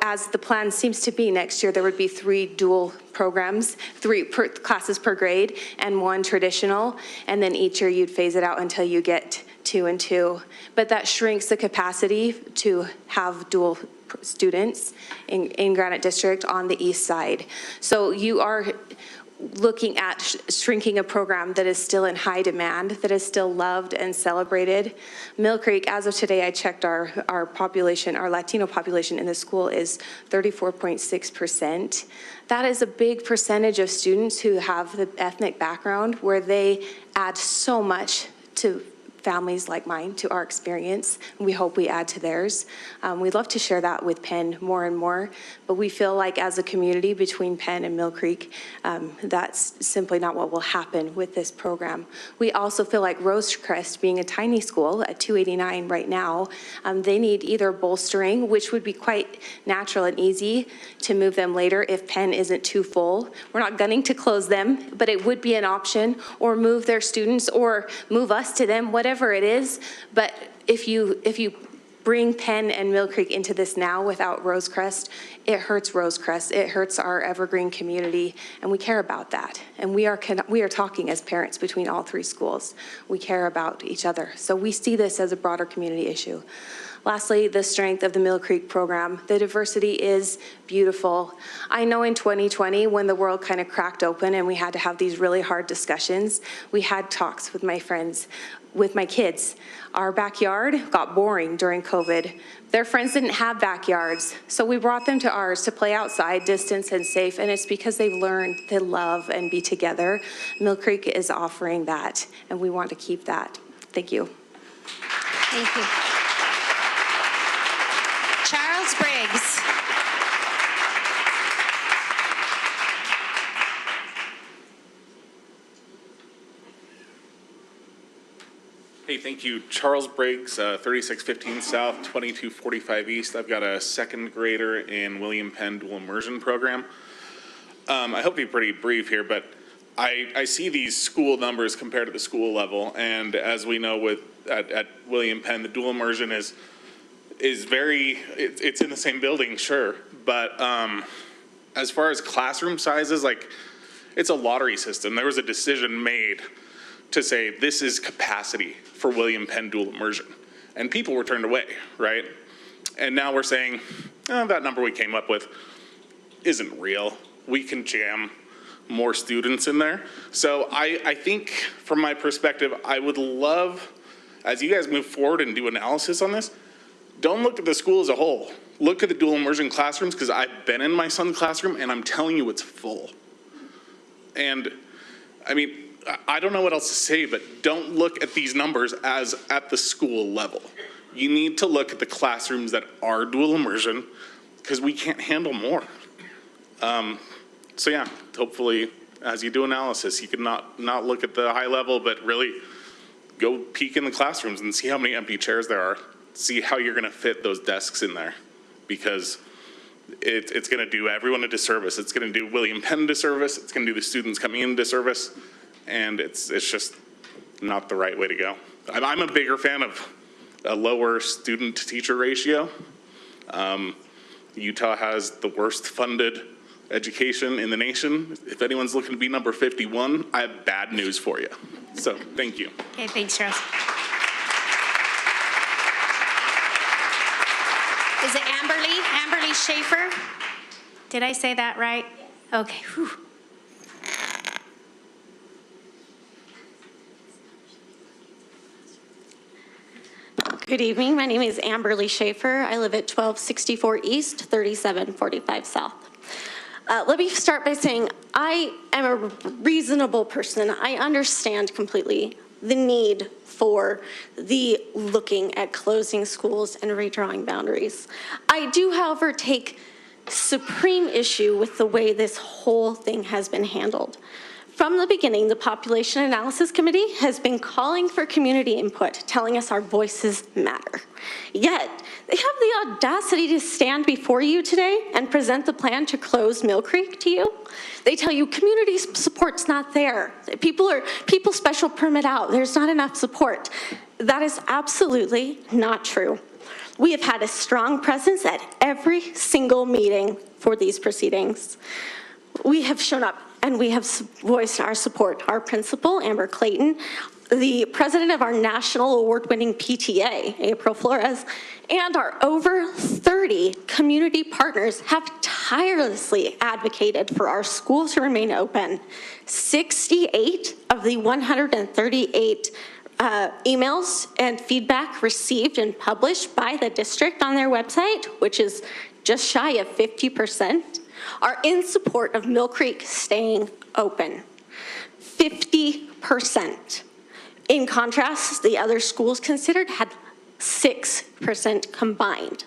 as the plan seems to be, next year there would be 3 dual programs, 3 classes per grade, and 1 traditional, and then each year you'd phase it out until you get 2 and 2. But that shrinks the capacity to have dual students in Granite District on the east side. So you are looking at shrinking a program that is still in high demand, that is still loved and celebrated. Mill Creek, as of today, I checked our population, our Latino population in the school is 34.6%. That is a big percentage of students who have the ethnic background where they add so much to families like mine, to our experience. We hope we add to theirs. We'd love to share that with Penn more and more, but we feel like as a community between Penn and Mill Creek, that's simply not what will happen with this program. We also feel like Rosecrest, being a tiny school at 289 right now, they need either bolstering, which would be quite natural and easy to move them later if Penn isn't too full. We're not gunning to close them, but it would be an option, or move their students, or move us to them, whatever it is. But if you bring Penn and Mill Creek into this now without Rosecrest, it hurts Rosecrest, it hurts our Evergreen community, and we care about that. And we are talking as parents between all 3 schools. We care about each other. So we see this as a broader community issue. Lastly, the strength of the Mill Creek program. The diversity is beautiful. I know in 2020, when the world kind of cracked open and we had to have these really hard discussions, we had talks with my friends, with my kids. Our backyard got boring during COVID. Their friends didn't have backyards, so we brought them to ours to play outside, distance and safe, and it's because they've learned to love and be together. Mill Creek is offering that, and we want to keep that. Thank you. Thank you. Charles Briggs. Hey, thank you. Charles Briggs, 3615 South, 2245 East. I've got a second grader in William Penn dual immersion program. I hope to be pretty brief here, but I see these school numbers compared to the school level, and as we know at William Penn, the dual immersion is very, it's in the same building, sure, but as far as classroom sizes, like, it's a lottery system. There was a decision made to say this is capacity for William Penn dual immersion, and people were turned away, right? And now we're saying, oh, that number we came up with isn't real. We can jam more students in there. So I think from my perspective, I would love, as you guys move forward and do analysis on this, don't look at the school as a whole. Look at the dual immersion classrooms, because I've been in my son's classroom and I'm telling you it's full. And I mean, I don't know what else to say, but don't look at these numbers as at the school level. You need to look at the classrooms that are dual immersion, because we can't handle more. So yeah, hopefully as you do analysis, you can not look at the high level, but really go peek in the classrooms and see how many empty chairs there are. See how you're gonna fit those desks in there, because it's gonna do everyone a disservice. It's gonna do William Penn a disservice. It's gonna do the students coming in a disservice. And it's just not the right way to go. I'm a bigger fan of a lower student-to-teacher ratio. Utah has the worst funded education in the nation. If anyone's looking to be number 51, I have bad news for you. So thank you. Okay, thanks, Charles. Is it Amberly Schaefer? Did I say that right? Okay. Whew. Good evening. My name is Amberly Schaefer. I live at 1264 East, 3745 South. Let me start by saying I am a reasonable person. I understand completely the need for the looking at closing schools and redrawing boundaries. I do, however, take supreme issue with the way this whole thing has been handled. From the beginning, the Population Analysis Committee has been calling for community input, telling us our voices matter. Yet, they have the audacity to stand before you today and present the plan to close Mill Creek to you. They tell you community support's not there. People special permit out. There's not enough support. That is absolutely not true. We have had a strong presence at every single meeting for these proceedings. We have shown up and we have voiced our support. Our principal, Amber Clayton, the president of our national award-winning PTA, April Flores, and our over 30 community partners have tirelessly advocated for our schools to remain open. 68 of the 138 emails and feedback received and published by the district on their website, which is just shy of 50%, are in support of Mill Creek staying open. 50%. In contrast, the other schools considered had 6% combined.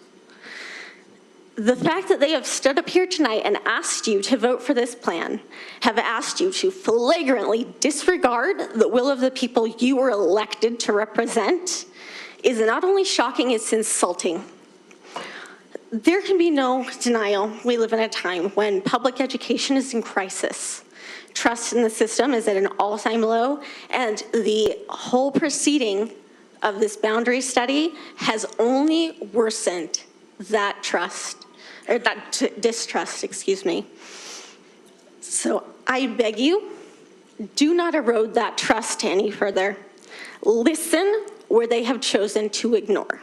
The fact that they have stood up here tonight and asked you to vote for this plan, have asked you to flagrantly disregard the will of the people you were elected to represent, is not only shocking, it's insulting. There can be no denial we live in a time when public education is in crisis. Trust in the system is at an all-time low, and the whole proceeding of this boundary study has only worsened that trust, or that distrust, excuse me. So I beg you, do not erode that trust any further. Listen where they have chosen to ignore.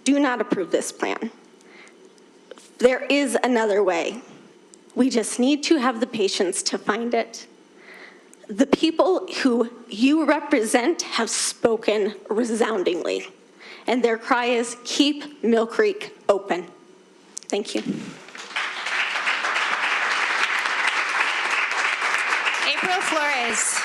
Do not approve this plan. There is another way. We just need to have the patience to find it. The people who you represent have spoken resoundingly, and their cry is, keep Mill Creek open. Thank you. April Flores.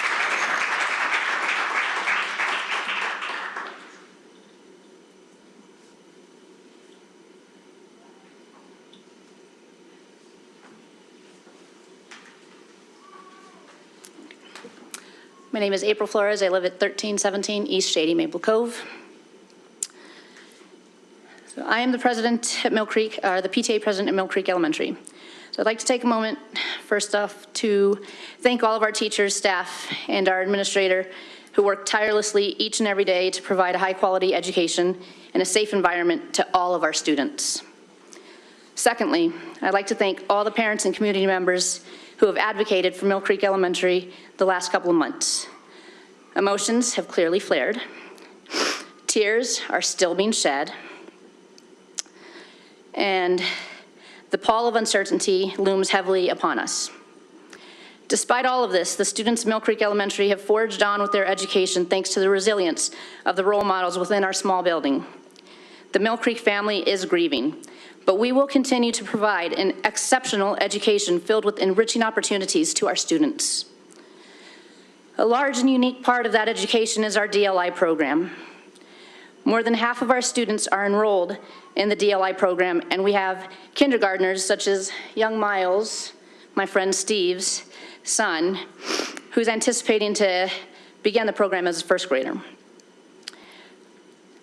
My name is April Flores. I live at 1317 East Shady Maple Cove. So I am the president at Mill Creek, the PTA president at Mill Creek Elementary. So I'd like to take a moment, first off, to thank all of our teachers, staff, and our administrator who work tirelessly each and every day to provide a high-quality education and a safe environment to all of our students. Secondly, I'd like to thank all the parents and community members who have advocated for Mill Creek Elementary the last couple of months. Emotions have clearly flared. Tears are still being shed. And the pall of uncertainty looms heavily upon us. Despite all of this, the students of Mill Creek Elementary have forged on with their education thanks to the resilience of the role models within our small building. The Mill Creek family is grieving, but we will continue to provide an exceptional education filled with enriching opportunities to our students. A large and unique part of that education is our DLI program. More than half of our students are enrolled in the DLI program, and we have kindergartners such as young Miles, my friend Steve's son, who's anticipating to begin the program as a first grader.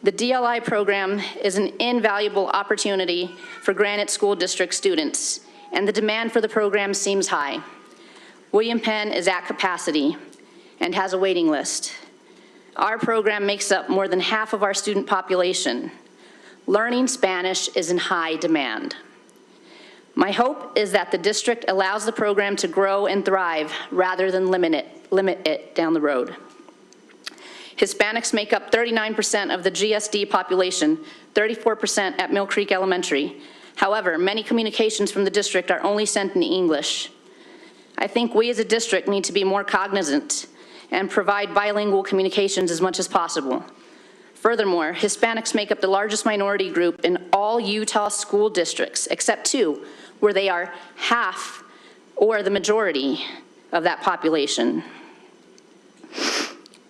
The DLI program is an invaluable opportunity for Granite School District students, and the demand for the program seems high. William Penn is at capacity and has a waiting list. Our program makes up more than half of our student population. Learning Spanish is in high demand. My hope is that the district allows the program to grow and thrive rather than limit it down the road. Hispanics make up 39% of the GSD population, 34% at Mill Creek Elementary. However, many communications from the district are only sent in English. I think we as a district need to be more cognizant and provide bilingual communications as much as possible. Furthermore, Hispanics make up the largest minority group in all Utah school districts, except two, where they are half or the majority of that population.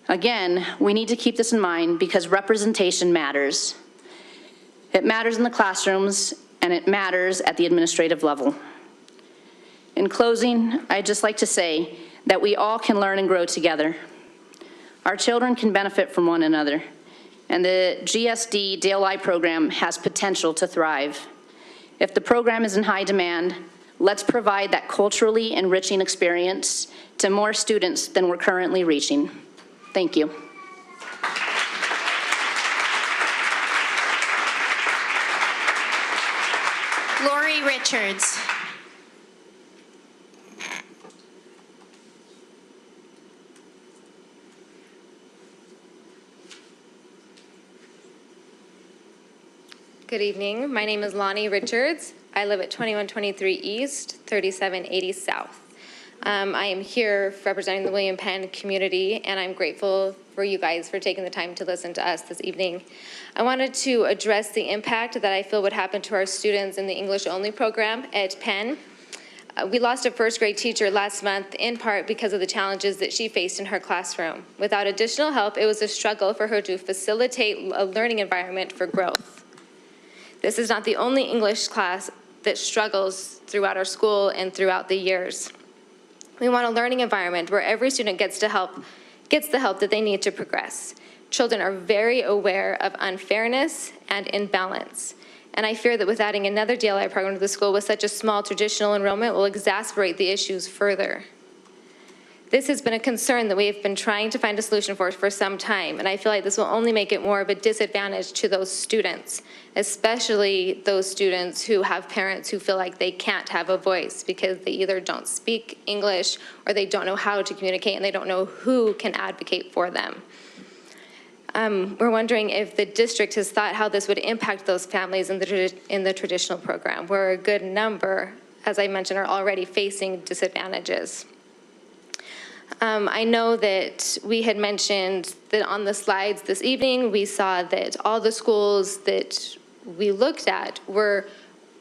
Again, we need to keep this in mind because representation matters. It matters in the classrooms, and it matters at the administrative level. In closing, I'd just like to say that we all can learn and grow together. Our children can benefit from one another, and the GSD DLI program has potential to thrive. If the program is in high demand, let's provide that culturally enriching experience to more students than we're currently reaching. Thank you. Lori Richards. Good evening. My name is Lonnie Richards. I live at 2123 East, 3780 South. I am here representing the William Penn community, and I'm grateful for you guys for taking the time to listen to us this evening. I wanted to address the impact that I feel would happen to our students in the English-only program at Penn. We lost a first grade teacher last month, in part because of the challenges that she faced in her classroom. Without additional help, it was a struggle for her to facilitate a learning environment for growth. This is not the only English class that struggles throughout our school and throughout the years. We want a learning environment where every student gets the help that they need to progress. Children are very aware of unfairness and imbalance. And I fear that with adding another DLI program to the school with such a small traditional enrollment will exacerbate the issues further. This has been a concern that we have been trying to find a solution for some time, and I feel like this will only make it more of a disadvantage to those students, especially those students who have parents who feel like they can't have a voice because they either don't speak English or they don't know how to communicate and they don't know who can advocate for them. We're wondering if the district has thought how this would impact those families in the traditional program, where a good number, as I mentioned, are already facing disadvantages. I know that we had mentioned that on the slides this evening, we saw that all the schools that we looked at were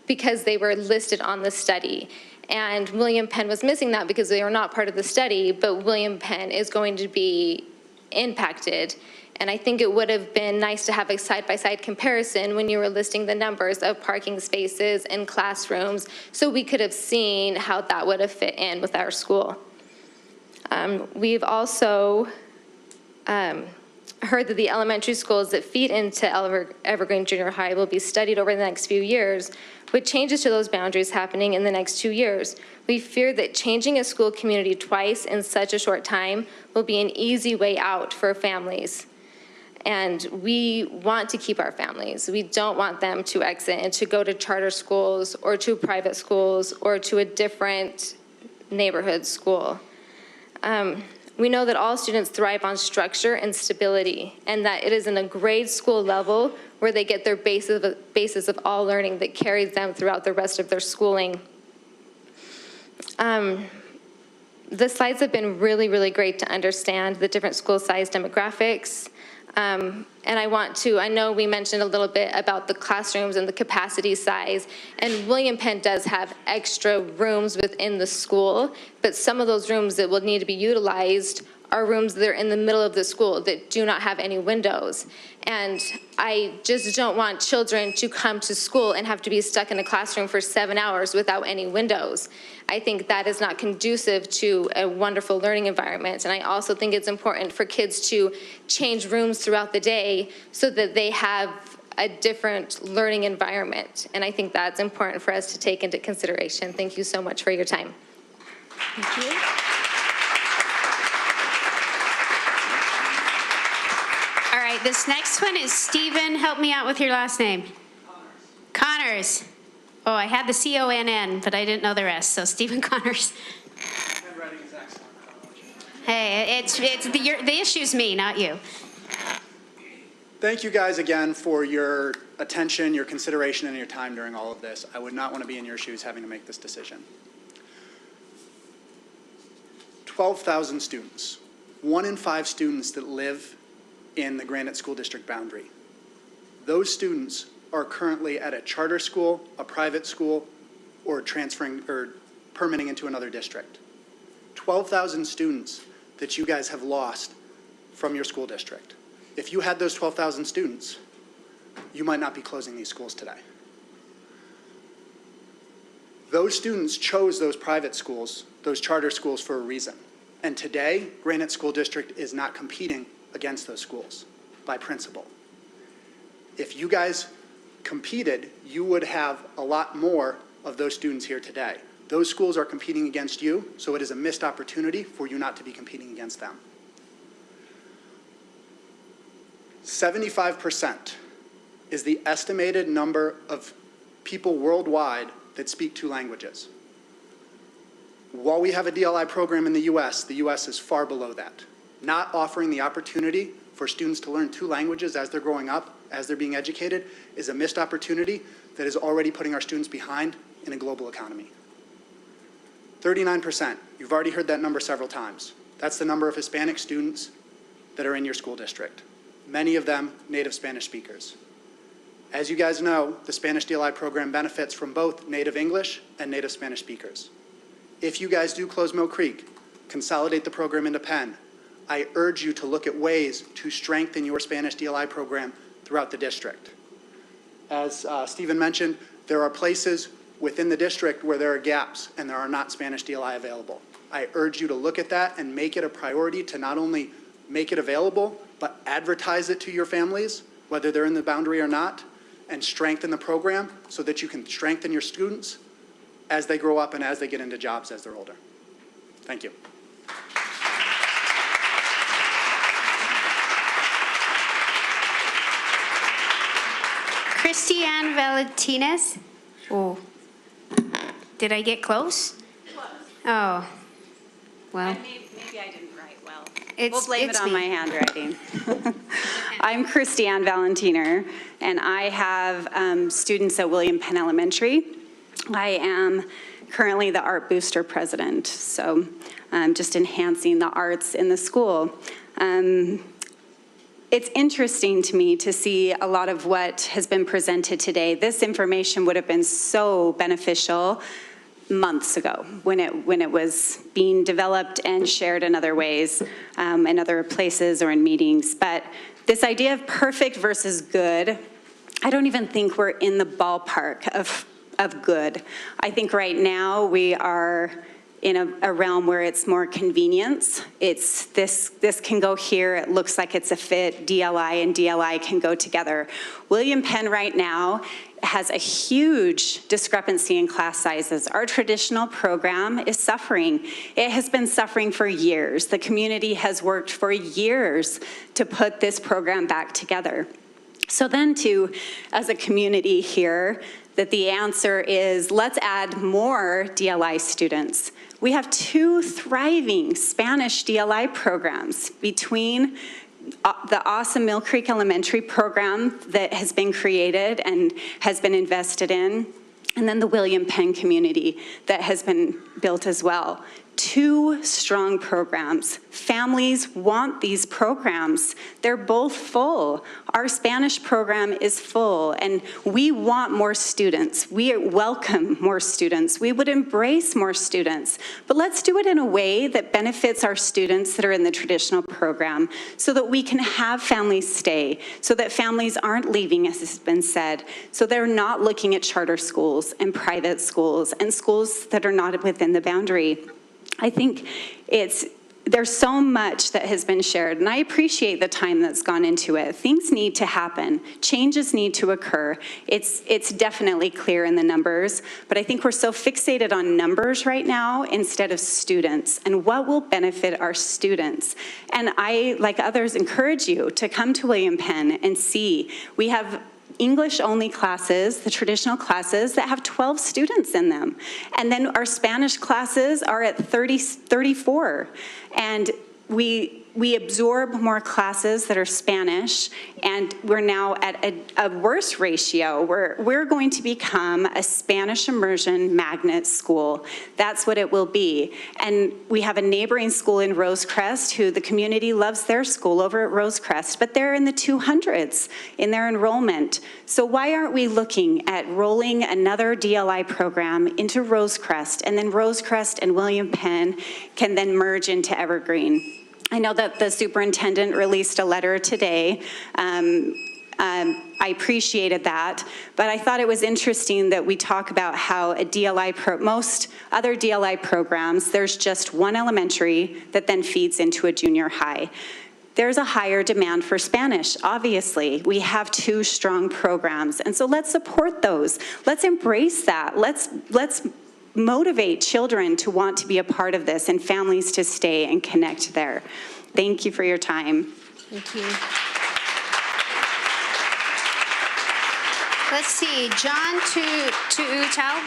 because they were listed on the study. And William Penn was missing that because they were not part of the study, but William Penn is going to be impacted. And I think it would have been nice to have a side-by-side comparison when you were listing the numbers of parking spaces and classrooms, so we could have seen how that would have fit in with our school. We've also heard that the elementary schools that feed into Evergreen Junior High will be studied over the next few years, with changes to those boundaries happening in the next 2 years. We fear that changing a school community twice in such a short time will be an easy way out for families. And we want to keep our families. We don't want them to exit and to go to charter schools or to private schools or to a different neighborhood school. We know that all students thrive on structure and stability, and that it is in a grade school level where they get their basis of all learning that carries them throughout the rest of their schooling. The slides have been really, really great to understand the different school size demographics. And I know we mentioned a little bit about the classrooms and the capacity size, and William Penn does have extra rooms within the school, but some of those rooms that will need to be utilized are rooms that are in the middle of the school that do not have any windows. And I just don't want children to come to school and have to be stuck in a classroom for 7 hours without any windows. I think that is not conducive to a wonderful learning environment. And I also think it's important for kids to change rooms throughout the day so that they have a different learning environment. And I think that's important for us to take into consideration. Thank you so much for your time. Thank you. All right, this next one is Stephen. Help me out with your last name. Connors. Oh, I had the C-O-N-N, but I didn't know the rest. So Stephen Connors. Handwriting is excellent. Hey, the issue's me, not you. Thank you guys again for your attention, your consideration, and your time during all of this. I would not want to be in your shoes having to make this decision. 12,000 students. 1 in 5 students that live in the Granite School District boundary. Those students are currently at a charter school, a private school, or transferring or permitting into another district. 12,000 students that you guys have lost from your school district. If you had those 12,000 students, you might not be closing these schools today. Those students chose those private schools, those charter schools, for a reason. And today, Granite School District is not competing against those schools by principle. If you guys competed, you would have a lot more of those students here today. Those schools are competing against you, so it is a missed opportunity for you not to be competing against them. 75% is the estimated number of people worldwide that speak 2 languages. While we have a DLI program in the US is far below that. Not offering the opportunity for students to learn 2 languages as they're growing up, as they're being educated, is a missed opportunity that is already putting our students behind in a global economy. 39%, you've already heard that number several times. That's the number of Hispanic students that are in your school district. Many of them native Spanish speakers. As you guys know, the Spanish DLI program benefits from both native English and native Spanish speakers. If you guys do close Mill Creek, consolidate the program into Penn, I urge you to look at ways to strengthen your Spanish DLI program throughout the district. As Stephen mentioned, there are places within the district where there are gaps and there are not Spanish DLI available. I urge you to look at that and make it a priority to not only make it available, but advertise it to your families, whether they're in the boundary or not, and strengthen the program so that you can strengthen your students as they grow up and as they get into jobs as they're older. Thank you. Christiane Valentines. Oh, did I get close? Oh, well. Maybe I didn't write well. We'll blame it on my handwriting. I'm Christiane Valentiner, and I have students at William Penn Elementary. I am currently the Art Booster President, so just enhancing the arts in the school. It's interesting to me to see a lot of what has been presented today. This information would have been so beneficial months ago when it was being developed and shared in other ways, in other places or in meetings. But this idea of perfect versus good, I don't even think we're in the ballpark of good. I think right now we are in a realm where it's more convenience. It's this can go here, it looks like it's a fit, DLI and DLI can go together. William Penn right now has a huge discrepancy in class sizes. Our traditional program is suffering. It has been suffering for years. The community has worked for years to put this program back together. So then as a community here, that the answer is let's add more DLI students. We have 2 thriving Spanish DLI programs between the awesome Mill Creek Elementary program that has been created and has been invested in, and then the William Penn community that has been built as well. 2 strong programs. Families want these programs. They're both full. Our Spanish program is full, and we want more students. We welcome more students. We would embrace more students, but let's do it in a way that benefits our students that are in the traditional program so that we can have families stay, so that families aren't leaving, as has been said, so they're not looking at charter schools and private schools and schools that are not within the boundary. I think there's so much that has been shared, and I appreciate the time that's gone into it. Things need to happen. Changes need to occur. It's definitely clear in the numbers, but I think we're so fixated on numbers right now instead of students and what will benefit our students. And I, like others, encourage you to come to William Penn and see. We have English-only classes, the traditional classes, that have 12 students in them. And then our Spanish classes are at 34. And we we absorb more classes that are Spanish, and we're now at a worse ratio. We're going to become a Spanish immersion magnet school. That's what it will be. And we have a neighboring school in Rosecrest who the community loves their school over at Rosecrest, but they're in the 200s in their enrollment. So why aren't we looking at rolling another DLI program into Rosecrest, and then Rosecrest and William Penn can then merge into Evergreen? I know that the superintendent released a letter today. I appreciated that, but I thought it was interesting that we talk about how a DLI most other DLI programs, there's just one elementary that then feeds into a junior high. There's a higher demand for Spanish, obviously. We have 2 strong programs, and so let's support those. Let's embrace that. Let's motivate children to want to be a part of this and families to stay and connect there. Thank you for your time. Thank you. Let's see, John to Utah.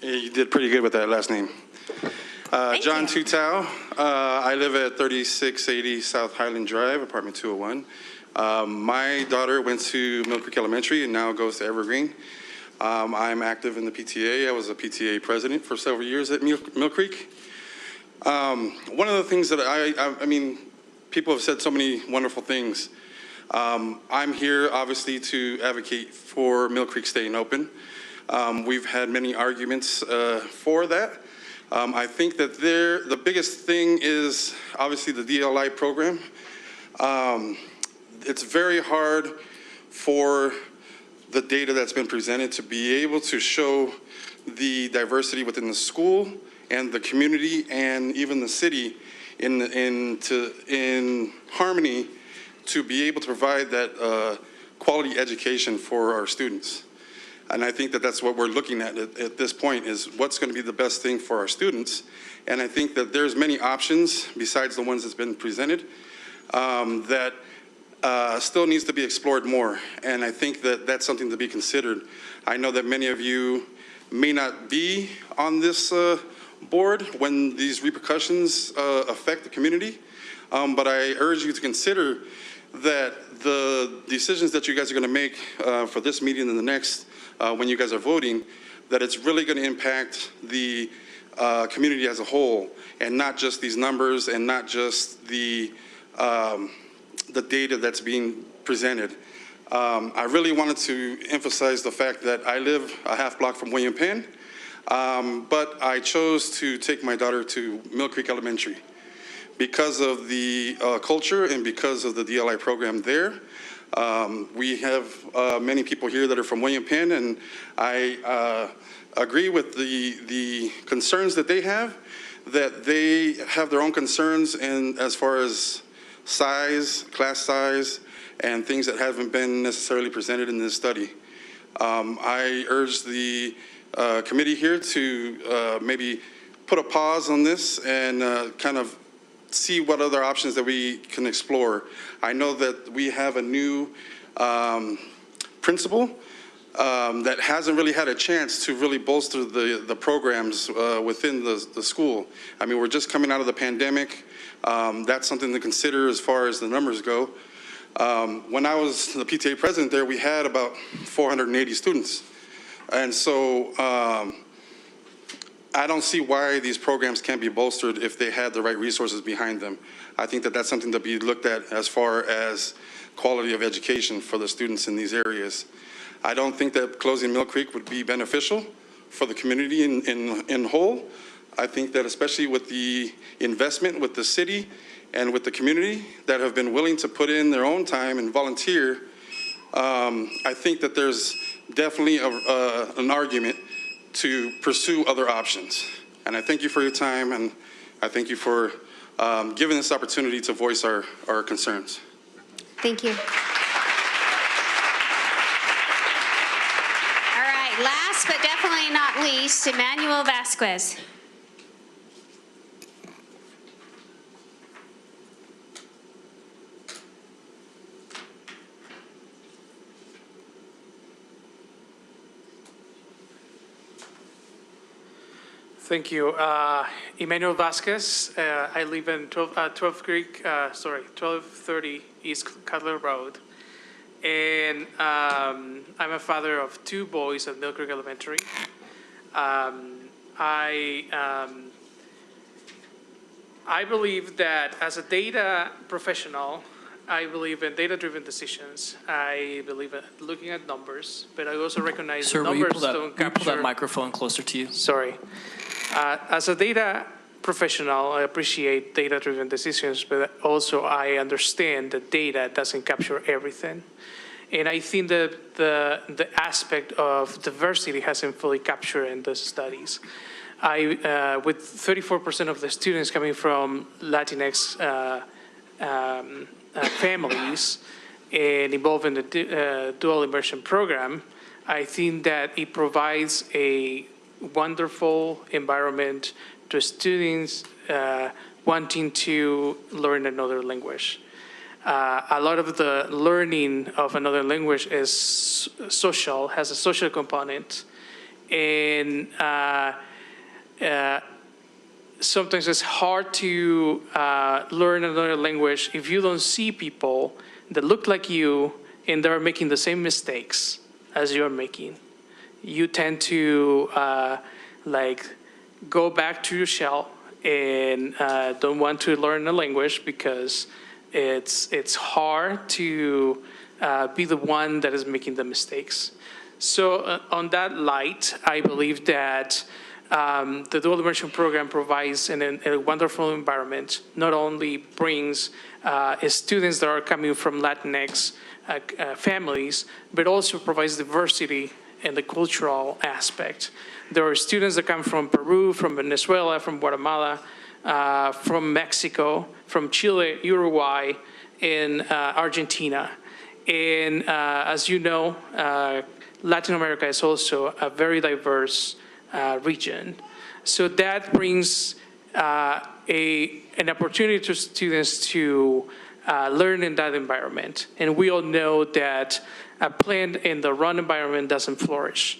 You did pretty good with that last name. John Tutau. I live at 3680 South Highland Drive, apartment 201. My daughter went to Mill Creek Elementary and now goes to Evergreen. I'm active in the PTA. I was a PTA president for several years at Mill Creek. One of the things that I mean, people have said so many wonderful things. I'm here obviously to advocate for Mill Creek staying open. We've had many arguments for that. I think that the biggest thing is obviously the DLI program. It's very hard for the data that's been presented to be able to show the diversity within the school and the community and even the city in harmony to be able to provide that quality education for our students. And I think that that's what we're looking at this point, is what's going to be the best thing for our students. And I think that there's many options besides the ones that's been presented that still needs to be explored more. And I think that that's something to be considered. I know that many of you may not be on this board when these repercussions affect the community, but I urge you to consider that the decisions that you guys are going to make for this meeting and the next, when you guys are voting, that it's really going to impact the community as a whole, and not just these numbers and not just the data that's being presented. I really wanted to emphasize the fact that I live a half block from William Penn, but I chose to take my daughter to Mill Creek Elementary because of the culture and because of the DLI program there. We have many people here that are from William Penn, and I agree with the concerns that they have their own concerns in as far as size, class size, and things that haven't been necessarily presented in this study. I urge the committee here to maybe put a pause on this and kind of see what other options that we can explore. I know that we have a new principal that hasn't really had a chance to really bolster the programs within the school. I mean, we're just coming out of the pandemic. That's something to consider as far as the numbers go. When I was the PTA president there, we had about 480 students. And so I don't see why these programs can't be bolstered if they had the right resources behind them. I think that that's something to be looked at as far as quality of education for the students in these areas. I don't think that closing Mill Creek would be beneficial for the community in whole. I think that especially with the investment with the city and with the community that have been willing to put in their own time and volunteer, I think that there's definitely an argument to pursue other options. And I thank you for your time, and I thank you for giving this opportunity to voice our concerns. Thank you. All right, last but definitely not least, Emmanuel Vasquez. Thank you. Emmanuel Vasquez. I live in 1230 East Cutler Road. And I'm a father of 2 boys at Mill Creek Elementary. I believe that as a data professional, I believe in data-driven decisions. I believe in looking at numbers, but I also recognize Sir, the will you numbers pull don't that, capture. pull that microphone closer to you? Sorry. As a data professional, I appreciate data-driven decisions, but also I understand that data doesn't capture everything. And I think that the aspect of diversity hasn't fully captured in the studies. With 34% of the students coming from Latinx families and involved in the dual immersion program, I think that it provides a wonderful environment to students wanting to learn another language. A lot of the learning of another language is social, has a social component, and sometimes it's hard to learn another language if you don't see people that look like you and they're making the same mistakes as you're making. You tend to go back to your shell and don't want to learn a language because it's hard to be the one that is making the mistakes. So on that light, I believe that the dual immersion program provides a wonderful environment. Not only brings students that are coming from Latinx families, but also provides diversity in the cultural aspect. There are students that come from Peru, from Venezuela, from Guatemala, from Mexico, from Chile, Uruguay, and Argentina. And as you know, Latin America is also a very diverse region. So that brings an opportunity to students to learn in that environment. And we all know that a plant in the wrong environment doesn't flourish.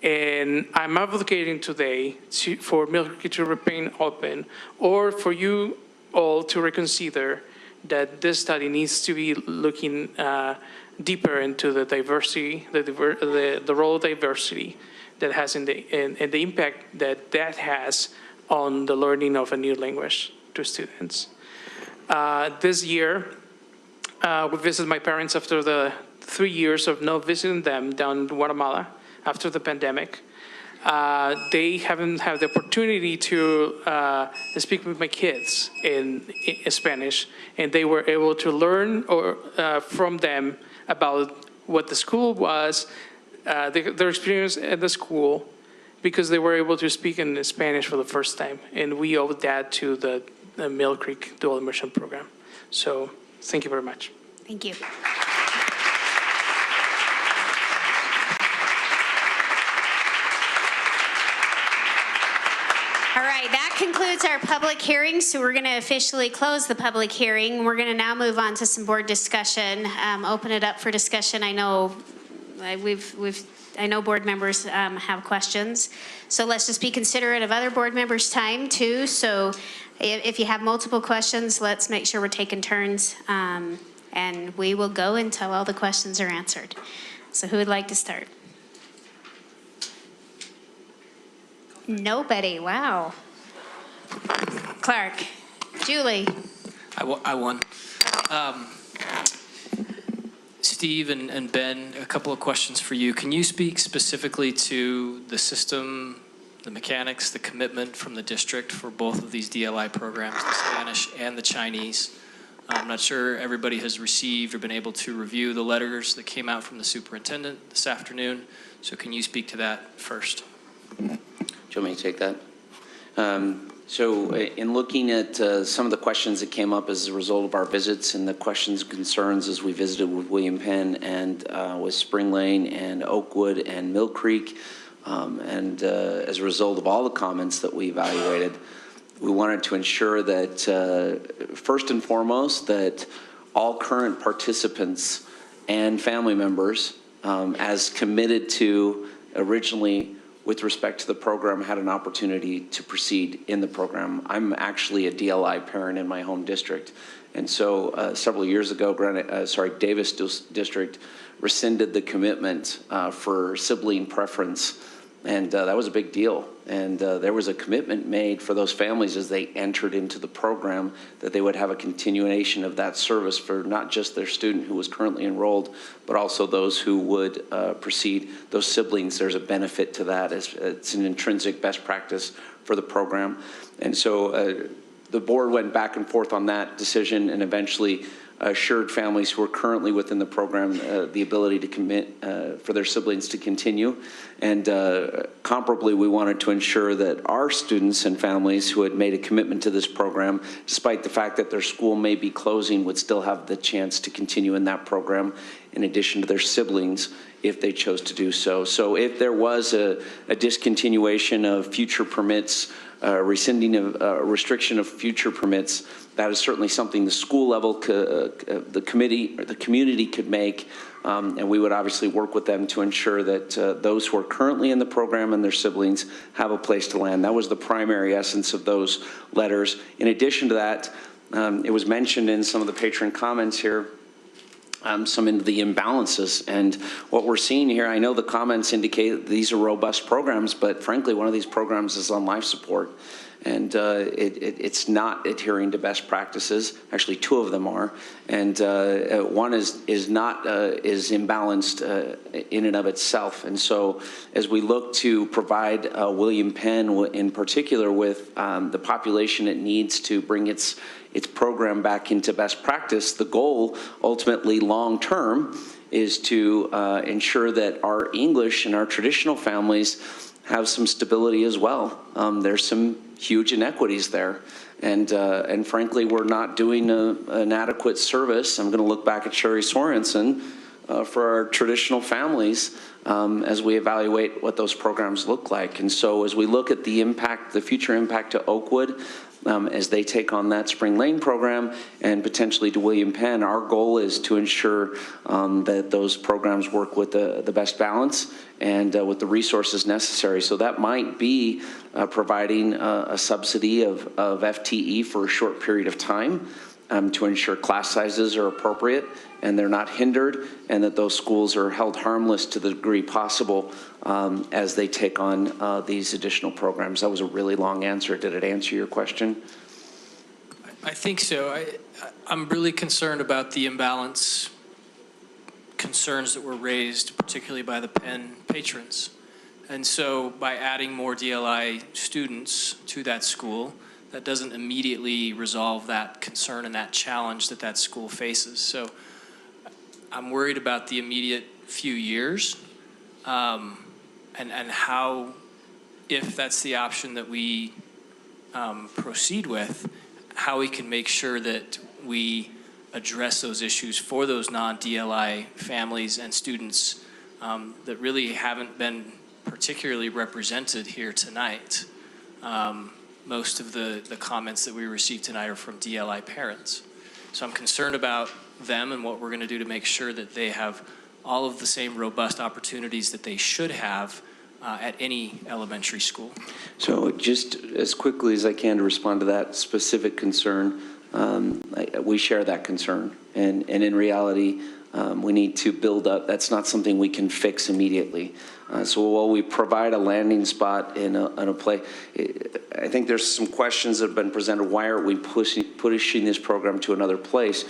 And I'm advocating today for Mill Creek to remain open, or for you all to reconsider that this study needs to be looking deeper into the diversity, the role of diversity that has and the impact that has on the learning of a new language to students. This year, we visited my parents after the 3 years of not visiting them down in Guatemala after the pandemic. They haven't had the opportunity to speak with my kids in Spanish, and they were able to learn from them about what the school was, their experience at the school, because they were able to speak in Spanish for the first time. And we owe that to the Mill Creek Dual Immersion Program. So thank you very much. Thank you. All right, that concludes our public hearing, so we're going to officially close the public hearing. We're going to now move on to some board discussion, open it up for discussion. I know I know board members have questions, so let's just be considerate of other board members' time too. So if you have multiple questions, let's make sure we're taking turns, and we will go until all the questions are answered. So who would like to start? Nobody, wow. Clark, Julie. I won. Steve and Ben, a couple of questions for you. Can you speak specifically to the system, the mechanics, the commitment from the district for both of these DLI programs, the Spanish and the Chinese? I'm not sure everybody has received or been able to review the letters that came out from the superintendent this afternoon. So can you speak to that first? Do you want me to take that? So in looking at some of the questions that came up as a result of our visits and the questions and concerns as we visited with William Penn and with Spring Lane and Oakwood and Mill Creek, and as a result of all the comments that we evaluated, we wanted to ensure that first and foremost that all current participants and family members, as committed to originally with respect to the program had an opportunity to proceed in the program. I'm actually a DLI parent in my home district. And so several years ago, Davis District rescinded the commitment for sibling preference. And that was a big deal. And there was a commitment made for those families as they entered into the program that they would have a continuation of that service for not just their student who was currently enrolled, but also those who would proceed. Those siblings, there's a benefit to that. It's an intrinsic best practice for the program. And so the board went back and forth on that decision and eventually assured families who are currently within the program the ability to commit for their siblings to continue. And comparably, we wanted to ensure that our students and families who had made a commitment to this program, despite the fact that their school may be closing, would still have the chance to continue in that program in addition to their siblings if they chose to do so. So if there was a discontinuation of future permits, rescinding of restriction of future permits, that is certainly something the school level, the committee, or the community could make, and we would obviously work with them to ensure that those who are currently in the program and their siblings have a place to land. That was the primary essence of those letters. In addition to that, it was mentioned in some of the patron comments here, some of the imbalances. And what we're seeing here, I know the comments indicate that these are robust programs, but frankly, one of these programs is on life support. And it's not adhering to best practices. Actually, two of them are, and one is imbalanced in and of itself. And so, as we look to provide William Penn, in particular, with the population it needs to bring its program back into best practice, the goal, ultimately, long term, is to ensure that our English and our traditional families have some stability as well. There's some huge inequities there. And frankly, we're not doing an adequate service. I'm going to look back at Sherry Sorensen for our traditional families as we evaluate what those programs look like. And so as we look at the impact, the future impact to Oakwood, as they take on that Spring Lane program and potentially to William Penn, our goal is to ensure that those programs work with the best balance and with the resources necessary. So that might be providing a subsidy of FTE for a short period of time to ensure class sizes are appropriate and they're not hindered, and that those schools are held harmless to the degree possible as they take on these additional programs. That was a really long answer. Did it answer your question? I think so. I'm really concerned about the imbalance concerns that were raised, particularly by the Penn patrons. And so by adding more DLI students to that school, that doesn't immediately resolve that concern and that challenge that that school faces. So I'm worried about the immediate few years and how, if that's the option that we proceed with, how we can make sure that we address those issues for those non-DLI families and students that really haven't been particularly represented here tonight. Most of the comments that we received tonight are from DLI parents. So I'm concerned about them and what we're going to do to make sure that they have all of the same robust opportunities that they should have at any elementary school. So just as quickly as I can to respond to that specific concern, we share that concern. And in reality, we need to build up. That's not something we can fix immediately. So while we provide a landing spot in a play, I think there's some questions that have been presented. Why aren't we pushing this program to another place?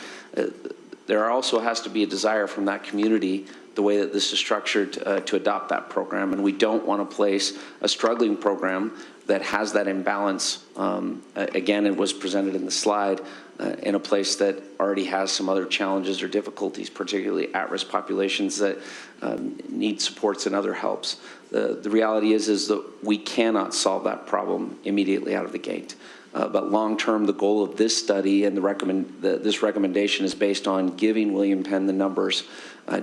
There also has to be a desire from that community, the way that this is structured, to adopt that program. And we don't want to place a struggling program that has that imbalance. Again, it was presented in the slide, in a place that already has some other challenges or difficulties, particularly at-risk populations that need supports and other helps. The reality is that we cannot solve that problem immediately out of the gate. But long-term, the goal of this study and this recommendation is based on giving William Penn the numbers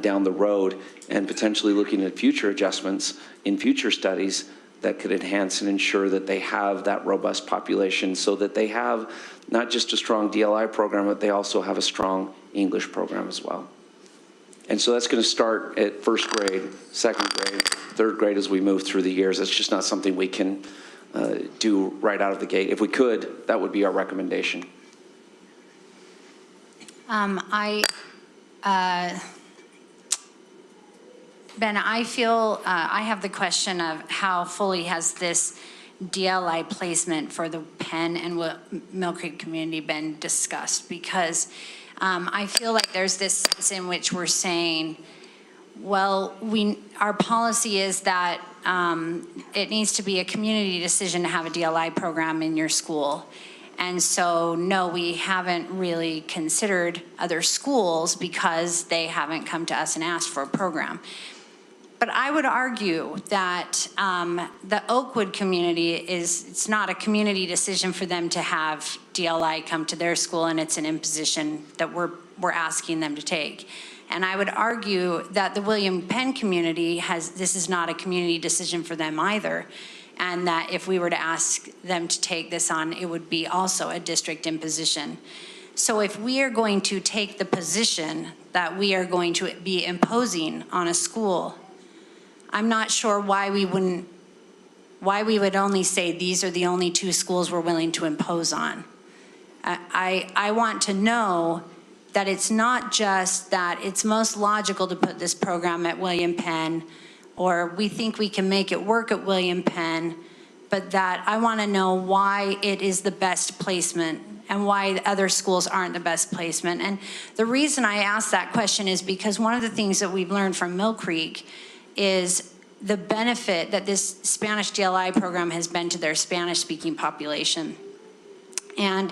down the road and potentially looking at future adjustments in future studies that could enhance and ensure that they have that robust population so that they have not just a strong DLI program, but they also have a strong English program as well. And so that's going to start at first grade, second grade, third grade as we move through the years. It's just not something we can do right out of the gate. If we could, that would be our recommendation. Ben, I feel I have the question of how fully has this DLI placement for the Penn and Mill Creek community been discussed? Because I feel like there's this sense in which we're saying, well, our policy is that it needs to be a community decision to have a DLI program in your school. And so, no, we haven't really considered other schools because they haven't come to us and asked for a program. But I would argue that the Oakwood community it's not a community decision for them to have DLI come to their school, and it's an imposition that we're asking them to take. And I would argue that the William Penn community this is not a community decision for them either. And that if we were to ask them to take this on, it would be also a district imposition. So if we are going to take the position that we are going to be imposing on a school, I'm not sure why we would only say these are the only two schools we're willing to impose on. I want to know that it's not just that it's most logical to put this program at William Penn, or we think we can make it work at William Penn, but that I want to know why it is the best placement and why other schools aren't the best placement. And the reason I ask that question is because one of the things that we've learned from Mill Creek is the benefit that this Spanish DLI program has been to their Spanish-speaking population. And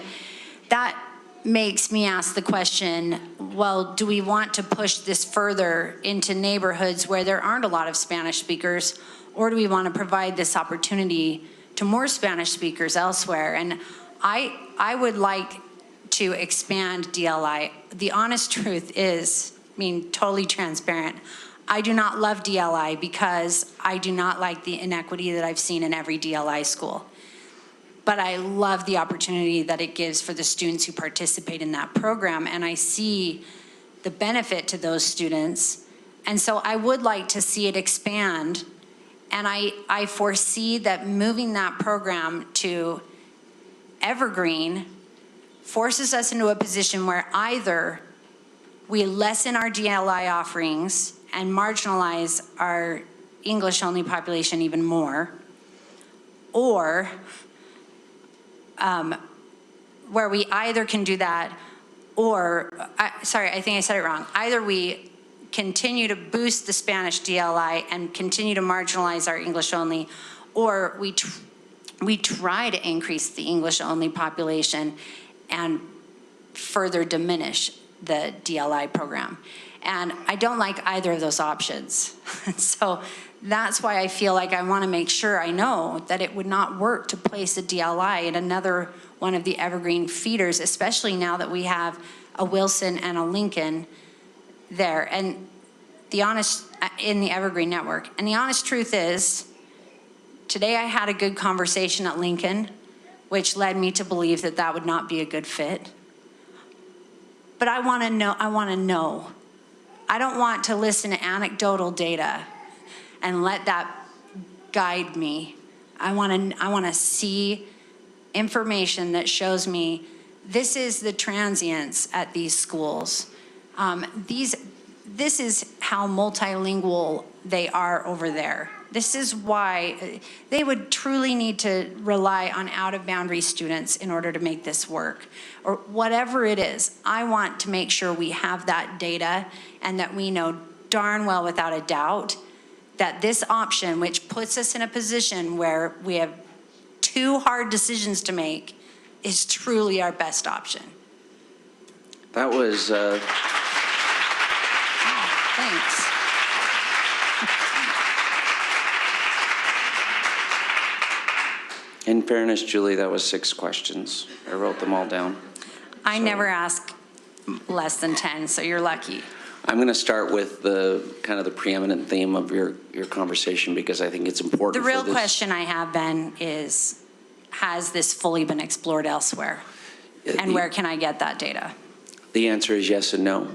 that makes me ask the question, well, do we want to push this further into neighborhoods where there aren't a lot of Spanish speakers, or do we want to provide this opportunity to more Spanish speakers elsewhere? And I would like to expand DLI. The honest truth is, totally transparent, I do not love DLI because I do not like the inequity that I've seen in every DLI school. But I love the opportunity that it gives for the students who participate in that program, and I see the benefit to those students. And so I would like to see it expand, and I foresee that moving that program to Evergreen forces us into a position where either we lessen our DLI offerings and marginalize our English-only population even more, or where we either can do that, or, sorry, I think I said it wrong. Either we continue to boost the Spanish DLI and continue to marginalize our English only, or we try to increase the English only population and further diminish the DLI program. And I don't like either of those options. So that's why I feel like I want to make sure I know that it would not work to place a DLI in another one of the Evergreen feeders, especially now that we have a Wilson and a Lincoln there, and in the Evergreen network. And the honest truth is, today I had a good conversation at Lincoln, which led me to believe that that would not be a good fit. But I want to know. I don't want to listen to anecdotal data and let that guide me. I want to see information that shows me this is the transients at these schools. This is how multilingual they are over there. This is why they would truly need to rely on out-of-boundary students in order to make this work, or whatever it is. I want to make sure we have that data and that we know darn well without a doubt that this option, which puts us in a position where we have two hard decisions to make, is truly our best option. That was... Thanks. In fairness, Julie, that was 6 questions. I wrote them all down. I never ask less than 10, so you're lucky. I'm going to start with the kind of the preeminent theme of your conversation because I think it's important. The real for this. question I have, Ben, is has this fully been explored elsewhere? And where can I get that data? The answer is yes and no.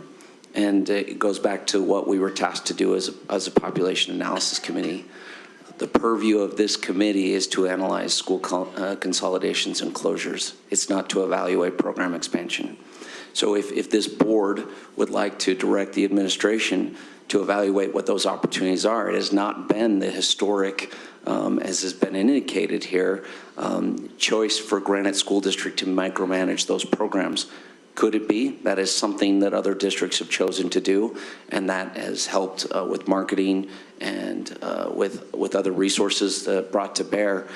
And it goes back to what we were tasked to do as a population analysis committee. The purview of this committee is to analyze school consolidations and closures. It's not to evaluate program expansion. So if this board would like to direct the administration to evaluate what those opportunities are, it has not been the historic, as has been indicated here, choice for Granite School District to micromanage those programs. Could it be? That is something that other districts have chosen to do, and that has helped with marketing and with other resources brought to bear,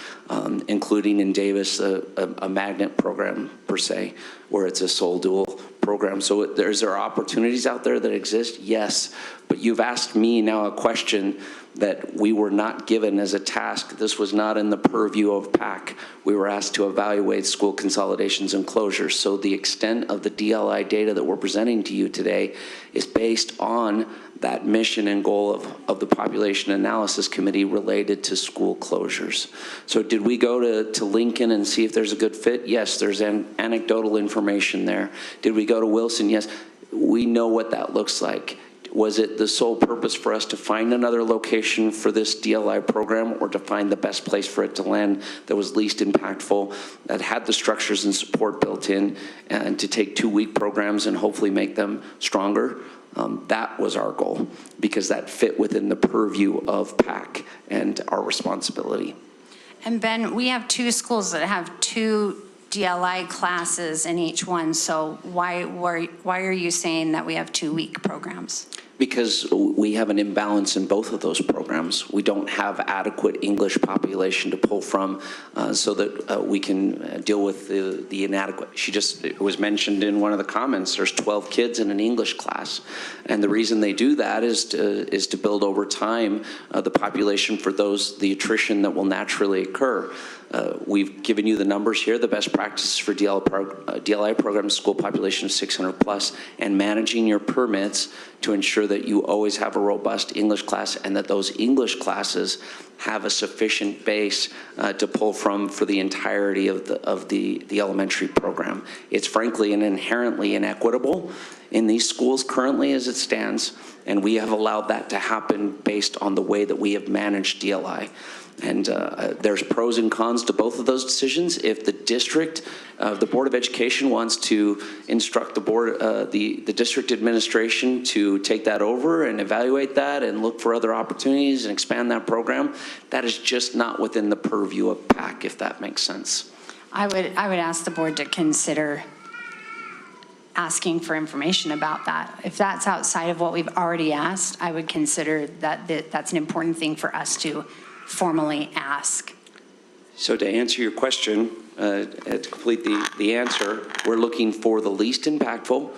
including in Davis a magnet program per se, where it's a sole dual program. So there opportunities out there that exist? Yes, but you've asked me now a question that we were not given as a task. This was not in the purview of PAC. We were asked to evaluate school consolidations and closures. So the extent of the DLI data that we're presenting to you today is based on that mission and goal of the Population Analysis Committee related to school closures. So did we go to Lincoln and see if there's a good fit? Yes, there's anecdotal information there. Did we go to Wilson? Yes. We know what that looks like. Was it the sole purpose for us to find another location for this DLI program, or to find the best place for it to land that was least impactful, that had the structures and support built in, and to take 2-week programs and hopefully make them stronger? That was our goal, because that fit within the purview of PAC and our responsibility. And Ben, we have 2 schools that have 2 DLI classes in each one, so why are you saying that we have 2-week programs? Because we have an imbalance in both of those programs. We don't have adequate English population to pull from so that we can deal with the inadequate. It was mentioned in one of the comments, there's 12 kids in an English class. And the reason they do that is to build over time the population for the attrition that will naturally occur. We've given you the numbers here, the best practices for DLI programs, school population of 600 plus, and managing your permits to ensure that you always have a robust English class, and that those English classes have a sufficient base to pull from for the entirety of the elementary program. It's frankly and inherently inequitable in these schools currently as it stands, and we have allowed that to happen based on the way that we have managed DLI. And there's pros and cons to both of those decisions. If the district, the Board of Education wants to instruct the district administration to take that over and evaluate that and look for other opportunities and expand that program, that is just not within the purview of PAC, if that makes sense. I would ask the board to consider asking for information about that. If that's outside of what we've already asked, I would consider that's an important thing for us to formally ask. So to answer your question, to complete the answer, we're looking for the least impactful,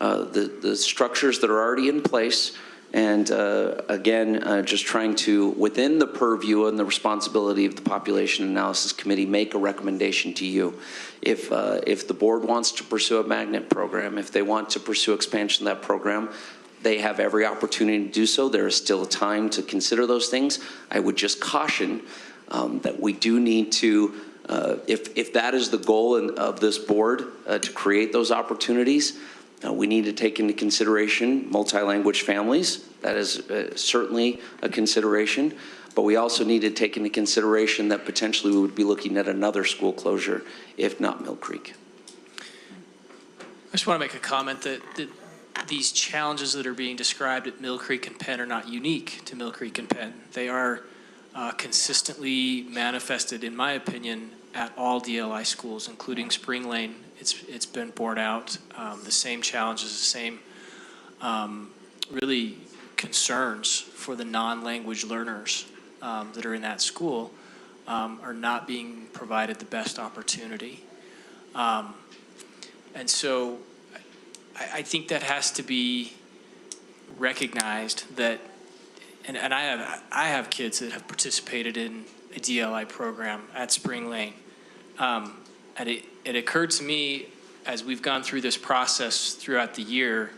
the structures that are already in place, and again, just trying to, within the purview and the responsibility of the Population Analysis Committee, make a recommendation to you. If the board wants to pursue a magnet program, if they want to pursue expansion of that program, they have every opportunity to do so. There is still time to consider those things. I would just caution that we do need to, if that is the goal of this board, to create those opportunities, we need to take into consideration multi-language families. That is certainly a consideration. But we also need to take into consideration that potentially we would be looking at another school closure, if not Mill Creek. I just want to make a comment that these challenges that are being described at Mill Creek and Penn are not unique to Mill Creek and Penn. They are consistently manifested, in my opinion, at all DLI schools, including Spring Lane. It's been borne out. The same challenges, the same really concerns for the non-language learners that are in that school are not being provided the best opportunity. And so I think that has to be recognized that, and I have kids that have participated in a DLI program at Spring Lane. And it occurred to me as we've gone through this process throughout the year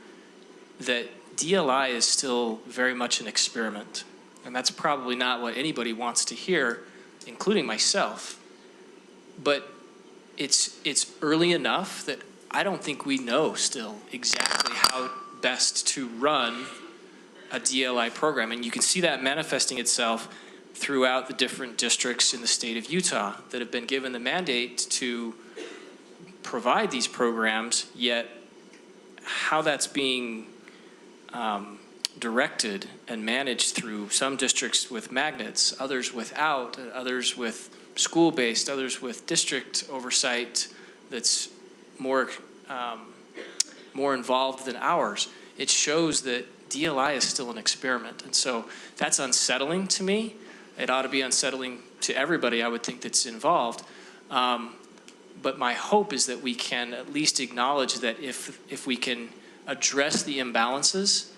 that DLI is still very much an experiment. And that's probably not what anybody wants to hear, including myself. But it's early enough that I don't think we know still exactly how best to run a DLI program. And you can see that manifesting itself throughout the different districts in the state of Utah that have been given the mandate to provide these programs, yet how that's being directed and managed through some districts with magnets, others without, others with school-based, others with district oversight that's more involved than ours. It shows that DLI is still an experiment. And so that's unsettling to me. It ought to be unsettling to everybody, I would think, that's involved. But my hope is that we can at least acknowledge that if we can address the imbalances,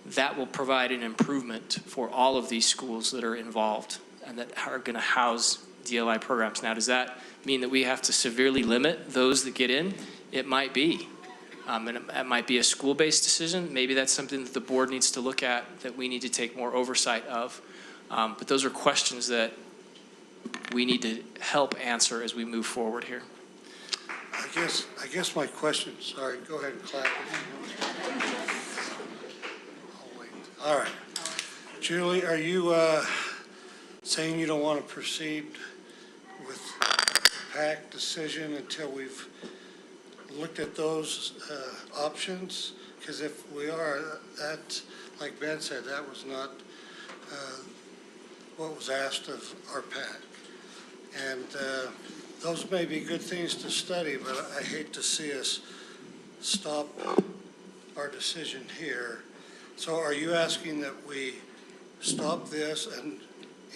that will provide an improvement for all of these schools that are involved and that are going to house DLI programs. Now, does that mean that we have to severely limit those that get in? It might be. And it might be a school-based decision. Maybe that's something that the board needs to look at, that we need to take more oversight of. But those are questions that we need to help answer as we move forward here. I guess my question, sorry, go ahead and clap. I'll wait. All right. Julie, are you saying you don't want to proceed with the PAC decision until we've looked at those options? Because if we are, that, like Ben said, that was not what was asked of our PAC. And those may be good things to study, but I hate to see us stop our decision here. So are you asking that we stop this and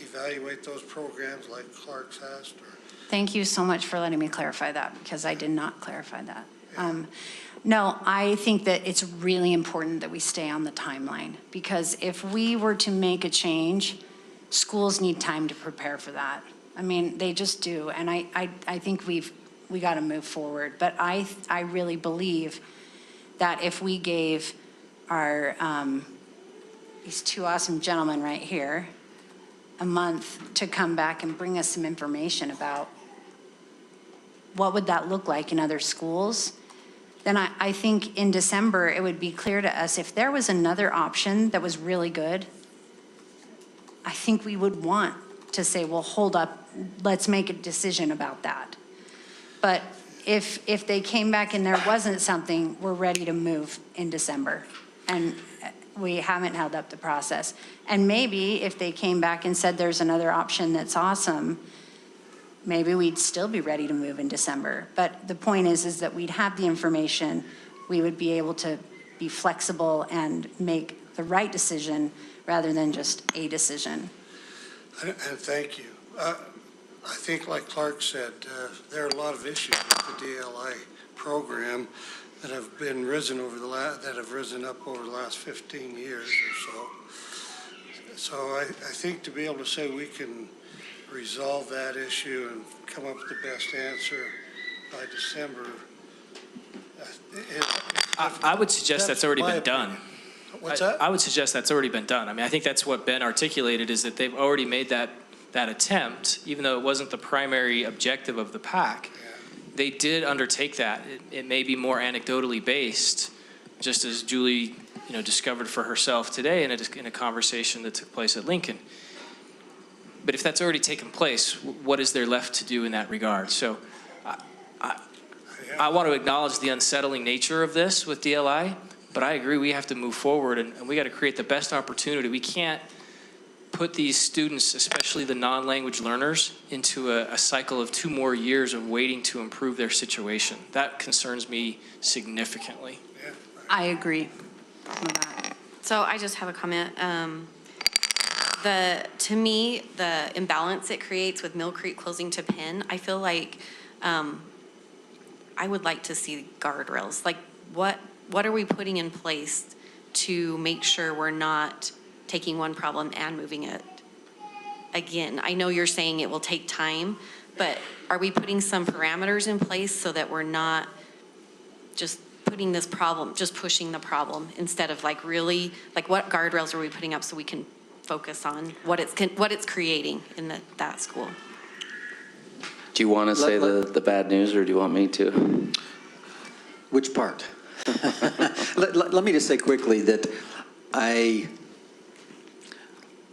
evaluate those programs like Clark's asked? Or? Thank you so much for letting me clarify that, because I did not clarify that. No, I think that it's really important that we stay on the timeline, because if we were to make a change, schools need time to prepare for that. I mean, they just do, and I think we got to move forward. But I really believe that if we gave our these two awesome gentlemen right here a month to come back and bring us some information about what would that look like in other schools, then I think in December it would be clear to us if there was another option that was really good. I think we would want to say, well, hold up, let's make a decision about that. But if they came back and there wasn't something, we're ready to move in December. And we haven't held up the process. And maybe if they came back and said there's another option that's awesome, maybe we'd still be ready to move in December. But the point is that we'd have the information, we would be able to be flexible and make the right decision rather than just a decision. And thank you. I think, like Clark said, there are a lot of issues with the DLI program that have risen up over the last 15 years or so. So I think to be able to say we can resolve that issue and come up with the best answer by December. I would suggest that's already been done. What's that? I would suggest that's already been done. I mean, I think that's what Ben articulated, is that they've already made that attempt, even though it wasn't the primary objective of the PAC. Yeah. They did undertake that. It may be more anecdotally based, just as Julie, discovered for herself today in a conversation that took place at Lincoln. But if that's already taken place, what is there left to do in that regard? So I want to acknowledge the unsettling nature of this with DLI, but I agree we have to move forward and we got to create the best opportunity. We can't put these students, especially the non-language learners, into a cycle of 2 more years of waiting to improve their situation. That concerns me significantly. I agree. So I just have a comment. To me, the imbalance it creates with Mill Creek closing to Penn, I feel like I would like to see guardrails. Like, what are we putting in place to make sure we're not taking one problem and moving it again? I know you're saying it will take time, but are we putting some parameters in place so that we're not just putting this problem, just pushing the problem, instead of what guardrails are we putting up so we can focus on what it's creating in that school? Do you want to say the bad news, or do you want me to? Which part? Let me just say quickly that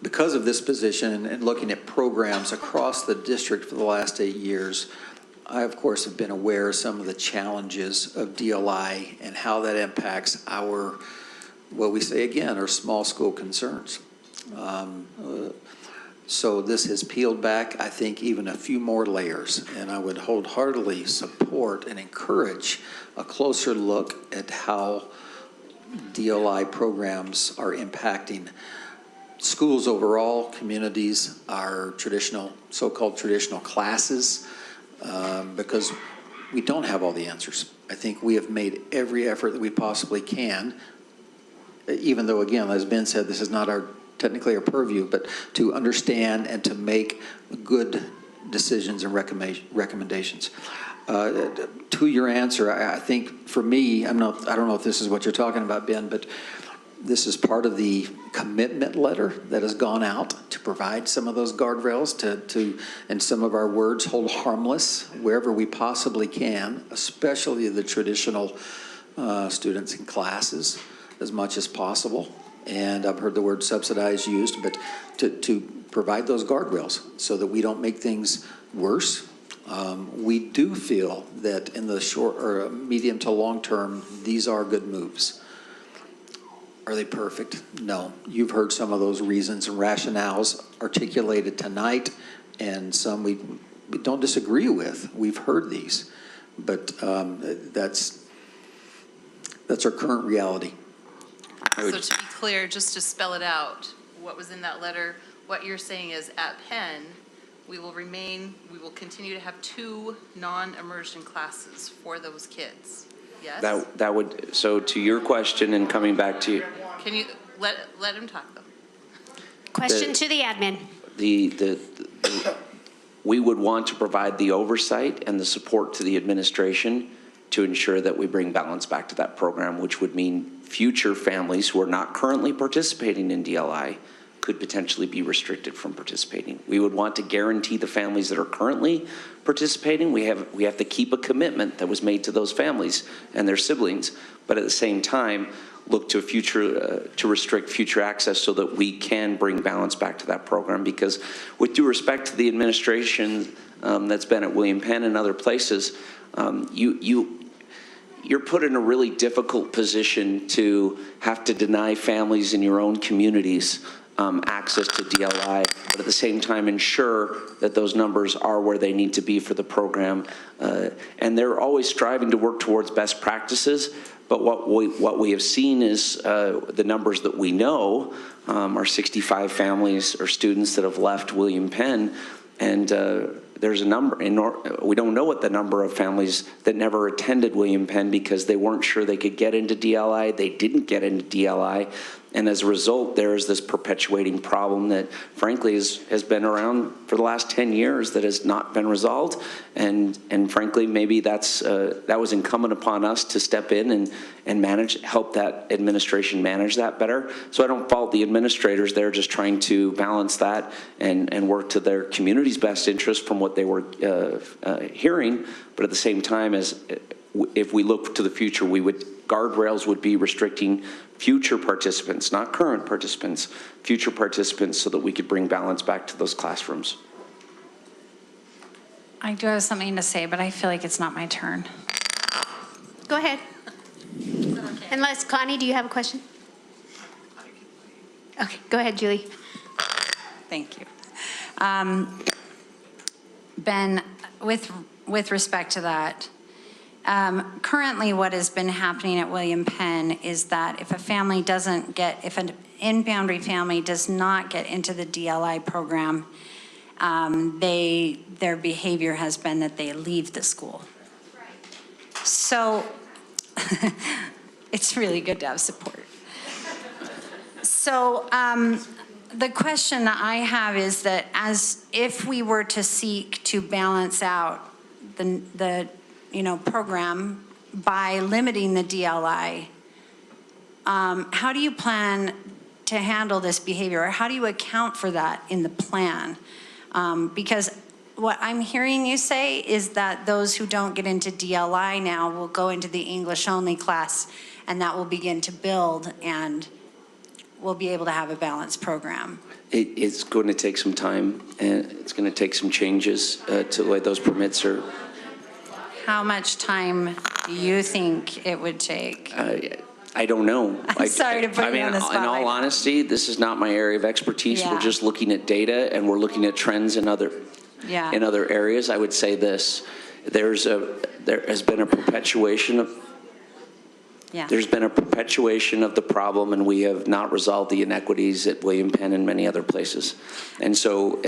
because of this position and looking at programs across the district for the last 8 years, I, of course, have been aware of some of the challenges of DLI and how that impacts our, what we say again, our small school concerns. So this has peeled back, I think, even a few more layers, and I would wholeheartedly support and encourage a closer look at how DLI programs are impacting schools overall, communities, our traditional, so-called traditional classes, because we don't have all the answers. I think we have made every effort that we possibly can, even though, again, as Ben said, this is not technically our purview, but to understand and to make good decisions and recommendations. To your answer, I think for me, I don't know if this is what you're talking about, Ben, but this is part of the commitment letter that has gone out to provide some of those guardrails and some of our words hold harmless wherever we possibly can, especially the traditional students in classes as much as possible. And I've heard the word subsidized used, but to provide those guardrails so that we don't make things worse. We do feel that in the short or medium to long term, these are good moves. Are they perfect? No. You've heard some of those reasons and rationales articulated tonight, and some we don't disagree with. We've heard these, but that's our current reality. So to be clear, just to spell it out, what was in that letter, what you're saying is at Penn, we will continue to have 2 non-immersion classes for those kids, yes? That would, so to your question and coming back to you. Can you, let him talk though. Question to the admin. We would want to provide the oversight and the support to the administration to ensure that we bring balance back to that program, which would mean future families who are not currently participating in DLI could potentially be restricted from participating. We would want to guarantee the families that are currently participating, we have to keep a commitment that was made to those families and their siblings, but at the same time, look to to restrict future access so that we can bring balance back to that program. Because with due respect to the administration that's been at William Penn and other places, you're put in a really difficult position to have to deny families in your own communities access to DLI, but at the same time ensure that those numbers are where they need to be for the program. And they're always striving to work towards best practices, but what we have seen is the numbers that we know are 65 families or students that have left William Penn, and there's a number, we don't know what the number of families that never attended William Penn because they weren't sure they could get into DLI, they didn't get into DLI, and as a result, there's this perpetuating problem that frankly has been around for the last 10 years that has not been resolved, and frankly, maybe that was incumbent upon us to step in and help that administration manage that better. So I don't fault the administrators. They're just trying to balance that and work to their community's best interest from what they were hearing. But at the same time, if we look to the future, guardrails would be restricting future participants, not current participants, future participants, so that we could bring balance back to those classrooms. I do have something to say, but I feel like it's not my turn. Go ahead. Unless, Connie, do you have a question? Okay, go ahead, Julie. Thank you. Ben, with respect to that, currently what has been happening at William Penn is that if an in-boundary family does not get into the DLI program, their behavior has been that they leave the school. So it's really good to have support. So the question I have is that if we were to seek to balance out the program by limiting the DLI, how do you plan to handle this behavior, or how do you account for that in the plan? Because what I'm hearing you say is that those who don't get into DLI now will go into the English only class, and that will begin to build, and we'll be able to have a balanced program. It's going to take some time, and it's going to take some changes to the way those permits are. How much time do you think it would take? I don't know. I'm sorry to put you on the spot. In all honesty, this is not my area of expertise. Yeah. We're just looking at data, and we're looking at trends in other areas. I would say this: there has been a perpetuation of. Yeah. There's been a perpetuation of the problem, and we have not resolved the inequities at William Penn and many other places. And so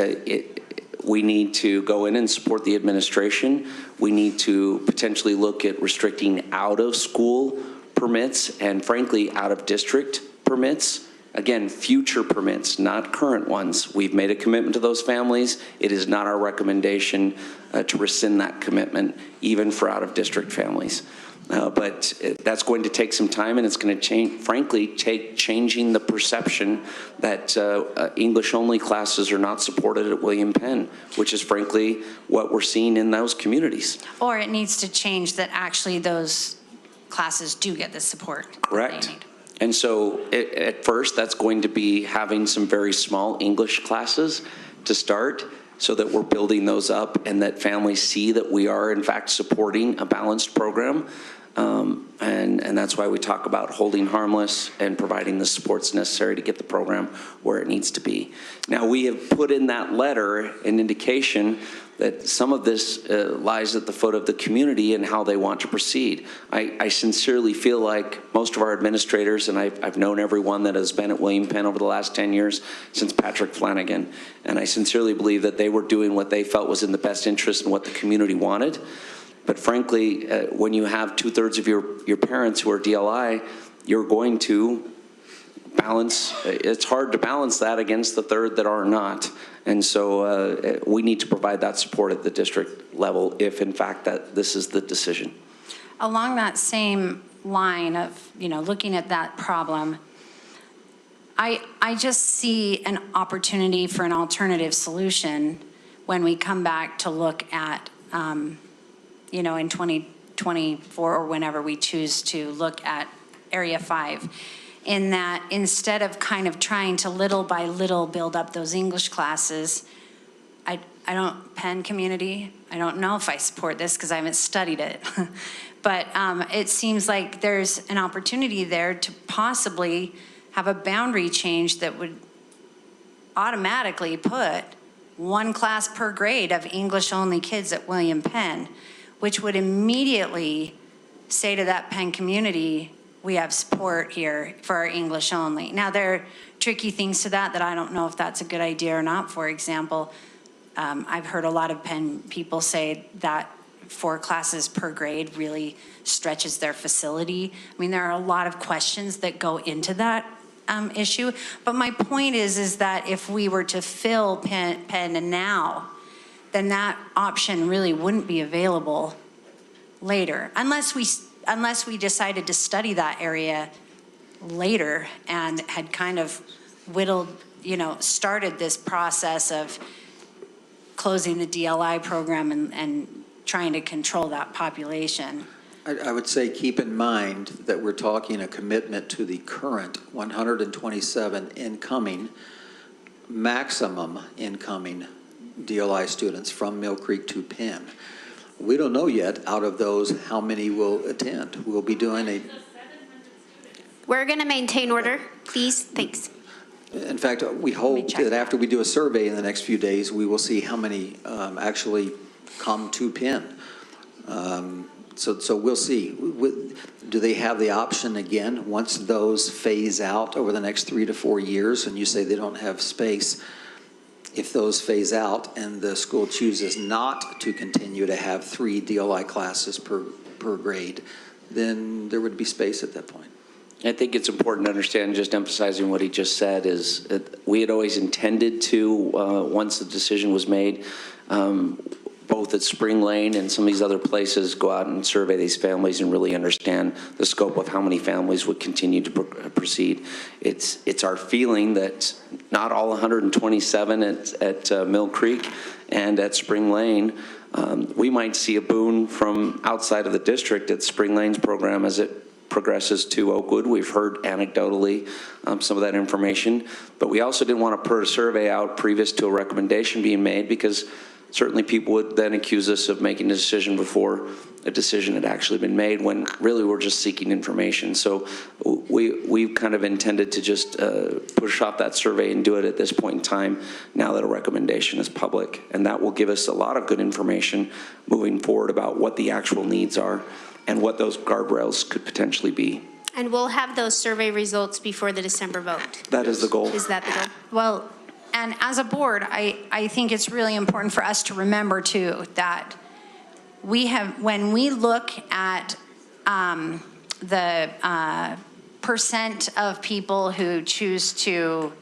we need to go in and support the administration. We need to potentially look at restricting out-of-school permits and, frankly, out-of-district permits. Again, future permits, not current ones. We've made a commitment to those families. It is not our recommendation to rescind that commitment, even for out-of-district families. But that's going to take some time, and it's going to take changing the perception that English-only classes are not supported at William Penn, which is frankly what we're seeing in those communities. Or it needs to change that actually those classes do get the support. Correct. And so at first, that's going to be having some very small English classes to start, so that we're building those up and that families see that we are, in fact, supporting a balanced program. And that's why we talk about holding harmless and providing the supports necessary to get the program where it needs to be. Now, we have put in that letter an indication that some of this lies at the foot of the community and how they want to proceed. I sincerely feel like most of our administrators, and I've known everyone that has been at William Penn over the last 10 years since Patrick Flanagan, and I sincerely believe that they were doing what they felt was in the best interest and what the community wanted. But frankly, when you have 2/3 of your parents who are DLI, you're going to balance, it's hard to balance that against the third that are not. And so we need to provide that support at the district level if, in fact, that this is the decision. Along that same line of, looking at that problem, I just see an opportunity for an alternative solution when we come back to look at, in 2024 or whenever we choose to look at Area 5. In that instead of kind of trying to little by little build up those English classes, Penn community, I don't know if I support this because I haven't studied it, but it seems like there's an opportunity there to possibly have a boundary change that would automatically put one class per grade of English-only kids at William Penn, which would immediately say to that Penn community, we have support here for our English only. Now, there are tricky things to that I don't know if that's a good idea or not. For example, I've heard a lot of Penn people say that 4 classes per grade really stretches their facility. I mean, there are a lot of questions that go into that issue. But my point is that if we were to fill Penn now, then that option really wouldn't be available later, unless we decided to study that area later and had kind of started this process of closing the DLI program and trying to control that population. I would say keep in mind that we're talking a commitment to the current 127 incoming, maximum incoming DLI students from Mill Creek to Penn. We don't know yet out of those how many will attend. We'll be doing We're going to maintain order, please. Thanks. In fact, we hope that after we do a survey in the next few days, we will see how many actually come to Penn. So we'll see. Do they have the option again, once those phase out over the next 3 to 4 years, and you say they don't have space, if those phase out and the school chooses not to continue to have 3 DLI classes per grade, then there would be space at that point. I think it's important to understand, just emphasizing what he just said, is that we had always intended to, once the decision was made, both at Spring Lane and some of these other places, go out and survey these families and really understand the scope of how many families would continue to proceed. It's our feeling that not all 127 at Mill Creek and at Spring Lane, we might see a boon from outside of the district at Spring Lane's program as it progresses to Oakwood. We've heard anecdotally some of that information, but we also didn't want to put a survey out previous to a recommendation being made, because certainly people would then accuse us of making a decision before a decision had actually been made, when really we're just seeking information. So we've kind of intended to just push off that survey and do it at this point in time, now that a recommendation is public. And that will give us a lot of good information moving forward about what the actual needs are and what those guardrails could potentially be. And we'll have those survey results before the December vote. That is the goal. Is that the goal? Well, and as a board, I think it's really important for us to remember too that we have, when we look at the percent of people who choose to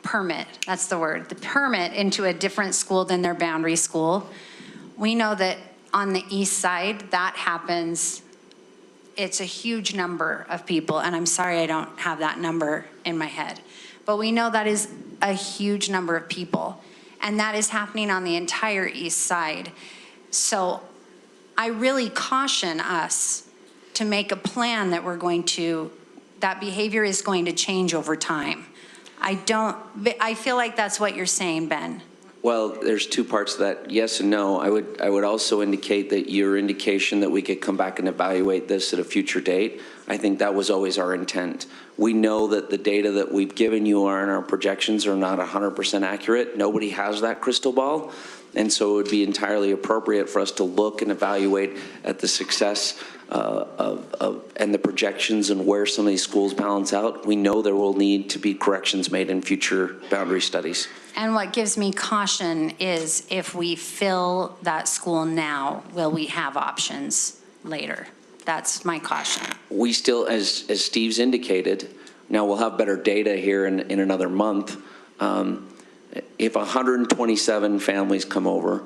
permit, that's the word, the permit into a different school than their boundary school, we know that on the east side, that happens. It's a huge number of people, and I'm sorry I don't have that number in my head. But we know that is a huge number of people, and that is happening on the entire east side. So I really caution us to make a plan that that behavior is going to change over time. I feel like that's what you're saying, Ben. Well, there's two parts to that, yes and no. I would also indicate that your indication that we could come back and evaluate this at a future date, I think that was always our intent. We know that the data that we've given you and our projections are not 100% accurate. Nobody has that crystal ball. And so it would be entirely appropriate for us to look and evaluate at the success and the projections and where some of these schools balance out. We know there will need to be corrections made in future boundary studies. And what gives me caution is if we fill that school now, will we have options later? That's my caution. We still, as Steve's indicated, now we'll have better data here in another month. If 127 families come over,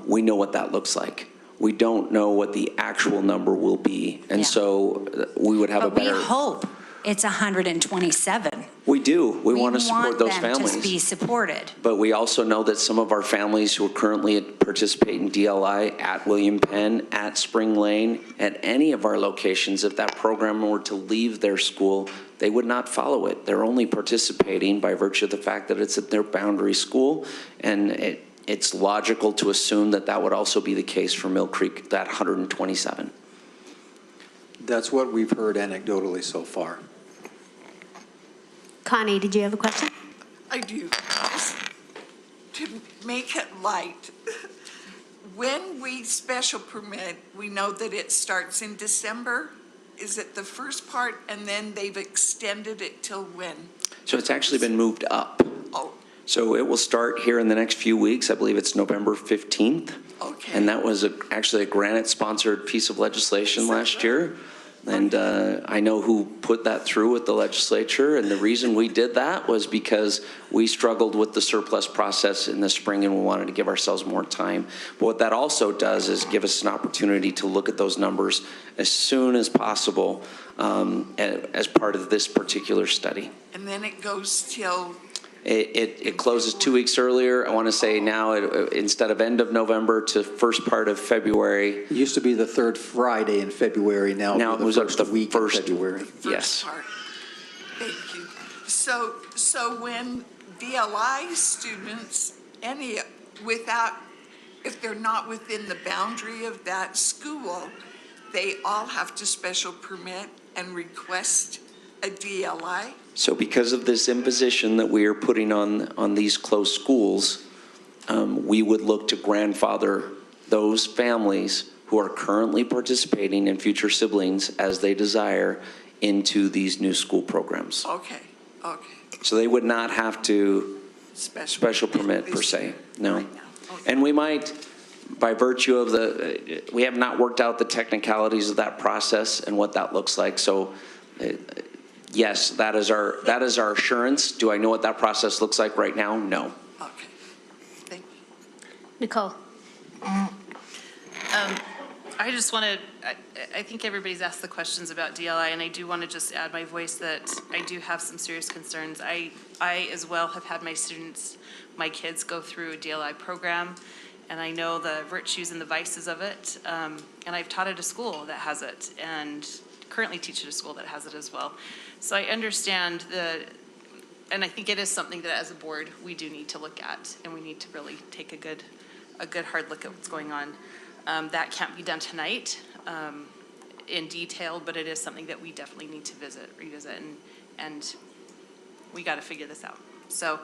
we know what that looks like. We don't know what the actual number will be. And so we would have a better... But we hope it's 127. We do. We want to support those families. We want them to be supported. But we also know that some of our families who are currently participate in DLI at William Penn, at Spring Lane, at any of our locations, if that program were to leave their school, they would not follow it. They're only participating by virtue of the fact that it's at their boundary school, and it's logical to assume that that would also be the case for Mill Creek, that 127. That's what we've heard anecdotally so far. Connie, did you have a question? I do. Just to make it light, when we special permit, we know that it starts in December. Is it the first part, and then they've extended it till when? So it's actually been moved up. Oh. So it will start here in the next few weeks. I believe it's November 15th. Okay. And that was actually a Granite-sponsored piece of legislation last year. And I know who put that through with the legislature, and the reason we did that was because we struggled with the surplus process in the spring and we wanted to give ourselves more time. But what that also does is give us an opportunity to look at those numbers as soon as possible as part of this particular study. And then it goes till... It closes 2 weeks earlier. I want to say now, instead of end of November to first part of February. It used to be the third Friday in February. Now it moves up to the week of February. Yes. Part. Thank you. So when DLI students, if they're not within the boundary of that school, they all have to special permit and request a DLI? So because of this imposition that we are putting on these closed schools, we would look to grandfather those families who are currently participating in future siblings as they desire into these new school programs. Okay. So they would not have to special permit per se, no. Okay. And we might, by virtue of we have not worked out the technicalities of that process and what that looks like. So yes, that is our assurance. Do I know what that process looks like right now? No. Okay. Thank you. Nicole. I just want to, I think everybody's asked the questions about DLI, and I do want to just add my voice that I do have some serious concerns. I as well have had my students, my kids go through a DLI program, and I know the virtues and the vices of it. And I've taught at a school that has it, and currently teach at a school that has it as well. So I understand and I think it is something that as a board, we do need to look at, and we need to really take a good hard look at what's going on. That can't be done tonight in detail, but it is something that we definitely need to revisit, and we got to figure this out. So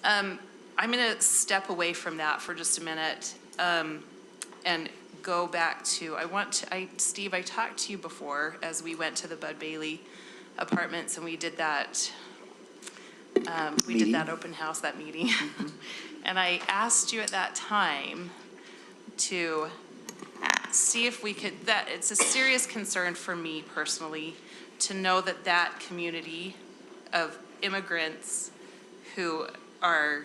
I'm going to step away from that for just a minute and go back to, Steve, I talked to you before as we went to the Bud Bailey apartments, and we did that open house, that meeting. And I asked you at that time to see if we could, it's a serious concern for me personally to know that community of immigrants who are,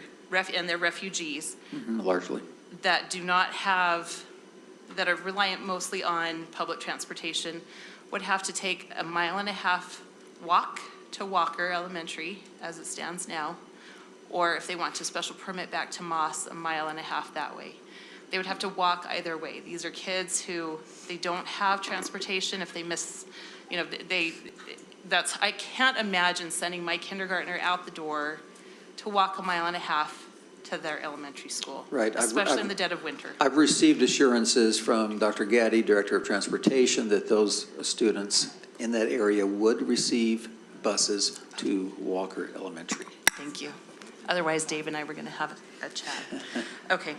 and they're refugees. Largely. That do not have, that are reliant mostly on public transportation, would have to take a 1.5 mile walk to Walker Elementary as it stands now, or if they want to special permit back to Moss, 1.5 miles that way. They would have to walk either way. These are kids who, they don't have transportation. If they miss, I can't imagine sending my kindergartner out the door to walk 1.5 miles to their elementary school. Right. Especially in the dead of winter. I've received assurances from Dr. Gaddy, Director of Transportation, that those students in that area would receive buses to Walker Elementary. Thank you. Otherwise, Dave and I were going to have a chat. Okay.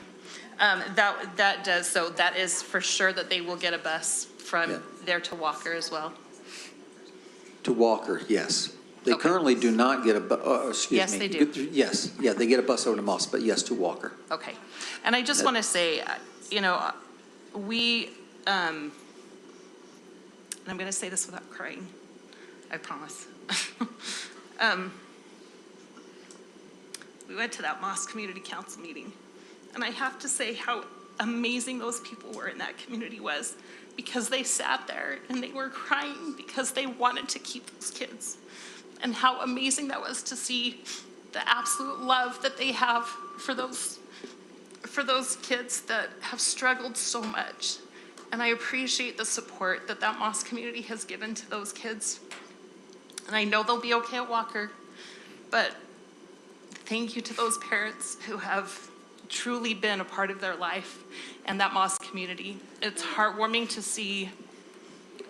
That does, so that is for sure that they will get a bus from there to Walker as well? To Walker, yes. They currently do not get a bus, excuse me. Yes, they do. Yes, yeah, they get a bus over to Moss, but yes, to Walker. Okay. And I just want to say, we, and I'm going to say this without crying, I promise. We went to that Moss Community Council meeting, and I have to say how amazing those people were in that community was, because they sat there and they were crying because they wanted to keep those kids, and how amazing that was to see the absolute love that they have for those kids that have struggled so much. And I appreciate the support that Moss community has given to those kids. And I know they'll be okay at Walker, but thank you to those parents who have truly been a part of their life and that Moss community. It's heartwarming to see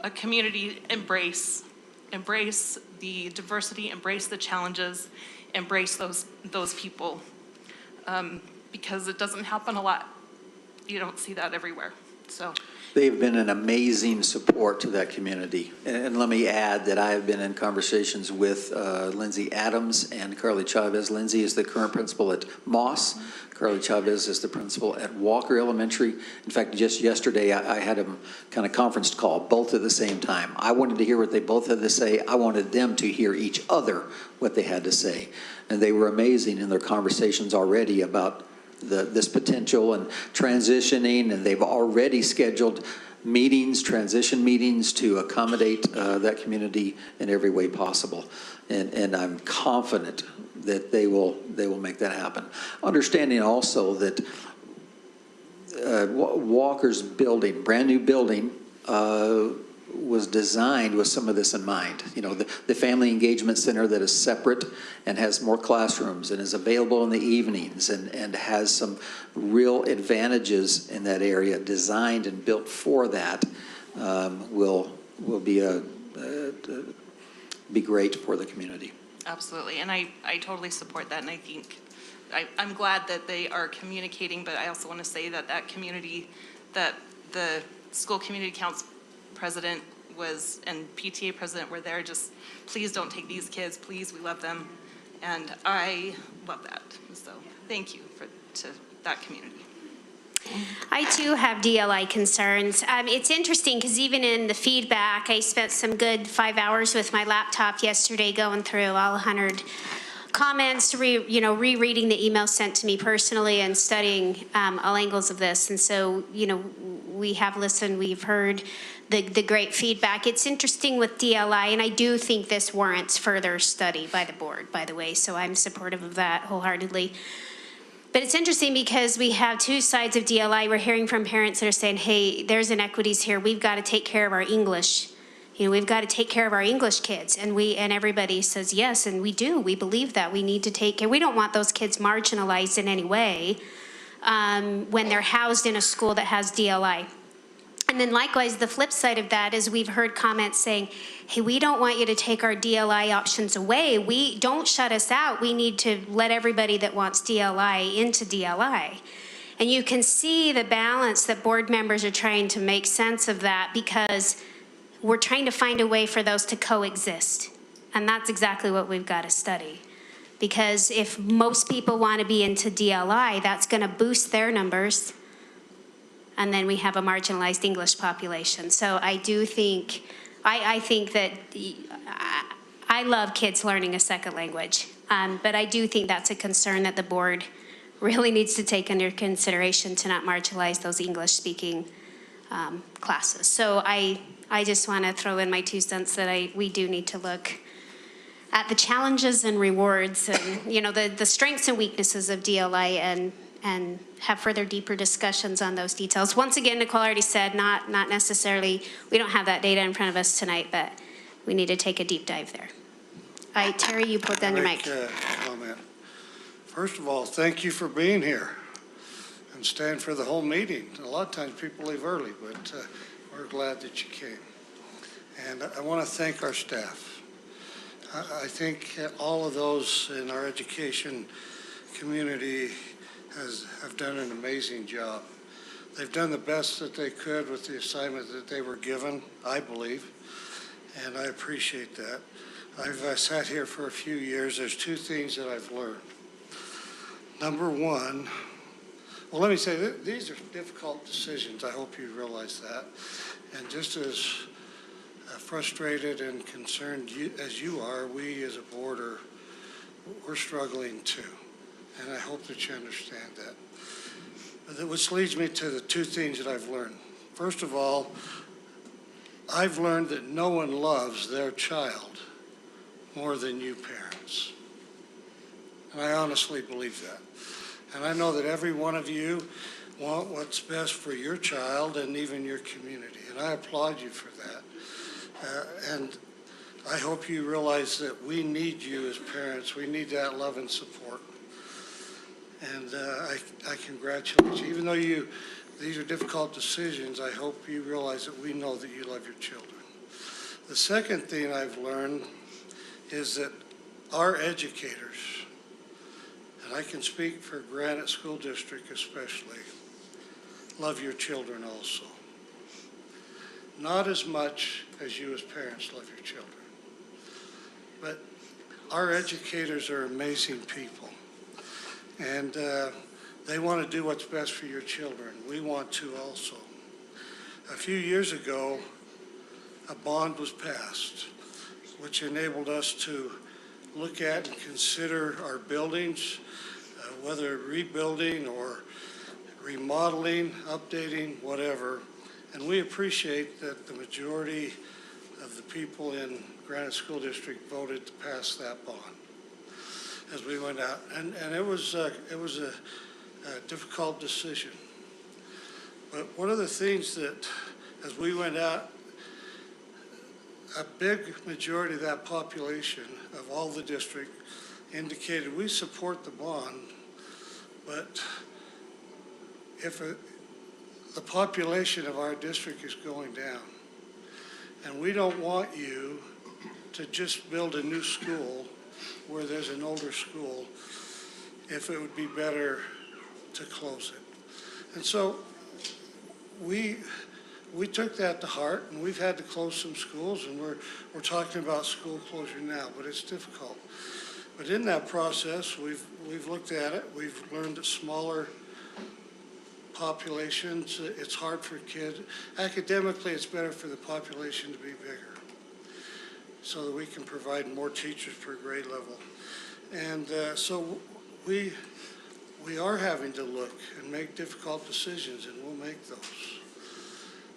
a community embrace the diversity, embrace the challenges, embrace those people, because it doesn't happen a lot. You don't see that everywhere. So They've been an amazing support to that community. And let me add that I have been in conversations with Lindsay Adams and Carly Chavez. Lindsay is the current principal at Moss. Carly Chavez is the principal at Walker Elementary. In fact, just yesterday, I had them kind of conference call, both at the same time. I wanted to hear what they both had to say. I wanted them to hear each other what they had to say. And they were amazing in their conversations already about this potential and transitioning, and they've already scheduled meetings, transition meetings, to accommodate that community in every way possible. And I'm confident that they will make that happen. Understanding also that Walker's building, brand new building, was designed with some of this in mind. You know, the Family Engagement Center that is separate and has more classrooms and is available in the evenings and has some real advantages in that area, designed and built for that, will be great for the community. Absolutely, and I totally support that, and I think I'm glad that they are communicating, but I also want to say that community, that the school community council president and PTA president were there, just please don't take these kids, please, we love them, and I love that. So thank you to that community. I too have DLI concerns. It's interesting because even in the feedback, I spent some good 5 hours with my laptop yesterday going through all 100 comments, rereading the emails sent to me personally and studying all angles of this. And so, we have listened, we've heard the great feedback. It's interesting with DLI, and I do think this warrants further study by the board, by the way, so I'm supportive of that wholeheartedly. But it's interesting because we have two sides of DLI. We're hearing from parents that are saying, hey, there's inequities here. We've got to take care of our English. You know, we've got to take care of our English kids. And everybody says yes, and we do. We believe that. We need to take care. We don't want those kids marginalized in any way when they're housed in a school that has DLI. And then likewise, the flip side of that is we've heard comments saying, hey, we don't want you to take our DLI options away. We don't shut us out. We need to let everybody that wants DLI into DLI. And you can see the balance that board members are trying to make sense of that, because we're trying to find a way for those to coexist. And that's exactly what we've got to study. Because if most people want to be into DLI, that's going to boost their numbers. And then we have a marginalized English population. So I do think, I think that I love kids learning a second language. But I do think that's a concern that the board really needs to take under consideration to not marginalize those English-speaking classes. So I just want to throw in my 2 cents that we do need to look at the challenges and rewards and, you know, the strengths and weaknesses of DLI and have further deeper discussions on those details. Once again, Nicole already said, not necessarily, we don't have that data in front of us tonight, but we need to take a deep dive there. Terry, you put down your mic. Comment. First of all, thank you for being here and staying for the whole meeting. A lot of times people leave early, but we're glad that you came. And I want to thank our staff. I think all of those in our education community have done an amazing job. They've done the best that they could with the assignment that they were given, I believe, and I appreciate that. I've sat here for a few years. There's 2 things that I've learned. Number one, well, let me say that these are difficult decisions. I hope you realize that. And just as frustrated and concerned as you are, we as a board we're struggling too. And I hope that you understand that. Which leads me to the 2 things that I've learned. First of all, I've learned that no one loves their child more than you parents. And I honestly believe that. And I know that every one of you want what's best for your child and even your community. And I applaud you for that. And I hope you realize that we need you as parents. We need that love and support. And I congratulate you. Even though these are difficult decisions, I hope you realize that we know that you love your children. The second thing I've learned is that our educators, and I can speak for Granite School District especially, love your children also. Not as much as you as parents love your children. But our educators are amazing people. And they want to do what's best for your children. We want to also. A few years ago, a bond was passed, which enabled us to look at and consider our buildings, whether rebuilding or remodeling, updating, whatever. And we appreciate that the majority of the people in Granite School District voted to pass that bond as we went out. And it was a difficult decision. But one of the things that, as we went out, a big majority of that population of all the district indicated we support the bond, but if the population of our district is going down, and we don't want you to just build a new school where there's an older school, if it would be better to close it. And so we took that to heart, and we've had to close some schools, and we're talking about school closure now, but it's difficult. But in that process, we've looked at it. We've learned that smaller populations, it's hard for kids. Academically, it's better for the population to be bigger so that we can provide more teachers per grade level. And so we are having to look and make difficult decisions, and we'll make those.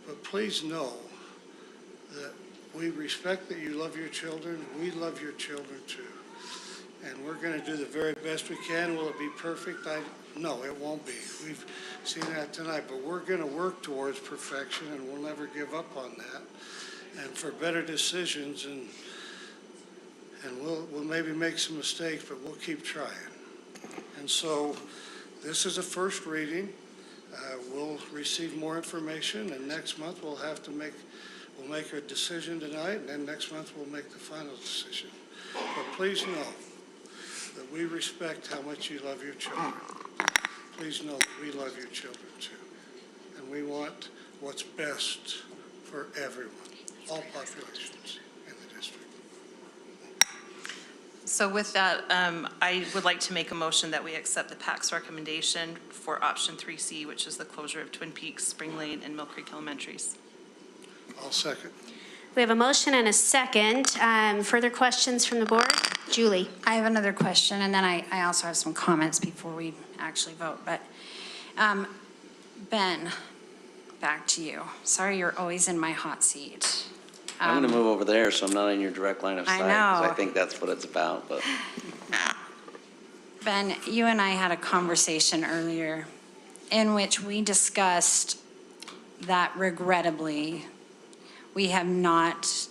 but please know that we respect that you love your children. We love your children too. And we're going to do the very best we can. Will it be perfect? No, it won't be. We've seen that tonight, but we're going to work towards perfection, and we'll never give up on that. And for better decisions, and we'll maybe make some mistakes, but we'll keep trying. And so this is a first reading. We'll receive more information, and next month we'll make a decision tonight, and then next month we'll make the final decision. But please know that we respect how much you love your children. Please know that we love your children too. And we want what's best for everyone, all populations in the district. So with that, I would like to make a motion that we accept the PAC's recommendation for option 3C, which is the closure of Twin Peaks, Spring Lane, and Mill Creek Elementaries. I'll second. We have a motion and a second. Further questions from the board? Julie. I have another question, and then I also have some comments before we actually vote. But Ben, back to you. Sorry you're always in my hot seat. I'm going to move over there so I'm not in your direct line of sight. I 'Cause know. I think that's what it's about. But Ben, you and I had a conversation earlier in which we discussed that regrettably we have not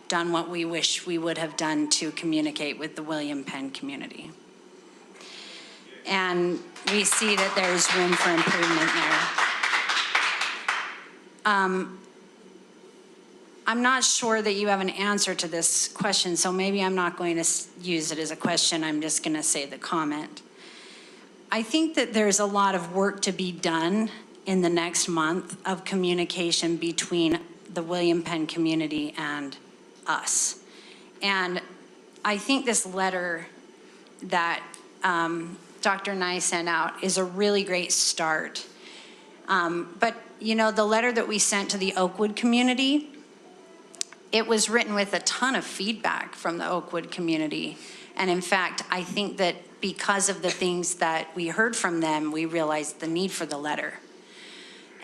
done what we wish we would have done to communicate with the William Penn community. And we see that there's room for improvement there. I'm not sure that you have an answer to this question, so maybe I'm not going to use it as a question. I'm just going to say the comment. I think that there's a lot of work to be done in the next month of communication between the William Penn community and us. And I think this letter that Dr. Nye sent out is a really great start. But, you know, the letter that we sent to the Oakwood community, it was written with a ton of feedback from the Oakwood community. And in fact, I think that because of the things that we heard from them, we realized the need for the letter.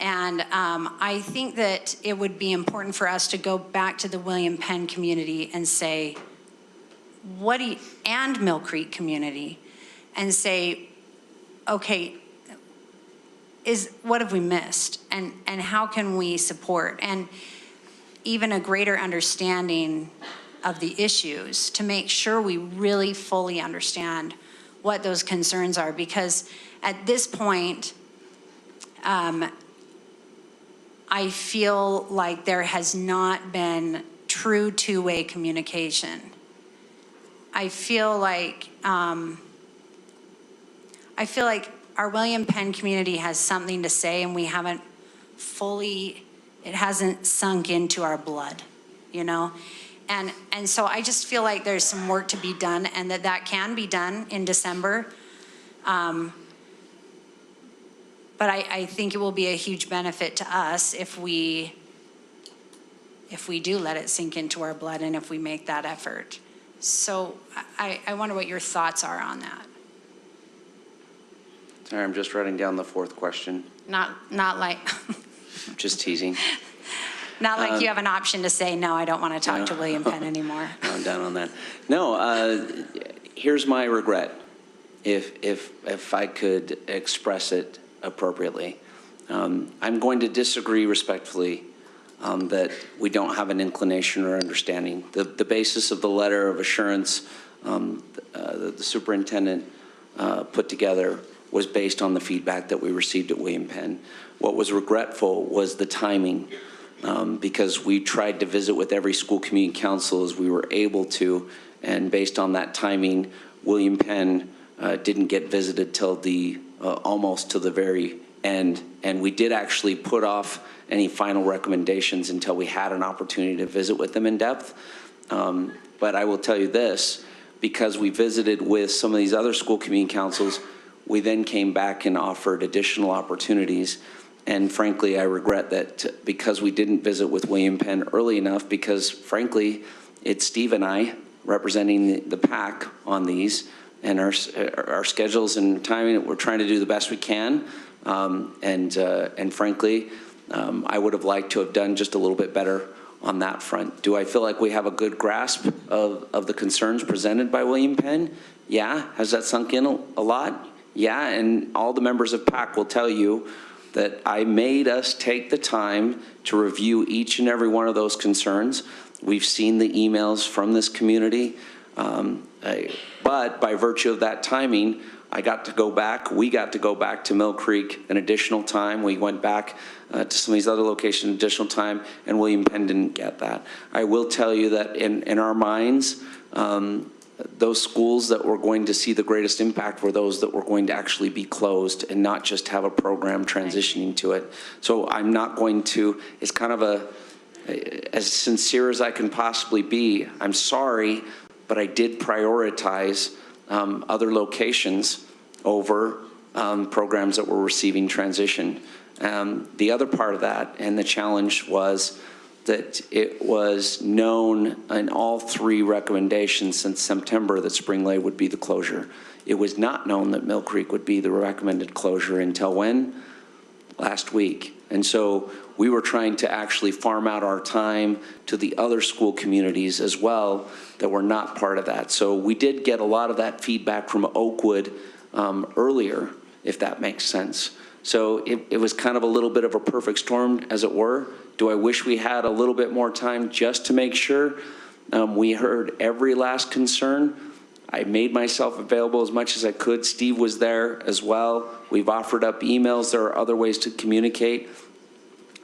And I think that it would be important for us to go back to the William Penn community and say, and Mill Creek community, and say, okay, what have we missed? And how can we support? And even a greater understanding of the issues to make sure we really fully understand what those concerns are. Because at this point, I feel like there has not been true two-way communication. I feel like our William Penn community has something to say, and we haven't fully, it hasn't sunk into our blood, you know? And so I just feel like there's some work to be done, and that can be done in December. But I think it will be a huge benefit to us if we do let it sink into our blood and if we make that effort. So I wonder what your thoughts are on that. sorry, I'm just writing down the fourth question. Not like Just teasing. not like you have an option to say, no, I don't want to talk to William Penn anymore. I'm down on that. No, here's my regret, if I could express it appropriately. I'm going to disagree respectfully that we don't have an inclination or understanding. The basis of the letter of assurance that the superintendent put together was based on the feedback that we received at William Penn. What was regretful was the timing, because we tried to visit with every school community council as we were able to, and based on that timing, William Penn didn't get visited till almost to the very end, and we did actually put off any final recommendations until we had an opportunity to visit with them in depth. But I will tell you this, because we visited with some of these other school community councils, we then came back and offered additional opportunities. And frankly, I regret that because we didn't visit with William Penn early enough, because frankly, it's Steve and I representing the PAC on these, and our schedules and timing, we're trying to do the best we can. And frankly, I would have liked to have done just a little bit better on that front. Do I feel like we have a good grasp of the concerns presented by William Penn? Yeah. Has that sunk in a lot? Yeah, and all the members of PAC will tell you that I made us take the time to review each and every one of those concerns. We've seen the emails from this community, but by virtue of that timing, we got to go back to Mill Creek an additional time. We went back to some of these other locations an additional time, and William Penn didn't get that. I will tell you that in our minds, those schools that were going to see the greatest impact were those that were going to actually be closed and not just have a program transitioning to it. So I'm not going to, it's kind of as sincere as I can possibly be. I'm sorry, but I did prioritize other locations over programs that were receiving transition. The other part of that, and the challenge was that it was known in all 3 recommendations since September that Spring Lake would be the closure. It was not known that Mill Creek would be the recommended closure until when? Last week. And so we were trying to actually farm out our time to the other school communities as well that were not part of that. So we did get a lot of that feedback from Oakwood earlier, if that makes sense. So it was kind of a little bit of a perfect storm, as it were. Do I wish we had a little bit more time just to make sure we heard every last concern? I made myself available as much as I could. Steve was there as well. We've offered up emails. There are other ways to communicate.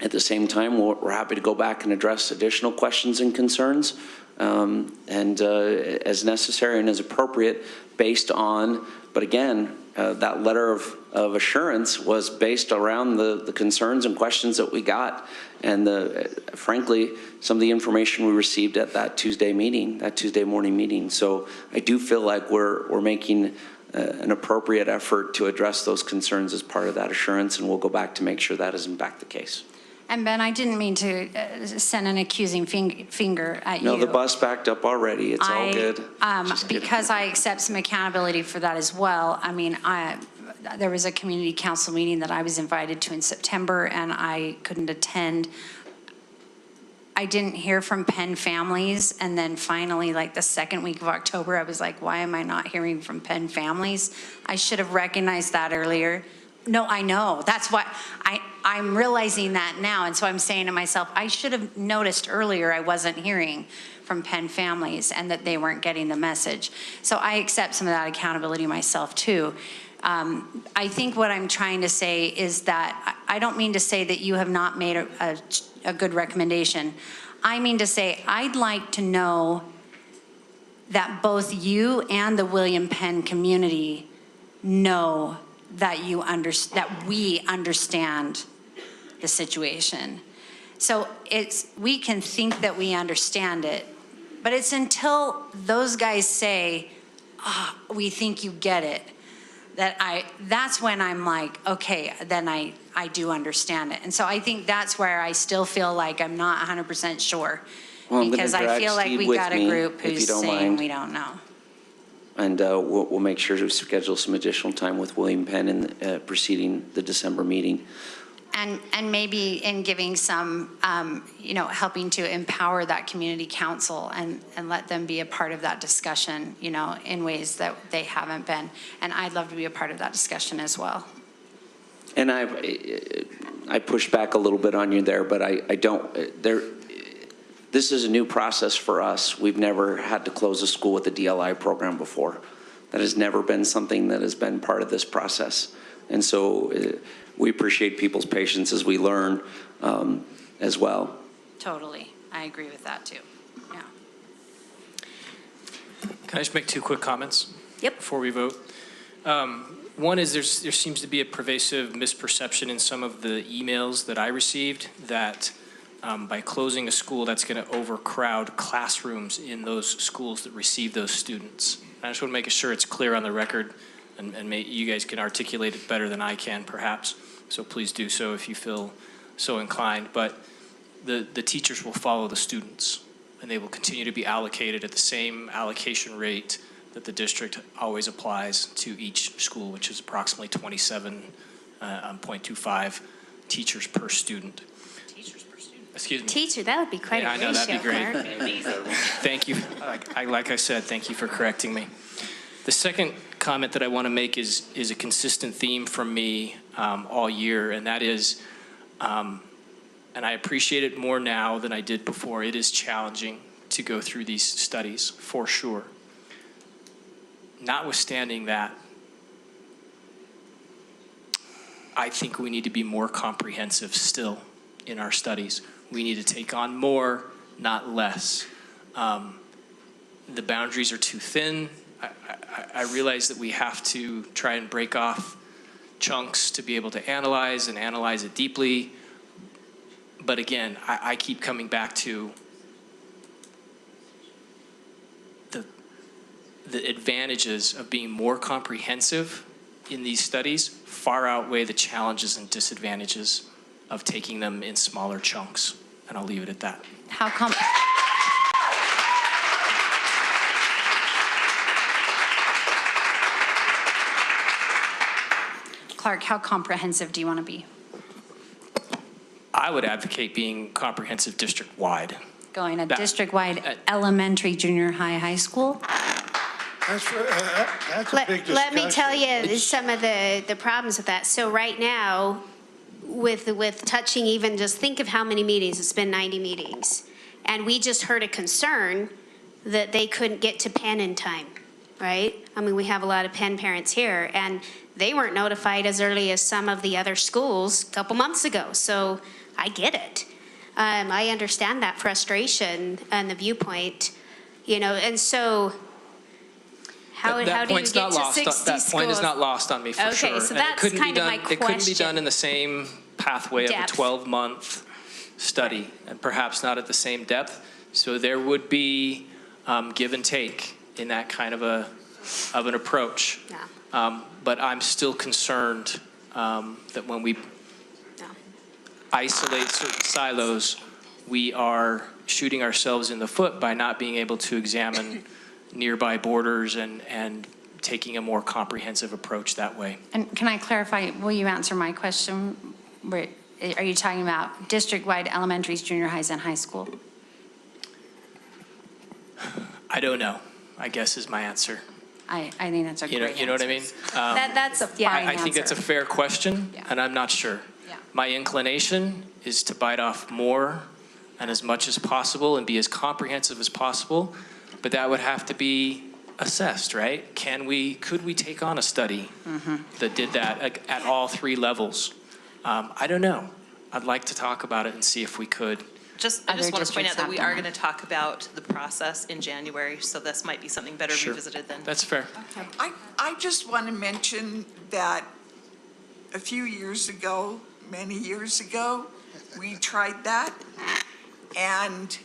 At the same time, we're happy to go back and address additional questions and concerns as necessary and as appropriate based on, but again, that letter of assurance was based around the concerns and questions that we got, and frankly, some of the information we received at that Tuesday morning meeting. So I do feel like we're making an appropriate effort to address those concerns as part of that assurance, and we'll go back to make sure that is in fact the case. And Ben, I didn't mean to send an accusing finger at you. No, the bus backed up already. It's all good. Because I accept some accountability for that as well. I mean, there was a community council meeting that I was invited to in September, and I couldn't attend. I didn't hear from Penn families, and then finally, like the second week of October, I was like, why am I not hearing from Penn families? I should have recognized that earlier. No, I know. That's why I'm realizing that now. And so I'm saying to myself, I should have noticed earlier I wasn't hearing from Penn families and that they weren't getting the message. So I accept some of that accountability myself too. I think what I'm trying to say is that I don't mean to say that you have not made a good recommendation. I mean to say I'd like to know that both you and the William Penn community know that we understand the situation. So we can think that we understand it, but it's until those guys say, we think you get it, that's when I'm like, okay, then I do understand it. And so I think that's where I still feel like I'm not 100% sure, because I feel like we got a group who's saying we don't know. And we'll make sure to schedule some additional time with William Penn in preceding the December meeting. And maybe in giving some, helping to empower that community council and let them be a part of that discussion, in ways that they haven't been. And I'd love to be a part of that discussion as well. And I push back a little bit on you there, but this is a new process for us. We've never had to close a school with a DLI program before. That has never been something that has been part of this process. And so we appreciate people's patience as we learn as well. Totally. I agree with that too. Yeah. Can I just make 2 quick comments? Yep. Before we vote? One is there seems to be a pervasive misperception in some of the emails that I received that by closing a school, that's going to overcrowd classrooms in those schools that receive those students. I just want to make sure it's clear on the record, and you guys can articulate it better than I can, perhaps. So please do so if you feel so inclined. But the teachers will follow the students, and they will continue to be allocated at the same allocation rate that the district always applies to each school, which is approximately 27.25 teachers per student. Excuse me. Teacher, that would be quite Yeah, a I know, ratio, that'd be great. Clark. Thank you. Like I said, thank you for correcting me. The second comment that I want to make is a consistent theme from me all year, and that is, and I appreciate it more now than I did before, it is challenging to go through these studies, for sure. Notwithstanding that, I think we need to be more comprehensive still in our studies. We need to take on more, not less. The boundaries are too thin. I realize that we have to try and break off chunks to be able to analyze and analyze it deeply. But again, I keep coming back to the advantages of being more comprehensive in these studies far outweigh the challenges and disadvantages of taking them in smaller chunks. And I'll leave it at that. Clark, how comprehensive do you want to be? I would advocate being comprehensive district-wide. Going a district-wide elementary, junior high, high school? That's a big discussion. Let me tell you some of the problems with that. So right now, with touching even, just think of how many meetings, it's been 90 meetings. And we just heard a concern that they couldn't get to Penn in time, right? I mean, we have a lot of Penn parents here, and they weren't notified as early as some of the other schools a couple months ago. So I get it. I understand that frustration and the viewpoint, and so how do you get to 60 schools? That point is not lost on me, for sure. Okay, so And that's kind of my question. It couldn't be done in the same pathway of a Depth. 12-month study, and perhaps not at the same depth. So there would be give and take in that kind of an approach. Yeah. But I'm still concerned that when we isolate certain silos, we are shooting ourselves in the foot by not being able to examine nearby borders and taking a more comprehensive approach that way. And can I clarify, will you answer my question? Are you talking about district-wide elementaries, junior highs, and high school? I don't know, I guess is my answer. I think that's a great answer. You know what I mean? That's a fine I think it's a fair question, and I'm not sure. Yeah. My inclination is to bite off more and as much as possible and be as comprehensive as possible, but that would have to be assessed, right? Could we take on a study that did that at all three levels? I don't know. I'd like to talk about it and see if we could. I just want to point out that we are going to talk about the process in January, so this might be something better revisited then. That's fair. I just want to mention that a few years ago, many years ago, we tried that, and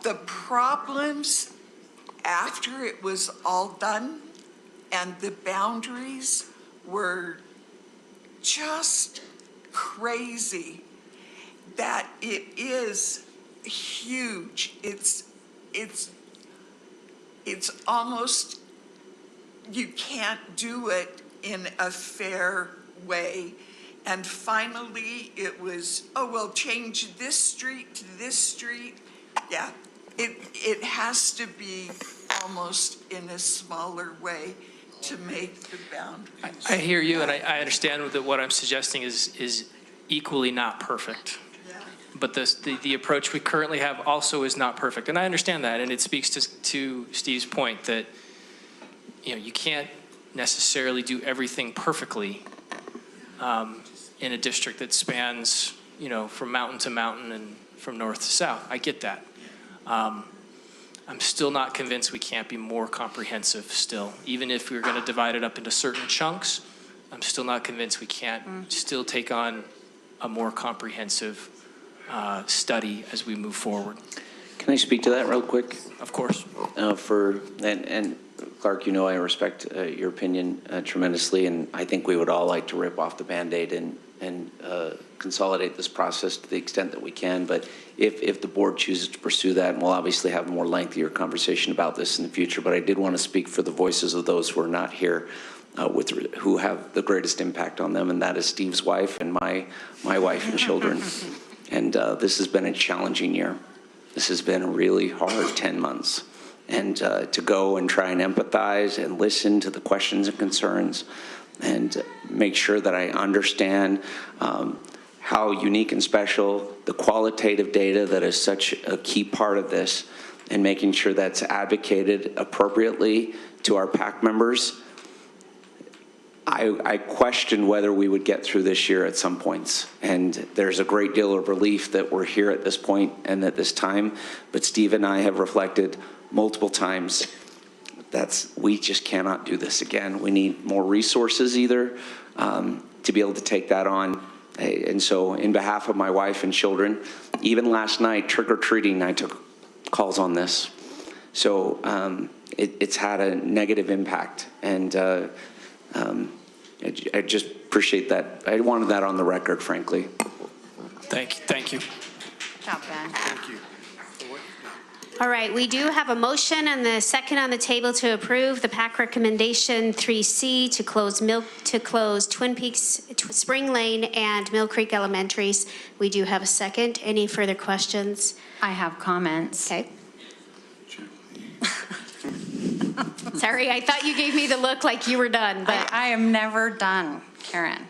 the problems after it was all done and the boundaries were just crazy, that it is huge. It's almost, you can't do it in a fair way. And finally, it was, change this street to this street. Yeah, it has to be almost in a smaller way to make the boundaries. I hear you, and I understand that what I'm suggesting is equally not perfect. But the approach we currently have also is not perfect. And I understand that, and it speaks to Steve's point that you can't necessarily do everything perfectly in a district that spans from mountain to mountain and from north to south. I get that. I'm still not convinced we can't be more comprehensive still. Even if we're going to divide it up into certain chunks, I'm still not convinced we can't still take on a more comprehensive study as we move forward. Can I speak to that real quick? Of course. And Clark, I respect your opinion tremendously, and I think we would all like to rip off the Band-Aid and consolidate this process to the extent that we can. But if the board chooses to pursue that, and we'll obviously have a more lengthier conversation about this in the future, but I did want to speak for the voices of those who are not here, who have the greatest impact on them, and that is Steve's wife and my wife and children. And this has been a challenging year. This has been a really hard 10 months. And to go and try and empathize and listen to the questions and concerns and make sure that I understand how unique and special the qualitative data that is such a key part of this, and making sure that's advocated appropriately to our PAC members. I questioned whether we would get through this year at some points, and there's a great deal of relief that we're here at this point and at this time, but Steve and I have reflected multiple times we just cannot do this again. We need more resources either to be able to take that on. And so in behalf of my wife and children, even last night, trick-or-treating, I took calls on this. So it's had a negative impact, and I just appreciate that. I wanted that on the record, frankly. Thank you. Thank you. Good job, Ben. Thank you. All right, we do have a motion and the second on the table to approve the PAC recommendation 3C to close Twin Peaks, Spring Lane, and Mill Creek Elementaries. We do have a second. Any further questions? I have comments. Okay. Sorry, I thought you gave me the look like you were done, but I am never done, Karen.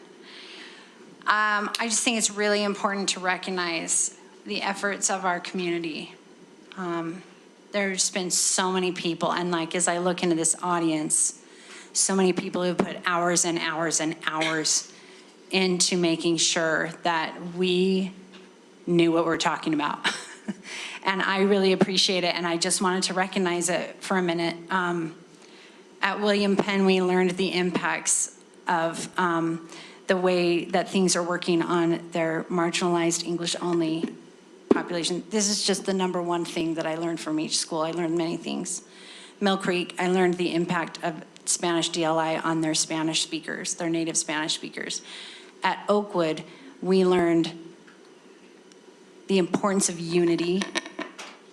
I just think it's really important to recognize the efforts of our community. There's been so many people, and like as I look into this audience, so many people who put hours and hours and hours into making sure that we knew what we're talking about. And I really appreciate it, and I just wanted to recognize it for a minute. At William Penn, we learned the impacts of the way that things are working on their marginalized English-only population. This is just the #1 thing that I learned from each school. I learned many things. Mill Creek, I learned the impact of Spanish DLI on their Spanish speakers, their native Spanish speakers. At Oakwood, we learned the importance of unity,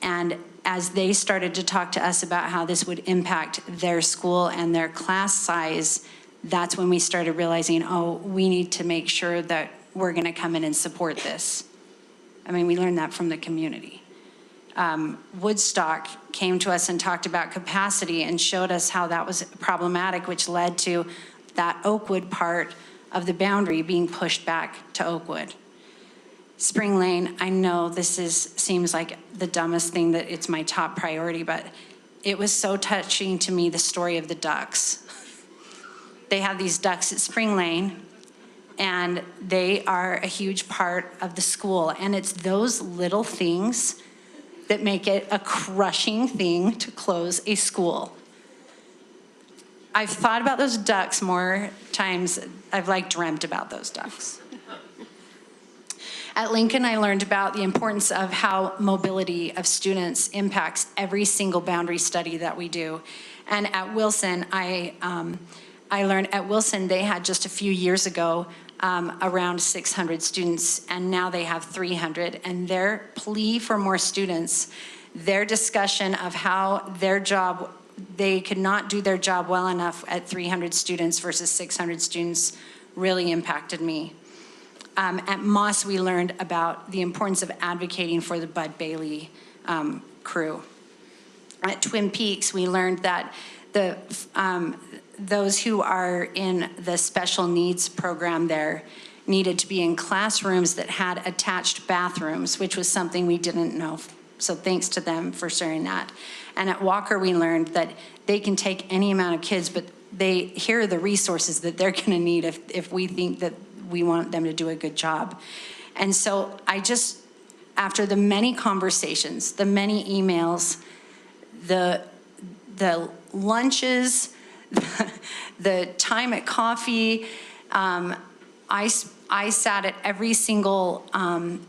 and as they started to talk to us about how this would impact their school and their class size, that's when we started realizing, oh, we need to make sure that we're going to come in and support this. I mean, we learned that from the community. Woodstock came to us and talked about capacity and showed us how that was problematic, which led to that Oakwood part of the boundary being pushed back to Oakwood. Spring Lane, I know this seems like the dumbest thing, that it's my top priority, but it was so touching to me, the story of the ducks. They have these ducks at Spring Lane, and they are a huge part of the school. And it's those little things that make it a crushing thing to close a school. I've thought about those ducks more times. I've dreamt about those ducks. At Lincoln, I learned about the importance of how mobility of students impacts every single boundary study that we do. And at Wilson, I learned at Wilson, they had just a few years ago around 600 students, and now they have 300. And their plea for more students, their discussion of how they could not do their job well enough at 300 students versus 600 students really impacted me. At Moss, we learned about the importance of advocating for the Bud Bailey crew. At Twin Peaks, we learned that those who are in the special needs program there needed to be in classrooms that had attached bathrooms, which was something we didn't know. So thanks to them for sharing that. And at Walker, we learned that they can take any amount of kids, but here are the resources that they're going to need if we think that we want them to do a good job. And so after the many conversations, the many emails, the lunches, the time at coffee, I sat at every single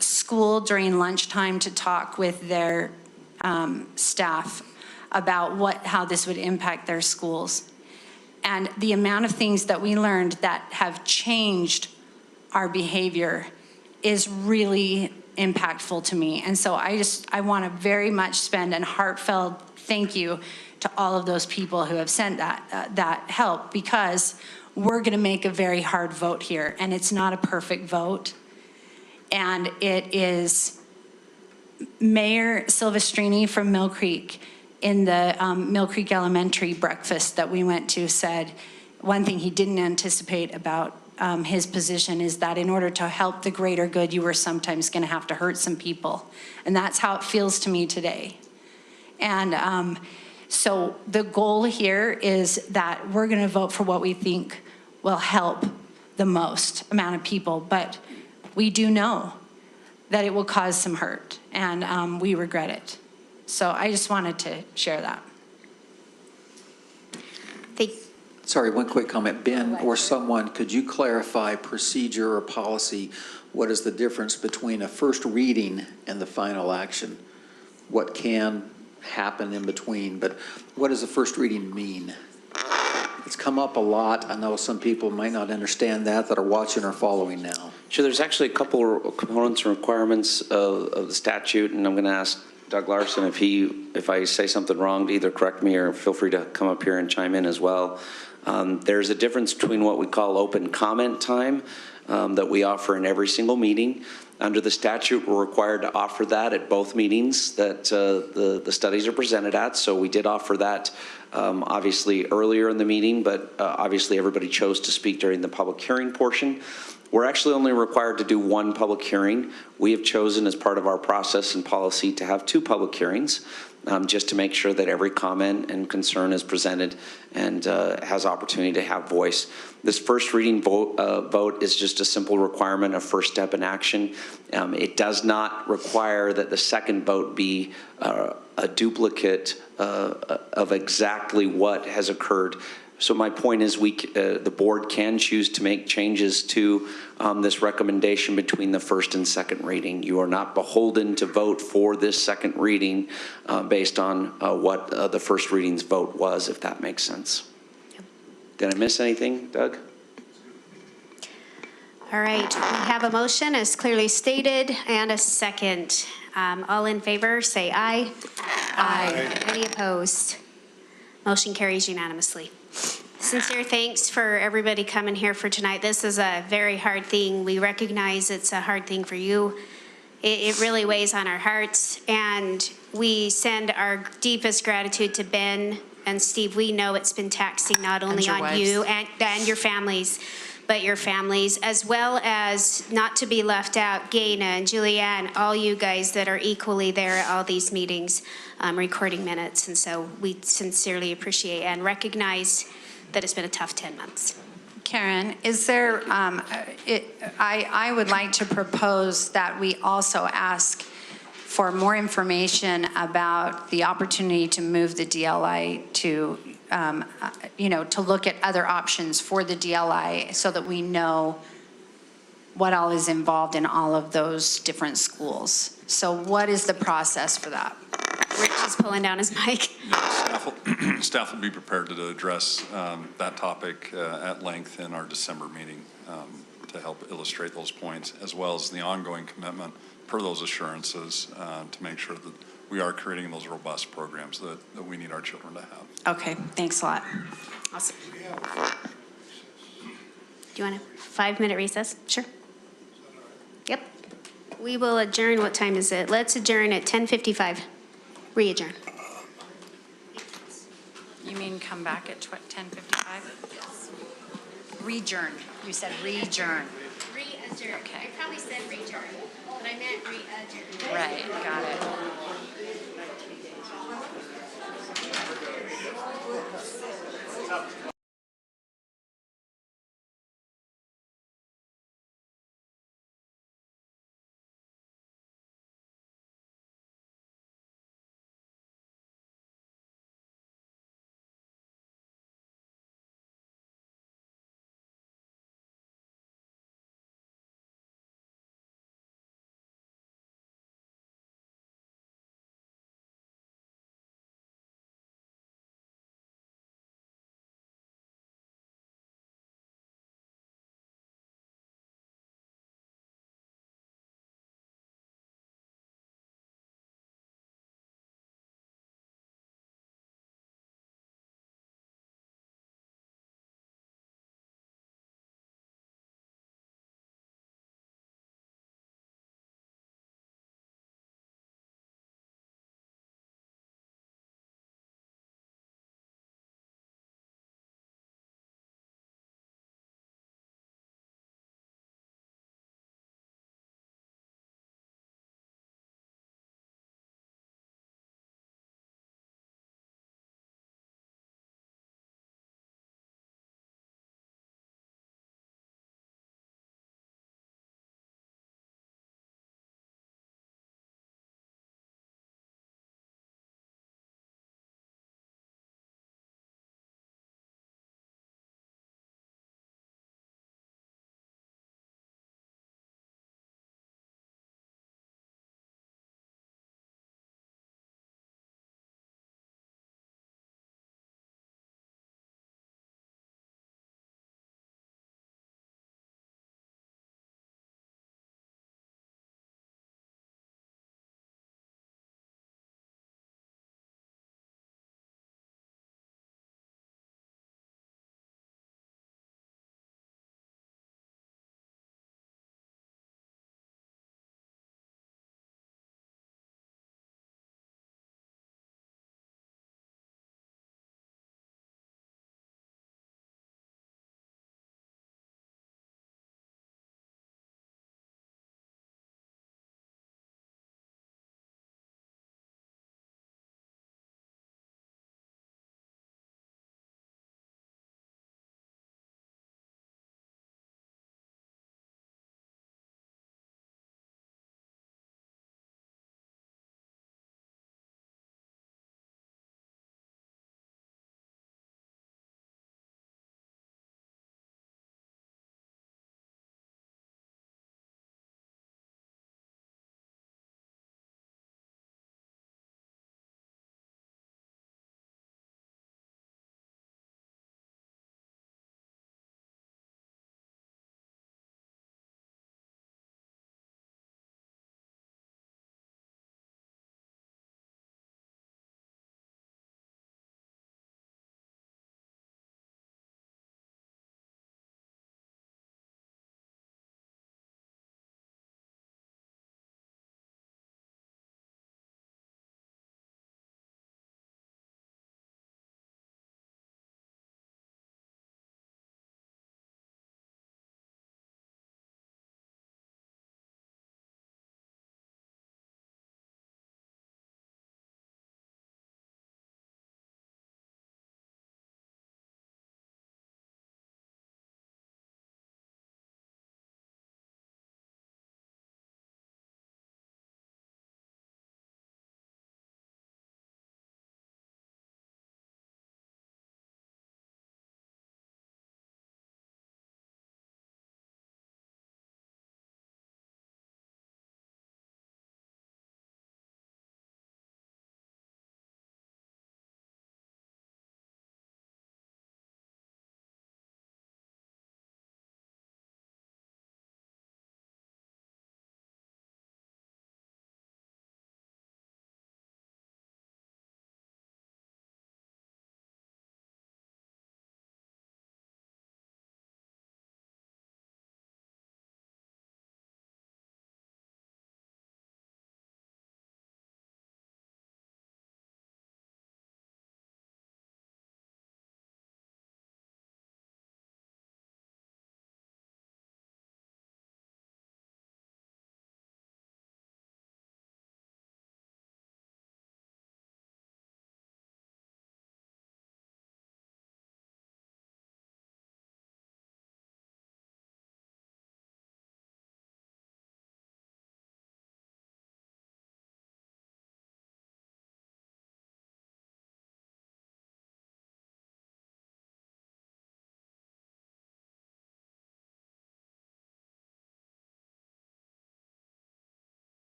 school during lunchtime to talk with their staff about how this would impact their schools. And the amount of things that we learned that have changed our behavior is really impactful to me. And so I want to very much spend a heartfelt thank you to all of those people who have sent that help, because we're going to make a very hard vote here, and it's not a perfect vote. And it is Mayor Silvestrini from Mill Creek in the Mill Creek Elementary breakfast that we went to said one thing he didn't anticipate about his position is that in order to help the greater good, you were sometimes going to have to hurt some people. And that's how it feels to me today. And so the goal here is that we're going to vote for what we think will help the most amount of people. But we do know that it will cause some hurt, and we regret it. So I just wanted to share that. Sorry, one quick comment. Ben or someone, could you clarify procedure or policy? What is the difference between a first reading and the final action? What can happen in between, but what does a first reading mean? It's come up a lot. I know some people might not understand that are watching or following now. Sure, there's actually a couple of components and requirements of the statute, and I'm going to ask Doug Larson if I say something wrong to either correct me or feel free to come up here and chime in as well. There's a difference between what we call open comment time that we offer in every single meeting. Under the statute, we're required to offer that at both meetings that the studies are presented at. So we did offer that obviously earlier in the meeting, but obviously everybody chose to speak during the public hearing portion. We're actually only required to do one public hearing. We have chosen as part of our process and policy to have 2 public hearings just to make sure that every comment and concern is presented and has opportunity to have voice. This first reading vote is just a simple requirement of first step in action. It does not require that the second vote be a duplicate of exactly what has occurred. So my point is the board can choose to make changes to this recommendation between the first and second reading. You are not beholden to vote for this second reading based on what the first reading's vote was, if that makes sense. Yep. Did I miss anything, Doug? All right, we have a motion as clearly stated and a second. All in favor, say aye. Aye. Any opposed? Motion carries unanimously. Sincere thanks for everybody coming here for tonight. This is a very hard thing. We recognize it's a hard thing for you. It really weighs on our hearts, and we send our deepest gratitude to Ben and Steve. We know it's been taxing not only on you and your families, but your families, as well as, not to be left out, Gaina and Julianne, all you guys that are equally there at all these meetings, recording minutes. And so we sincerely appreciate and recognize that it's been a tough 10 months. Karen, is there, I would like to propose that we also ask for more information about the opportunity to move the DLI to, to look at other options for the DLI so that we know what all is involved in all of those different schools. So what is the process for that? Rich is pulling down his mic. Yeah, staff will be prepared to address that topic at length in our December meeting to help illustrate those points, as well as the ongoing commitment per those assurances to make sure that we are creating those robust programs that we need our children to have. Okay, thanks a lot. Awesome. Do you want a 5-minute recess? Sure. Yep. We will adjourn. What time is it? Let's adjourn at 10:55. Re-adjourn. You mean come back at 10:55? Yes. Rejourn. You said rejourn. Re-adjourn. Okay. I probably said return, but I meant re-adjourn. Right, got it.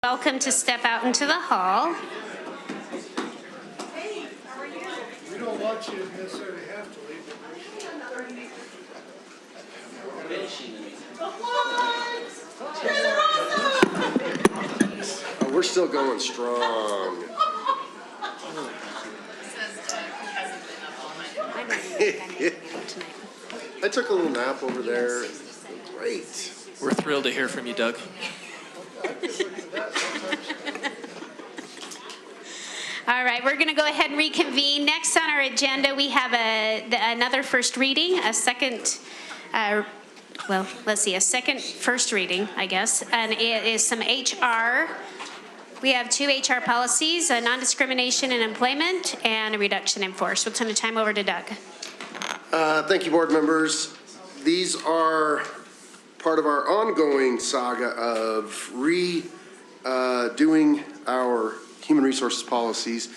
Welcome to step out into the hall. We don't want you to necessarily have to leave. We're still going strong. I took a little nap over there. Great. We're thrilled to hear from you, Doug. All right, we're going to go ahead and reconvene. Next on our agenda, we have another first reading, a second, a second first reading, I guess, and it is some HR. We have 2 HR policies, a non-discrimination in employment and a reduction in force. We'll turn the time over to Doug. Thank you, board members. These are part of our ongoing saga of redoing our human resources policies.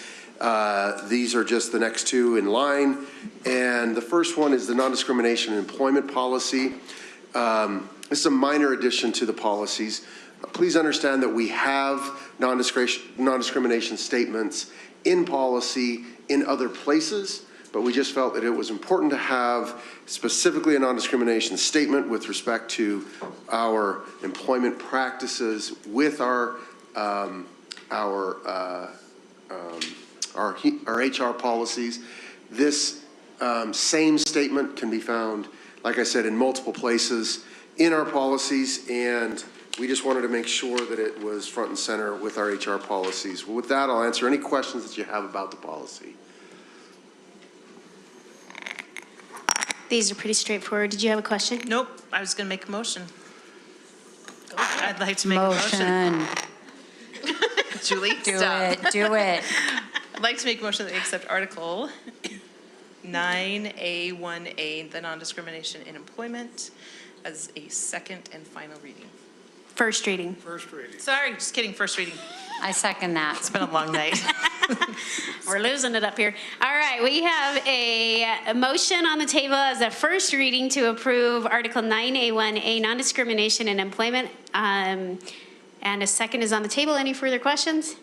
These are just the next 2 in line. And the first one is the non-discrimination in employment policy. This is a minor addition to the policies. Please understand that we have non-discrimination statements in policy in other places, but we just felt that it was important to have specifically a non-discrimination statement with respect to our employment practices with our HR policies. This same statement can be found, like I said, in multiple places in our policies, and we just wanted to make sure that it was front and center with our HR policies. With that, I'll answer any questions that you have about the policy. These are pretty straightforward. Did you have a question? Nope, I was going to make a motion. I'd like to make a motion. Julie, stop. Do it. I'd like to make a motion that we accept Article 9A1A, the non-discrimination in employment, as a second and final reading. First reading. First reading. Sorry, just kidding, first reading. I second that. It's been a long night. We're losing it up here. All right, we have a motion on the table as a first reading to approve Article 9A1A, non-discrimination in employment. And a second is on the table. Any further questions?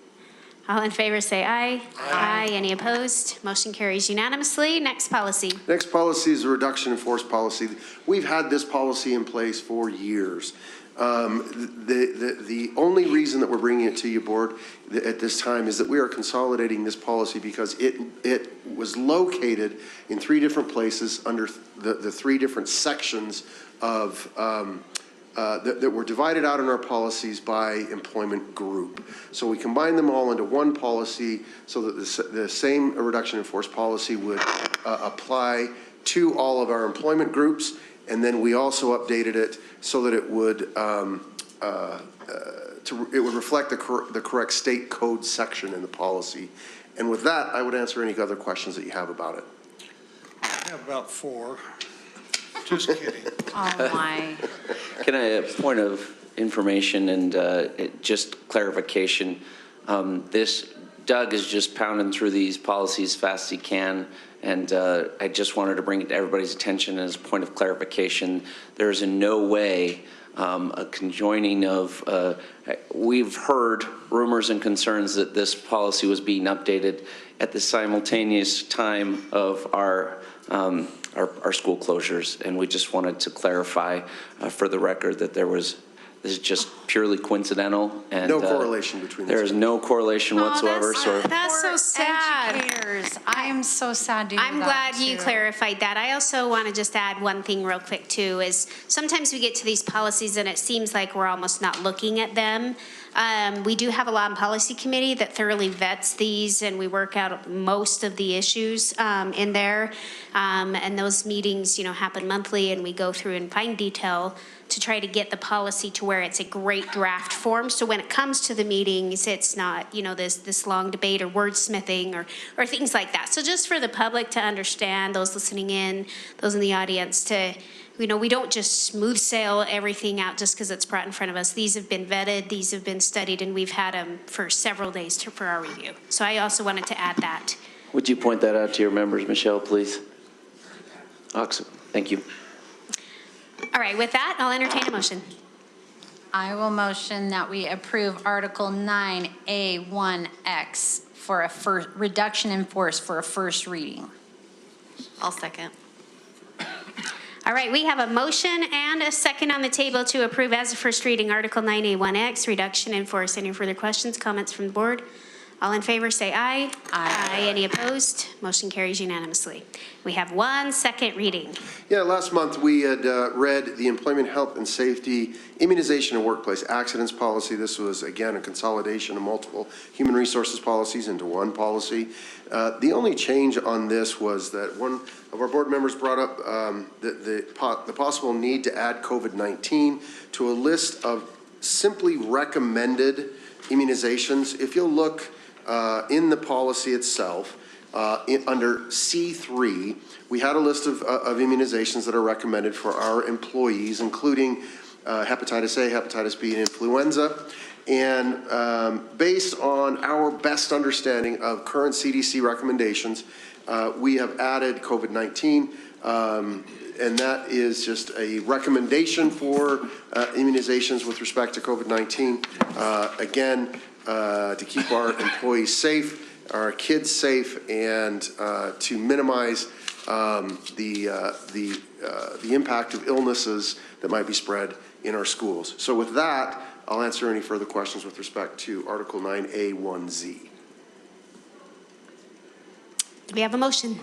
All in favor say aye. Aye. Any opposed? Motion carries unanimously. Next policy. Next policy is a reduction in force policy. We've had this policy in place for years. The only reason that we're bringing it to you, board, at this time is that we are consolidating this policy because it was located in 3 different places under the 3 different sections of that were divided out in our policies by employment group. So we combined them all into one policy so that the same reduction in force policy would apply to all of our employment groups. And then we also updated it so that it would reflect the correct state code section in the policy. And with that, I would answer any other questions that you have about it. I have about 4. Just kidding. Oh, my. Can I have a point of information and just clarification? Doug is just pounding through these policies fast as he can, and I just wanted to bring it to everybody's attention as a point of clarification. There is in no way a conjoining of, we've heard rumors and concerns that this policy was being updated at the simultaneous time of our school closures, and we just wanted to clarify for the record that this is just purely coincidental, and no correlation between there is no correlation whatsoever. That's so sad. Educators. I am so sad to hear I'm glad you clarified that. I also want to just add one thing real quick too, is sometimes we get to these policies and it seems like we're almost not looking at them. We do have a law and policy committee that thoroughly vets these, and we work out most of the issues in there. And those meetings, happen monthly, and we go through in fine detail to try to get the policy to where it's a great draft form. So when it comes to the meetings, it's not, this long debate or wordsmithing or things like that. So just for the public to understand, those listening in, those in the audience, we don't just smooth sail everything out just because it's brought in front of us. These have been vetted, these have been studied, and we've had them for several days for our review. So I also wanted to add that. Would you point that out to your members, Michelle, please? Awesome. Thank you. All right, with that, I'll entertain a motion. I will motion that we approve Article 9A1X for a reduction in force for a first reading. I'll second. All right, we have a motion and a second on the table to approve as a first reading Article 9A1X, reduction in force. Any further questions, comments from the board? All in favor say aye. Aye. Any opposed? Motion carries unanimously. We have one second reading. Yeah, last month we had read the Employment Health and Safety Immunization and Workplace Accidents Policy. This was, again, a consolidation of multiple human resources policies into one policy. The only change on this was that one of our board members brought up the possible need to add COVID-19 to a list of simply recommended immunizations. If you'll look in the policy itself, under C3, we had a list of immunizations that are recommended for our employees, including hepatitis A, hepatitis B, and influenza. And based on our best understanding of current CDC recommendations, we have added COVID-19, and that is just a recommendation for immunizations with respect to COVID-19. Again, to keep our employees safe, our kids safe, and to minimize the impact of illnesses that might be spread in our schools. So with that, I'll answer any further questions with respect to Article 9A1Z. Do we have a motion?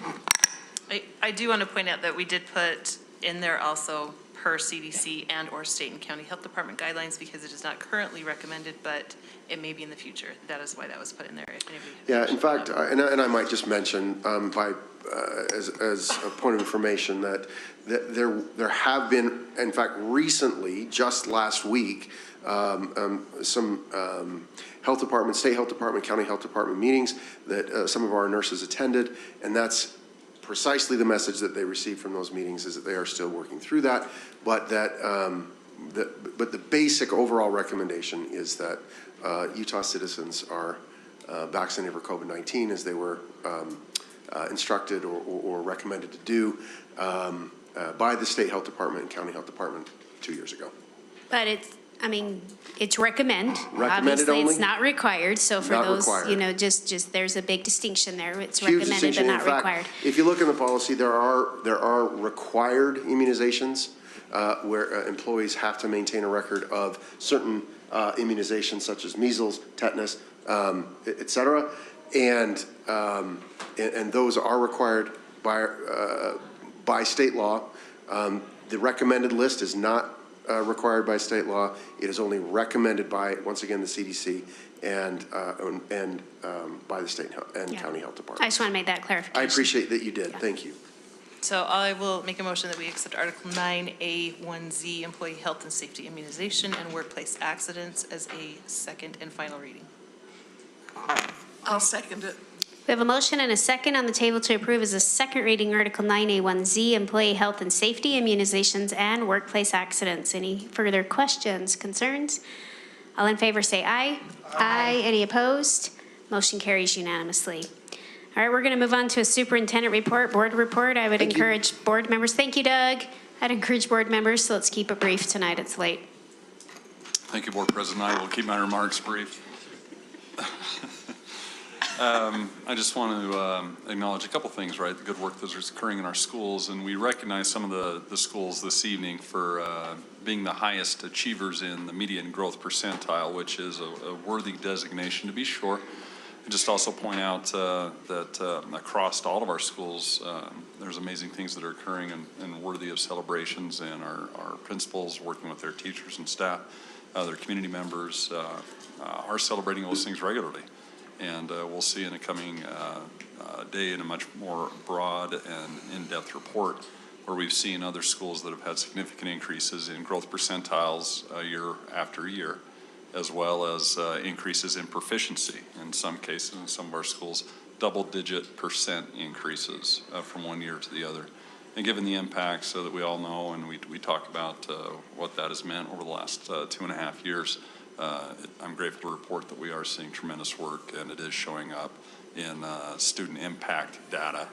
I do want to point out that we did put in there also per CDC and or state and county health department guidelines, because it is not currently recommended, but it may be in the future. That is why that was put in there. If anybody Yeah, in fact, and I might just mention as a point of information that there have been, in fact, recently, just last week, some health department, state health department, county health department meetings that some of our nurses attended, and that's precisely the message that they received from those meetings, is that they are still working through that, but that but the basic overall recommendation is that Utah citizens are vaccinated for COVID-19 as they were instructed or recommended to do by the state health department and county health department 2 years ago. But it's recommended. Recommended Obviously, only? it's not required. So for Not those, required. just there's a big distinction there. It's Huge recommended distinction. but not In fact, required. if you look in the policy, there are required immunizations where employees have to maintain a record of certain immunizations such as measles, tetanus, et cetera, and those are required by state law. The recommended list is not required by state law. It is only recommended by, once again, the CDC and by the state and county health department. I just want to make that clarification. I appreciate that you did. Thank you. So I will make a motion that we accept Article 9A1Z, Employee Health and Safety Immunization and Workplace Accidents, as a second and final reading. I'll second it. We have a motion and a second on the table to approve as a second reading Article 9A1Z, Employee Health and Safety Immunizations and Workplace Accidents. Any further questions, concerns? All in favor say aye. Aye. Any opposed? Motion carries unanimously. All right, we're going to move on to a superintendent report, board report. I would encourage board members. Thank you, Doug. I'd encourage board members, so let's keep it brief tonight. It's late. Thank you, Board President. I will keep my remarks brief. I just want to acknowledge a couple things, right? The good work that is occurring in our schools, and we recognize some of the schools this evening for being the highest achievers in the median growth percentile, which is a worthy designation to be sure. I just also point out that across all of our schools, there's amazing things that are occurring and worthy of celebrations, and our principals working with their teachers and staff, their community members are celebrating those things regularly. And we'll see in a coming day in a much more broad and in-depth report where we've seen other schools that have had significant increases in growth percentiles year after year, as well as increases in proficiency. In some cases, in some of our schools, double-digit % increases from one year to the other. And given the impacts that we all know, and we talk about what that has meant over the last 2.5 years, I'm grateful to report that we are seeing tremendous work, and it is showing up in student impact data,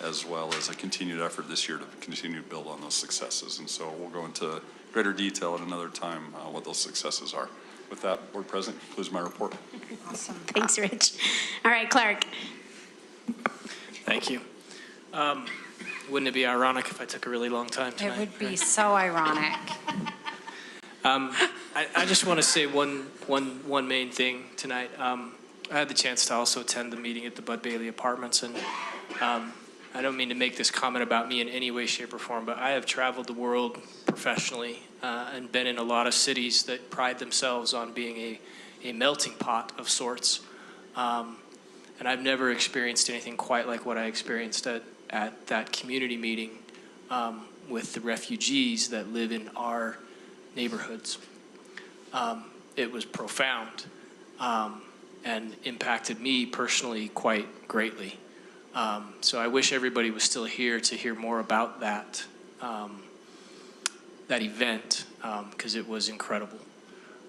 as well as a continued effort this year to continue to build on those successes. And so we'll go into greater detail at another time what those successes are. With that, Board President concludes my report. Awesome. Thanks, Rich. All right, Clark. Thank you. Wouldn't it be ironic if I took a really long time tonight? It would be so ironic. I just want to say one main thing tonight. I had the chance to also attend the meeting at the Bud Bailey Apartments, and I don't mean to make this comment about me in any way, shape, or form, but I have traveled the world professionally and been in a lot of cities that pride themselves on being a melting pot of sorts. And I've never experienced anything quite like what I experienced at that community meeting with the refugees that live in our neighborhoods. It was profound and impacted me personally quite greatly. So I wish everybody was still here to hear more about that that event, because it was incredible.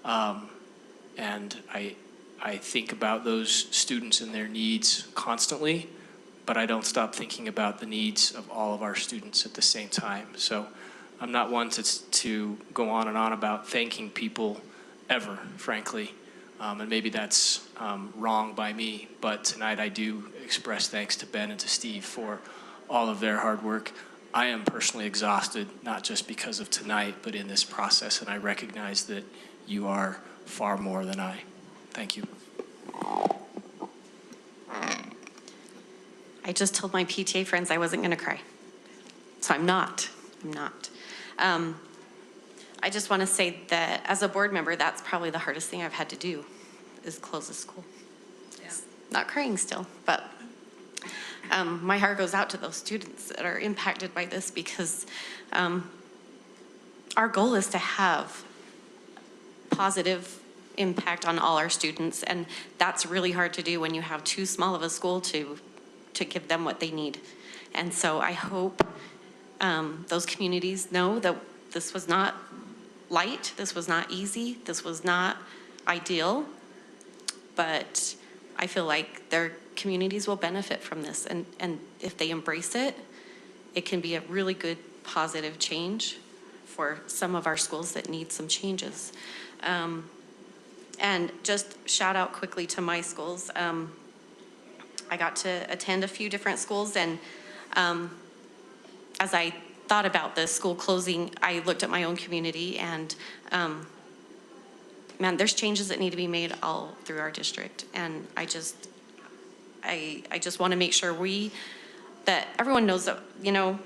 And I think about those students and their needs constantly, but I don't stop thinking about the needs of all of our students at the same time. So I'm not one to go on and on about thanking people ever, frankly. And maybe that's wrong by me, but tonight I do express thanks to Ben and to Steve for all of their hard work. I am personally exhausted, not just because of tonight, but in this process, and I recognize that you are far more than I. Thank you. I just told my PTA friends I wasn't going to cry. So I'm not. I just want to say that as a board member, that's probably the hardest thing I've had to do, is close the school. Yeah. Not crying still, but my heart goes out to those students that are impacted by this, because our goal is to have positive impact on all our students, and that's really hard to do when you have too small of a school to give them what they need. And so I hope those communities know that this was not light, this was not easy, this was not ideal, but I feel like their communities will benefit from this, and if they embrace it, it can be a really good positive change for some of our schools that need some changes. And just shout out quickly to my schools. I got to attend a few different schools, and as I thought about the school closing, I looked at my own community, and man, there's changes that need to be made all through our district, and I just want to make sure that everyone knows that, you know,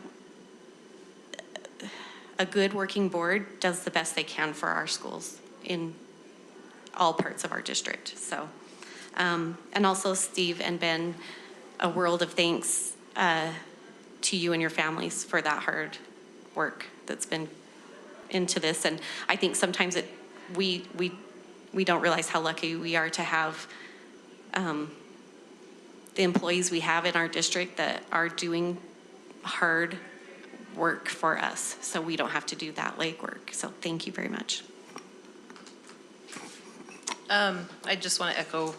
a good working board does the best they can for our schools in all parts of our district. So, and also Steve and Ben, a world of thanks to you and your families for that hard work that's been into this. And I think sometimes we don't realize how lucky we are to have the employees we have in our district that are doing hard work for us, so we don't have to do that legwork. So thank you very much. I just want to echo,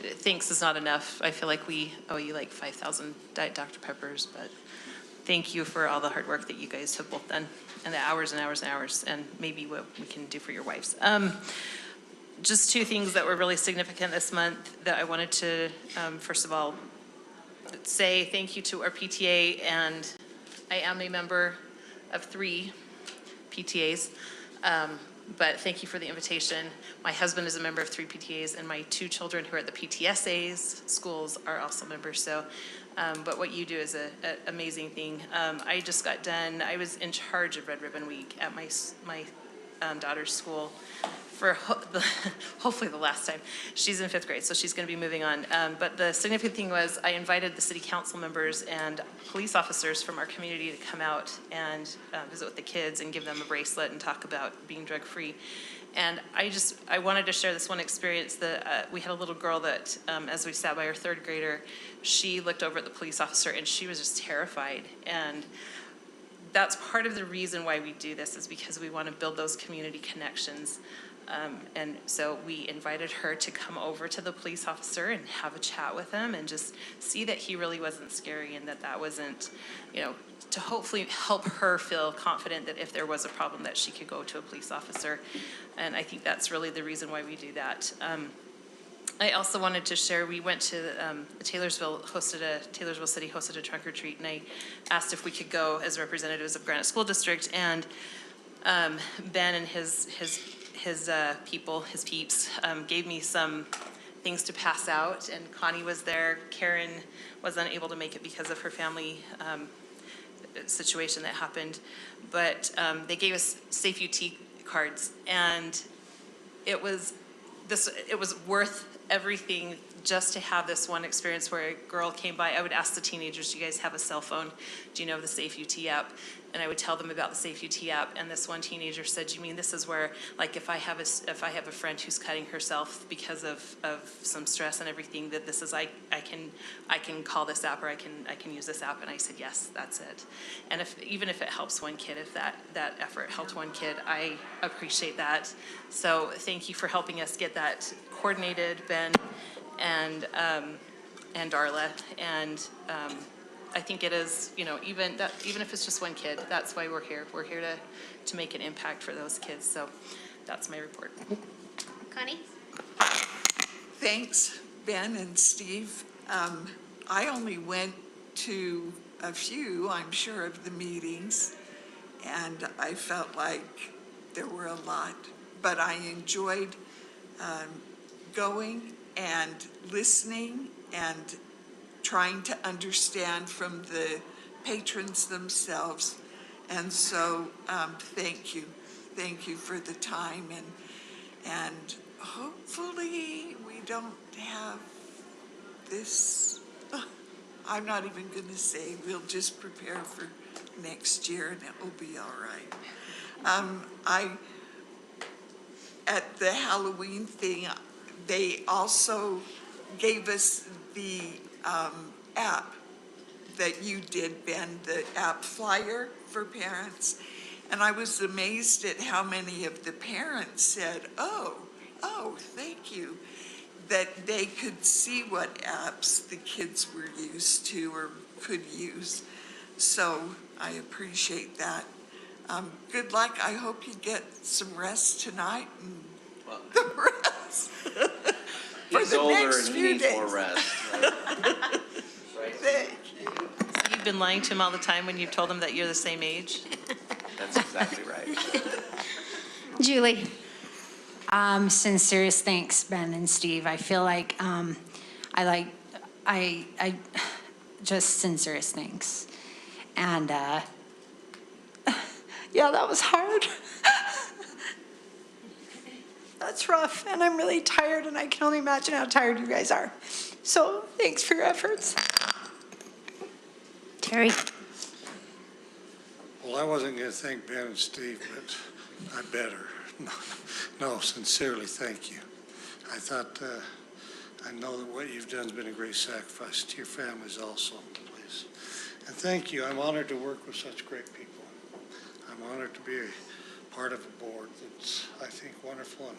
thanks is not enough. I feel like we owe you like 5,000 Diet Dr. Peppers, but thank you for all the hard work that you guys have both done, and the hours and hours and hours, and maybe what we can do for your wives. Just two things that were really significant this month that I wanted to, first of all, say thank you to our PTA, and I am a member of 3 PTAs. But thank you for the invitation. My husband is a member of 3 PTAs, and my 2 children who are at the PTSA's schools are also members. So, but what you do is an amazing thing. I just got done. I was in charge of Red Ribbon Week at my daughter's school for hopefully the last time. She's in 5th grade, so she's going to be moving on. But the significant thing was I invited the city council members and police officers from our community to come out and visit with the kids and give them a bracelet and talk about being drug-free. And I wanted to share this one experience that we had a little girl that, as we sat by her 3rd grader, she looked over at the police officer and she was just terrified. And that's part of the reason why we do this, is because we want to build those community connections. And so we invited her to come over to the police officer and have a chat with him and just see that he really wasn't scary and that wasn't, to hopefully help her feel confident that if there was a problem that she could go to a police officer. And I think that's really the reason why we do that. I also wanted to share, we went to Taylorsville City hosted a trunk or treat, and I asked if we could go as representatives of Granite School District, and Ben and his peeps, gave me some things to pass out, and Connie was there. Karen was unable to make it because of her family situation that happened, but they gave us Safe UT cards, and it was worth everything just to have this one experience where a girl came by. I would ask the teenagers, do you guys have a cell phone? Do you know the Safe UT app? And I would tell them about the Safe UT app. And this one teenager said, you mean this is where, like, if I have a friend who's cutting herself because of some stress and everything, that this is, I can call this app, or I can use this app. And I said, yes, that's it. And even if it helps one kid, if that effort helped one kid, I appreciate that. So thank you for helping us get that coordinated, Ben and Darla. And I think it is, even if it's just one kid, that's why we're here. We're here to make an impact for those kids. So that's my report. Connie? Thanks, Ben and Steve. I only went to a few, I'm sure, of the meetings, and I felt like there were a lot, but I enjoyed going and listening and trying to understand from the patrons themselves. And so thank you for the time, and hopefully we don't have this, I'm not even going to say, we'll just prepare for next year and it will be all right. At the Halloween thing, they also gave us the app that you did, Ben, the app flyer for parents. And I was amazed at how many of the parents said, oh, thank you, that they could see what apps the kids were used to or could use. So I appreciate that. Good luck. I hope you get some rest tonight and the rest. He's older and he needs more rest. Thank you. So you've been lying to him all the time when you've told him that you're the same age? That's exactly right. Julie? Sincerest thanks, Ben and Steve. I feel like I just sincerest thanks. And yeah, that was hard. That's rough, and I'm really tired, and I can only imagine how tired you guys are. So thanks for your efforts. Terry? Well, I wasn't going to thank Ben and Steve, but I better. No, sincerely, thank you. I thought, I know that what you've done has been a great sacrifice to your families also, please. And thank you. I'm honored to work with such great people. I'm honored to be a part of a board that's, I think, wonderful and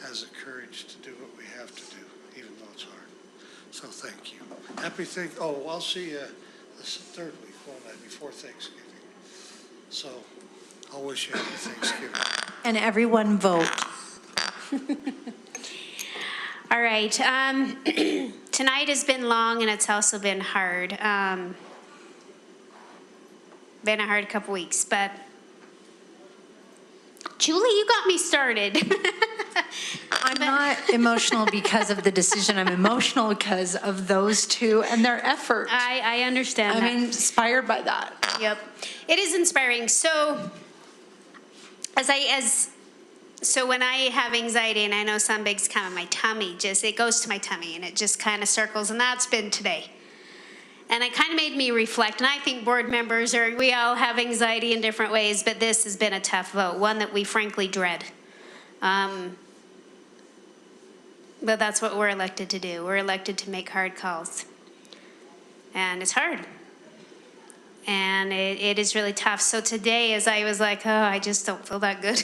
has the courage to do what we have to do, even though it's hard. So thank you. I'll see you this third week, won't I, before Thanksgiving. So I'll wish you happy Thanksgiving. And everyone vote. All right. Tonight has been long, and it's also been hard. Been a hard couple weeks, but Julie, you got me started. I'm not emotional because of the decision. I'm emotional because of those two and their effort. I understand that. I'm inspired by that. Yep. It is inspiring. So so when I have anxiety, and I know some bigs come in my tummy, it goes to my tummy and it just kind of circles, and that's been today. And it kind of made me reflect, and I think board members, we all have anxiety in different ways, but this has been a tough vote, one that we frankly dread. But that's what we're elected to do. We're elected to make hard calls. And it's hard. And it is really tough. So today, as I was like, oh, I just don't feel that good.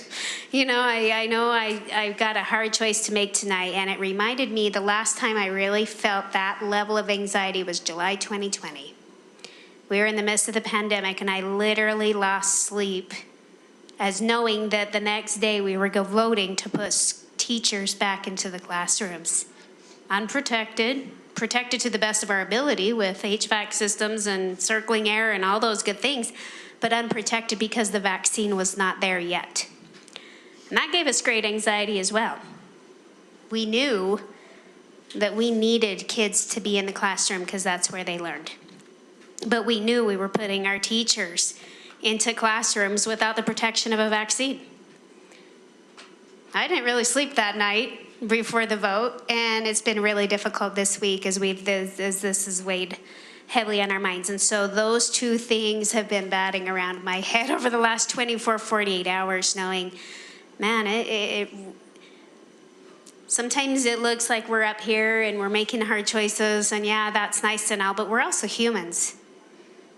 You know, I know I've got a hard choice to make tonight. And it reminded me the last time I really felt that level of anxiety was July 2020. We were in the midst of the pandemic, and I literally lost sleep as knowing that the next day we were voting to put teachers back into the classrooms. Unprotected, protected to the best of our ability with HVAC systems and circling air and all those good things, but unprotected because the vaccine was not there yet. And that gave us great anxiety as well. We knew that we needed kids to be in the classroom because that's where they learned. But we knew we were putting our teachers into classrooms without the protection of a vaccine. I didn't really sleep that night before the vote, and it's been really difficult this week as this has weighed heavily on our minds. And so those two things have been batting around my head over the last 24, 48 hours, knowing, man, sometimes it looks like we're up here and we're making hard choices, and yeah, that's nice and all, but we're also humans.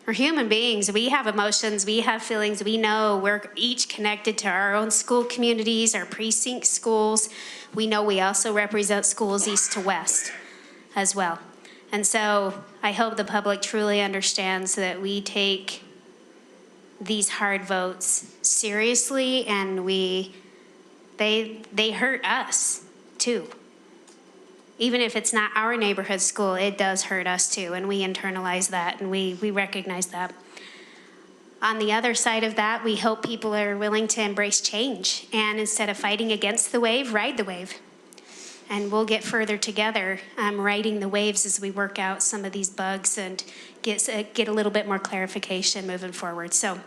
We're human beings. We have emotions. We have feelings. We know we're each connected to our own school communities, our precinct schools. We know we also represent schools east to west as well. And so I hope the public truly understands that we take these hard votes seriously, and they hurt us too. Even if it's not our neighborhood school, it does hurt us too, and we internalize that, and we recognize that. On the other side of that, we hope people are willing to embrace change, and instead of fighting against the wave, ride the wave. And we'll get further together riding the waves as we work out some of these bugs and get a little bit more clarification moving forward. So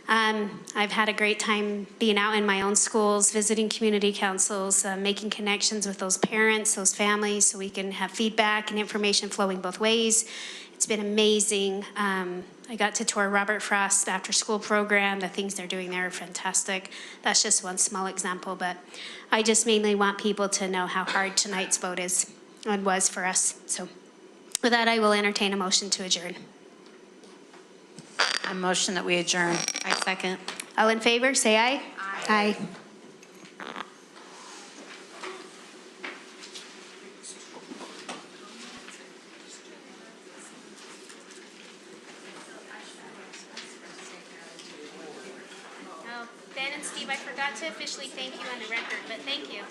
I've had a great time being out in my own schools, visiting community councils, making connections with those parents, those families, so we can have feedback and information flowing both ways. It's been amazing. I got to tour Robert Frost's after-school program. The things they're doing there are fantastic. That's just one small example, but I just mainly want people to know how hard tonight's vote is and was for us. So with that, I will entertain a motion to adjourn. A motion that we adjourn. I second. All in favor, say aye. Aye. Oh, Ben and Steve, I forgot to officially thank you on the record, but thank you.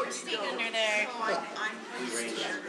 Staying under there.